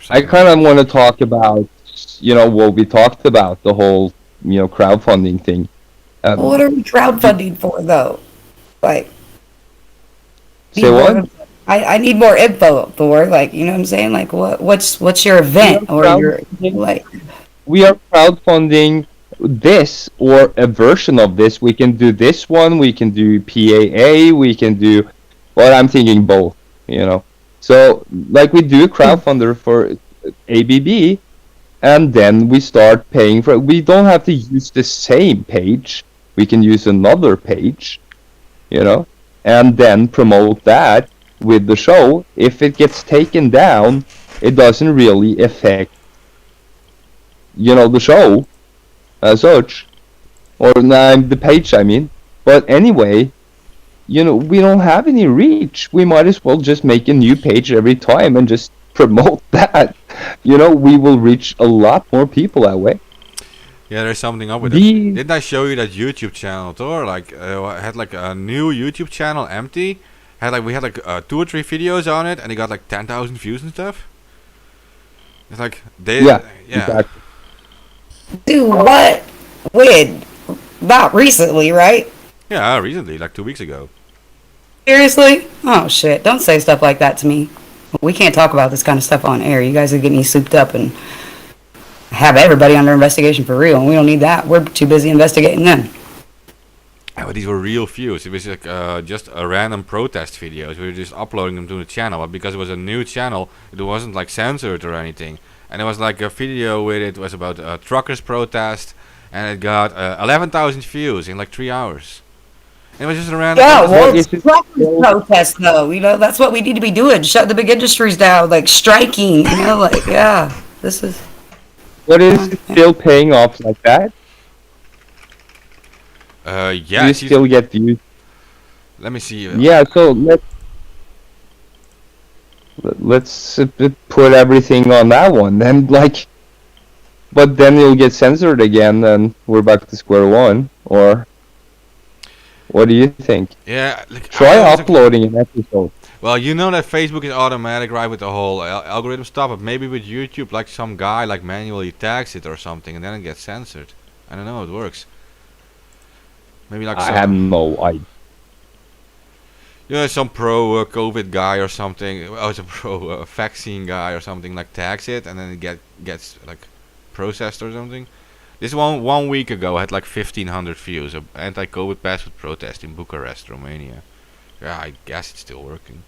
I kind of want to talk about, what we talked about, the whole, crowdfunding thing. What are we crowdfunding for, though? Like, Say what? I need more info, Thor. Like, you know what I'm saying? Like, what's your event or your like? We are crowdfunding this or a version of this. We can do this one. We can do PAA. We can do, well, I'm thinking both. So like we do a crowdfunder for ABB, and then we start paying for it. We don't have to use the same page. We can use another page, and then promote that with the show. If it gets taken down, it doesn't really affect, the show as such, or the page, I mean. But anyway, we don't have any reach. We might as well just make a new page every time and just promote that. We will reach a lot more people that way. Yeah, there's something up with it. The Didn't I show you that YouTube channel, Thor? Like, had like a new YouTube channel empty. We had like 2 or 3 videos on it, and it got like 10,000 views and stuff. It's like yeah, exactly. Do what? When? About recently, right? Yeah, recently, like 2 weeks ago. Seriously? Oh shit! Don't say stuff like that to me. We can't talk about this kind of stuff on air. You guys are getting me souped up and have everybody under investigation for real, and we don't need that. We're too busy investigating them. Yeah, but these were real views. It was like just a random protest videos. We were just uploading them to the channel, but because it was a new channel, it wasn't like censored or anything. And it was like a video with it was about a truckers protest, and it got 11,000 views in like 3 hours. And it was just a random. Yeah, well, Is it's it truckers still- protest though. You know, that's what we need to be doing. Shut the big industries down, like striking. You know, like yeah, this is. What is it still paying off like that? Yeah. Do you still get views? Let me see. Yeah, so let's put everything on that one. Then but then you'll get censored again, and we're back to square one. Or what do you think? Yeah. Like, Try I was- uploading an episode. Well, you know that Facebook is automatic, right, with the whole algorithm stuff, but maybe with YouTube, like some guy like manually tags it or something, and then it gets censored. I don't know how it works. Maybe like I have no idea. you know, some pro COVID guy or something. Oh, it's a pro vaccine guy or something like tags it, and then it gets like processed or something. This one week ago had like 1,500 views. An anti-COVID passport protest in Bucharest, Romania. Yeah, I guess it's still working.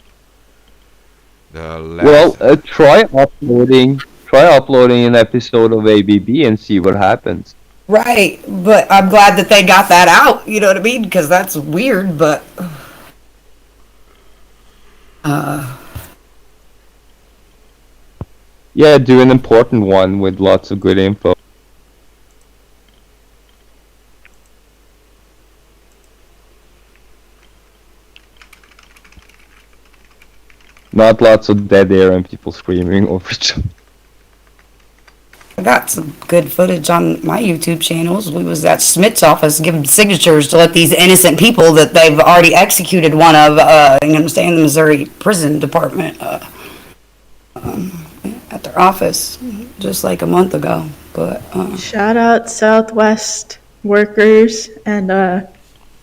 The last Well, try uploading an episode of ABB and see what happens. Right, but I'm glad that they got that out. You know what I mean? Because that's weird, but. Yeah, do an important one with lots of good info. Not lots of dead air and people screaming over each other. I got some good footage on my YouTube channels. We was at Smith's office giving signatures to let these innocent people that they've already executed one of, you understand, the Missouri Prison Department, at their office just like a month ago. But Shout out Southwest workers and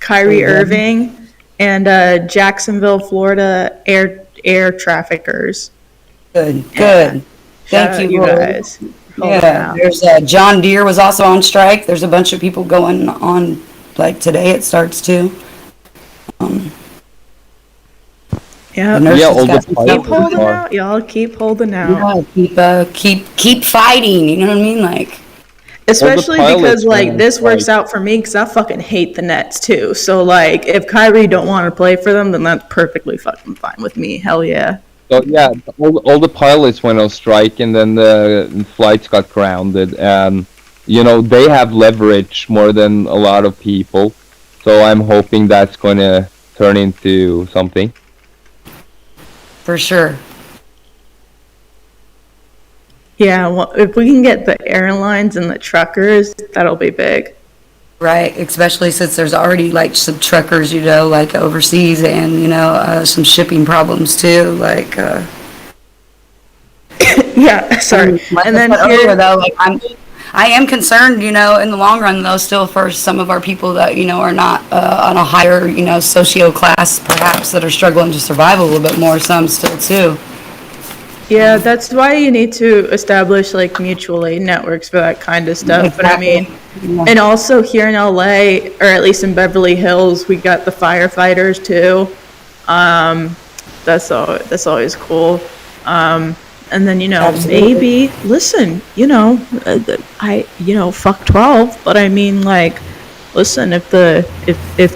Kyrie Irving and Jacksonville, Florida air traffickers. good. Shout Thank out you, you Lord. guys. Holding Yeah, out. there's John Deere was also on strike. There's a bunch of people going on, like today it starts too. Yeah, The nurses Yeah, all got the some pilots keep holding are- out, y'all. Keep holding out. Yeah, keep fighting. You know what I mean? Like, Especially pilots because like were this works like- out for me because I fucking hate the Nets too. So like if Kyrie don't want to play for them, then that's perfectly fucking fine with me. Hell yeah. So yeah, all the pilots went on strike, and then the flights got grounded. And you know they have leverage more than a lot of people, so I'm hoping that's going to turn into something. for sure. Yeah, well, if we can get the airlines and the truckers, that'll be big. Right, especially since there's already like some truckers, you know, like overseas and, you know, some shipping problems too, like, Yeah, sorry. Like And I then said earlier, here, though, like I am concerned, you know, in the long run, though, still for some of our people that, you know, are not on a higher, you know, socio class, perhaps, that are struggling to survive a little bit more, some still too. yeah, that's why you need to establish like mutual aid networks for that kind of stuff. But I mean, Yeah. and also here in LA, or at least in Beverly Hills, we got the firefighters too. That's always cool. And then, you know, Absolutely. maybe, listen, you know, fuck 12, but I mean, like, listen, if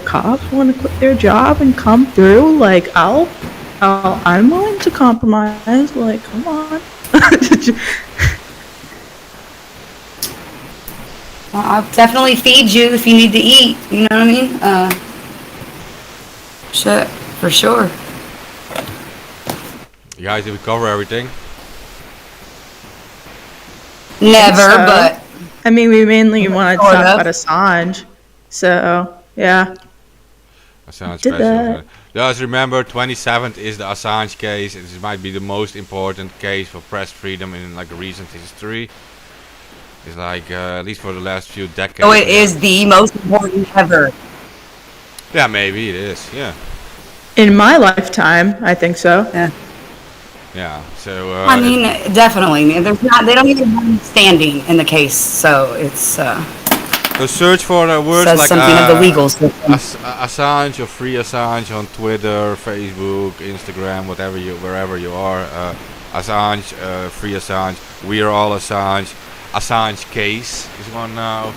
cops want to quit their job and come through, like, I'm willing to compromise, like, come on. I'll definitely feed you if you need to eat, you know what I mean? Shit, for sure. You guys, did we cover everything? Never, so. but I mean, we mainly wanted to Sort talk of. about Assange, so yeah. Assange Did special. that. Just remember, 27th is the Assange case. It might be the most important case for press freedom in like recent history. It's like at least for the last few decades. So it is the most important ever. Yeah, maybe it is. Yeah, In my lifetime, I think so. Yeah. yeah. So I mean, definitely. There's not. They don't even have any standing in the case, so it's so search for words says like something of the legal system. Assange or Free Assange on Twitter, Facebook, Instagram, wherever you are. Assange, Free Assange, We Are All Assange. Assange case is one now.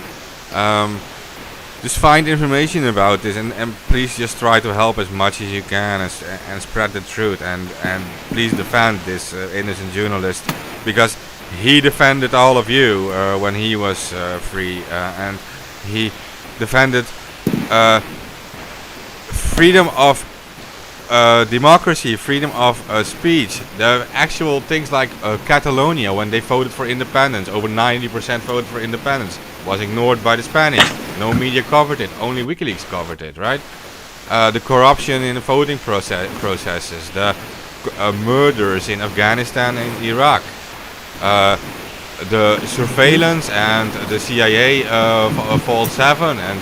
Just find information about this and please just try to help as much as you can and spread the truth and please defend this innocent journalist because he defended all of you when he was free and he defended freedom of democracy, freedom of speech. The actual things like Catalonia, when they voted for independence, over 90% voted for independence, was ignored by the Spanish. No media covered it, only WikiLeaks covered it, right? The corruption in the voting processes, the murders in Afghanistan and Iraq, the surveillance and the CIA Vault 7 and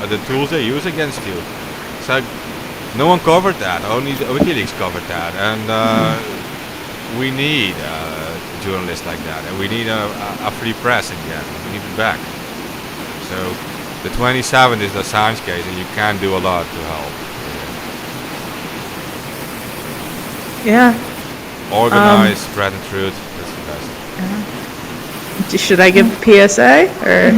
the tools they use against you. So no one covered that, only the WikiLeaks covered that, and we need journalists like that, and we need a free press again, we need it back. So the 27th is the Assange case, and you can do a lot to help. Yeah. Organize, spread the truth, that's the best. Should I give a PSA or?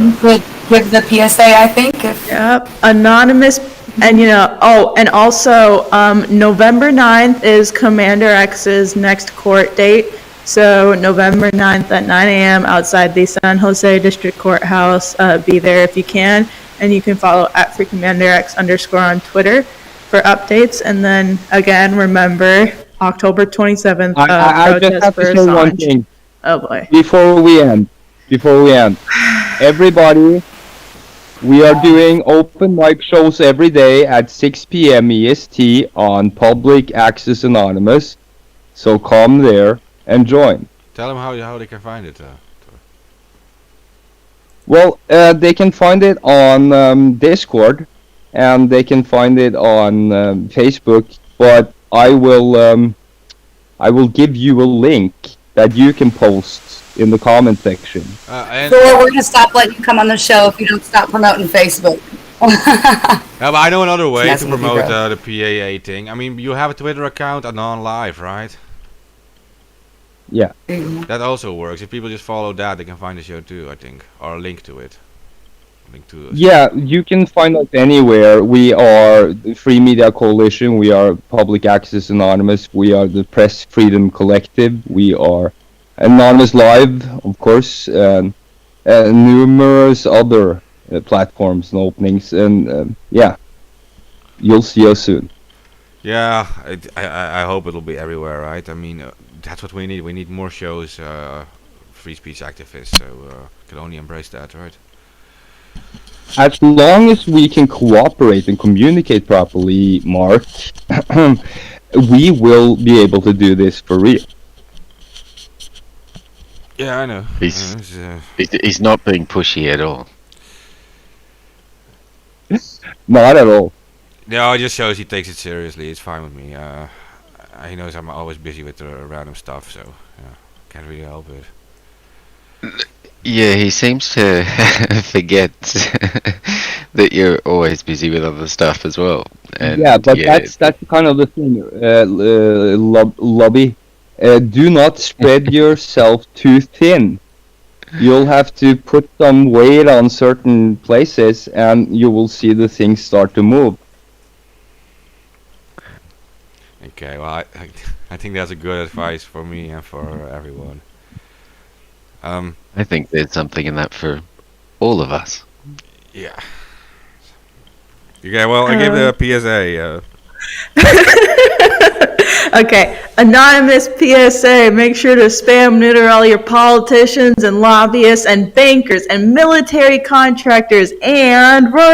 Give the PSA, I think. Yep. Anonymous, and and also November 9th is Commander X's next court date. So November 9th at 9 a.m. outside the San Jose District Courthouse. Be there if you can, and you can follow @FreeCommanderX_ on Twitter for updates. And then again, remember October 27th. I just have to say one thing. Oh boy. Before we end, everybody, we are doing open mic shows every day at 6 p.m. EST on Public Access Anonymous. So come there and join. Tell them how they can find it. Well, they can find it on Discord, and they can find it on Facebook. But I will give you a link that you can post in the comment section. So we're gonna stop letting you come on the show if you don't stop promoting Facebook. But I know another way Yes, to maybe, promote bro. the PAA thing. I mean, you have a Twitter account, Anon Live, right? Yeah. That also works. If people just follow that, they can find the show too, I think, or a link to it. Yeah, you can find us anywhere. We are the Free Media Coalition. We are Public Access Anonymous. We are the Press Freedom Collective. We are Anonymous Live, of course, and numerous other platforms and openings. And yeah, you'll see us soon. Yeah, I hope it'll be everywhere, right? I mean, that's what we need. We need more shows, free speech activists. So can only embrace that, right? As long as we can cooperate and communicate properly, Mark, we will be able to do this for real. Yeah, I know. He's not being pushy at all. Not at all. No, it just shows he takes it seriously. It's fine with me. He knows I'm always busy with the random stuff, so yeah, can't really help it. Yeah, he seems to forget that you're always busy with other stuff as well. And yeah, but that's kind of the thing, Lobby. Do not spread yourself too thin. You'll have to put some weight on certain places, and you will see the things start to move. Okay, well, I think that's a good advice for me and for everyone. I think there's something in that for all of us. Yeah. Okay, well, I gave the PSA. Okay, anonymous PSA, make sure to spam neuter all your politicians and lobbyists and bankers and military contractors and royal